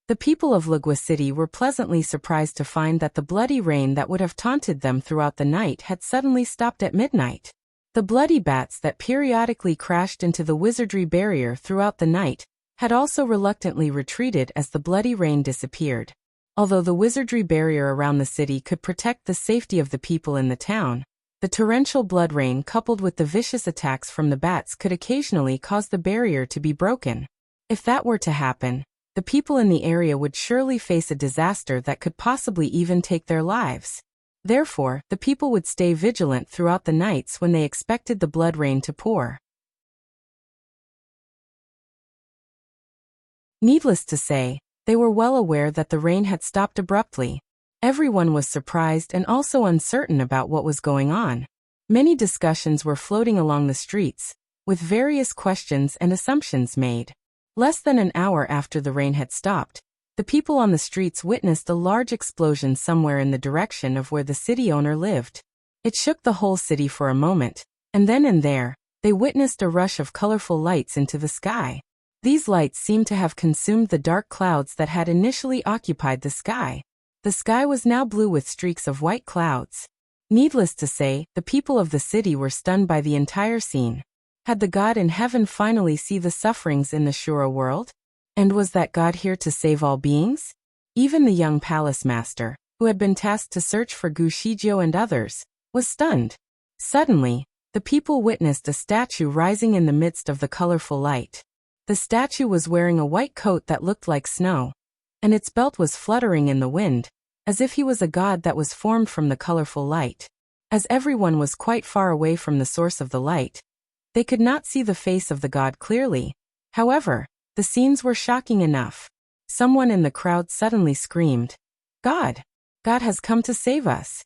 The people of Lugua City were pleasantly surprised to find that the bloody rain that would have taunted them throughout the night had suddenly stopped at midnight. The bloody bats that periodically crashed into the wizardry barrier throughout the night had also reluctantly retreated as the bloody rain disappeared. Although the wizardry barrier around the city could protect the safety of the people in the town, the torrential blood rain coupled with the vicious attacks from the bats could occasionally cause the barrier to be broken. If that were to happen, the people in the area would surely face a disaster that could possibly even take their lives. Therefore, the people would stay vigilant throughout the nights when they expected the blood rain to pour. Needless to say, they were well aware that the rain had stopped abruptly. Everyone was surprised and also uncertain about what was going on. Many discussions were floating along the streets, with various questions and assumptions made. Less than an hour after the rain had stopped, the people on the streets witnessed a large explosion somewhere in the direction of where the city owner lived. It shook the whole city for a moment, and then and there, they witnessed a rush of colorful lights into the sky. These lights seemed to have consumed the dark clouds that had initially occupied the sky. The sky was now blue with streaks of white clouds. Needless to say, the people of the city were stunned by the entire scene. Had the God in heaven finally seen the sufferings in the Shura world? And was that God here to save all beings? Even the young palace master, who had been tasked to search for Gu Shizhou and others, was stunned. Suddenly, the people witnessed a statue rising in the midst of the colorful light. The statue was wearing a white coat that looked like snow, and its belt was fluttering in the wind, as if he was a god that was formed from the colorful light. As everyone was quite far away from the source of the light, they could not see the face of the god clearly. However, the scenes were shocking enough. Someone in the crowd suddenly screamed, "God! God has come to save us!"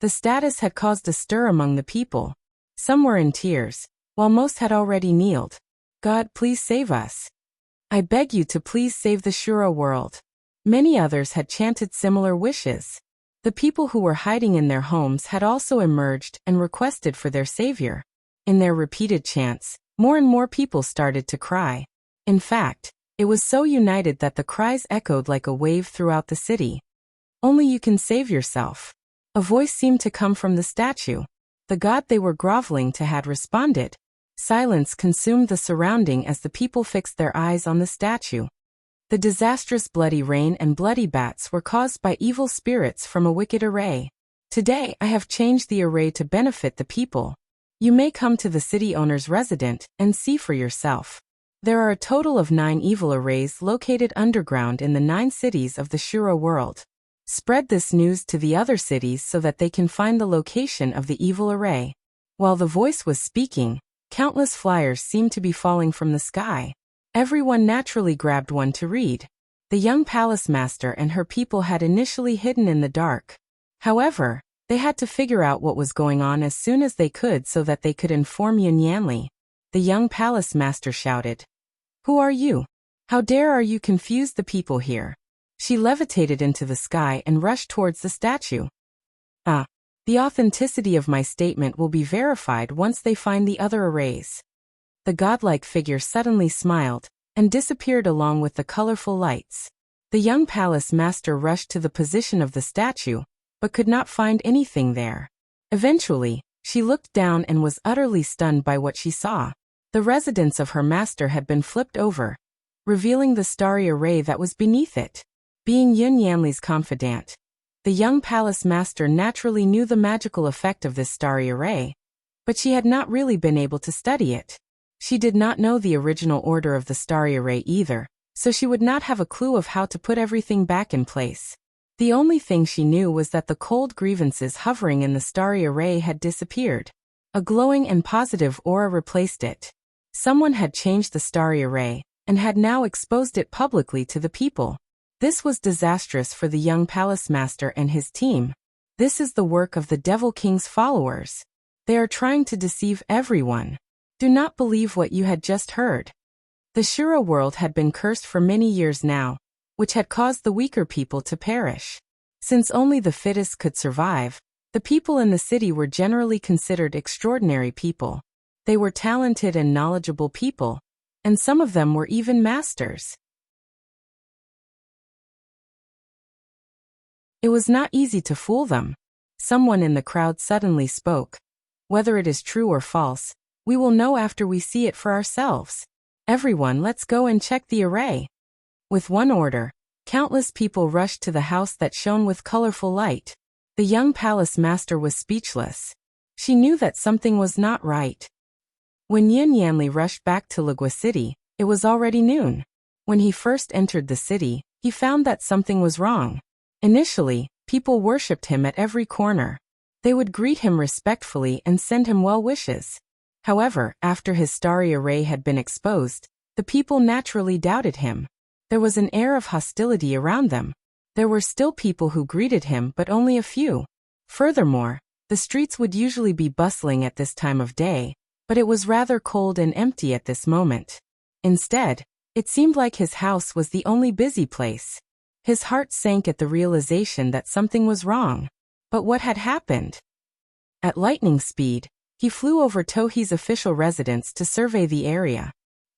The status had caused a stir among the people. Some were in tears, while most had already kneeled. "God, please save us. I beg you to please save the Shura world." Many others had chanted similar wishes. The people who were hiding in their homes had also emerged and requested for their savior. In their repeated chants, more and more people started to cry. In fact, it was so united that the cries echoed like a wave throughout the city. "Only you can save yourself." A voice seemed to come from the statue. The god they were groveling to had responded. Silence consumed the surrounding as the people fixed their eyes on the statue. The disastrous bloody rain and bloody bats were caused by evil spirits from a wicked array. "Today I have changed the array to benefit the people. You may come to the city owner's residence and see for yourself." There are a total of 9 evil arrays located underground in the 9 cities of the Shura world. Spread this news to the other cities so that they can find the location of the evil array. While the voice was speaking, countless flyers seemed to be falling from the sky. Everyone naturally grabbed one to read. The young palace master and her people had initially hidden in the dark. However, they had to figure out what was going on as soon as they could so that they could inform Yun Yanli. The young palace master shouted, "Who are you? How dare you confuse the people here?" She levitated into the sky and rushed towards the statue. The authenticity of my statement will be verified once they find the other arrays." The godlike figure suddenly smiled and disappeared along with the colorful lights. The young palace master rushed to the position of the statue, but could not find anything there. Eventually, she looked down and was utterly stunned by what she saw. The residence of her master had been flipped over, revealing the starry array that was beneath it. Being Yun Yanli's confidant, the young palace master naturally knew the magical effect of this starry array, but she had not really been able to study it. She did not know the original order of the starry array either, so she would not have a clue of how to put everything back in place. The only thing she knew was that the cold grievances hovering in the starry array had disappeared. A glowing and positive aura replaced it. Someone had changed the starry array, and had now exposed it publicly to the people. This was disastrous for the young palace master and his team. This is the work of the Devil King's followers. They are trying to deceive everyone. Do not believe what you had just heard. The Shura world had been cursed for many years now, which had caused the weaker people to perish. Since only the fittest could survive, the people in the city were generally considered extraordinary people. They were talented and knowledgeable people, and some of them were even masters. It was not easy to fool them. Someone in the crowd suddenly spoke. "Whether it is true or false, we will know after we see it for ourselves. Everyone, let's go and check the array." With one order, countless people rushed to the house that shone with colorful light. The young palace master was speechless. She knew that something was not right. When Yun Yanli rushed back to Lagua City, it was already noon. When he first entered the city, he found that something was wrong. Initially, people worshipped him at every corner. They would greet him respectfully and send him well wishes. However, after his starry array had been exposed, the people naturally doubted him. There was an air of hostility around them. There were still people who greeted him, but only a few. Furthermore, the streets would usually be bustling at this time of day, but it was rather cold and empty at this moment. Instead, it seemed like his house was the only busy place. His heart sank at the realization that something was wrong. But what had happened? At lightning speed, he flew over Tohi's official residence to survey the area.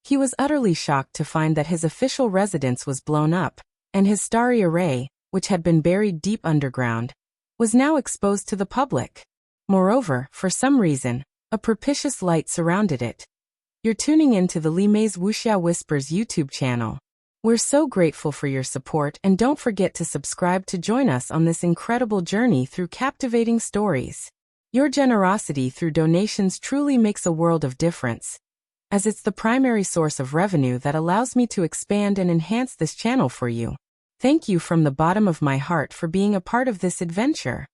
He was utterly shocked to find that his official residence was blown up, and his starry array, which had been buried deep underground, was now exposed to the public. Moreover, for some reason, a propitious light surrounded it. You're tuning in to the Li Mei's Wuxia Whispers YouTube channel. We're so grateful for your support, and don't forget to subscribe to join us on this incredible journey through captivating stories. Your generosity through donations truly makes a world of difference, as it's the primary source of revenue that allows me to expand and enhance this channel for you. Thank you from the bottom of my heart for being a part of this adventure.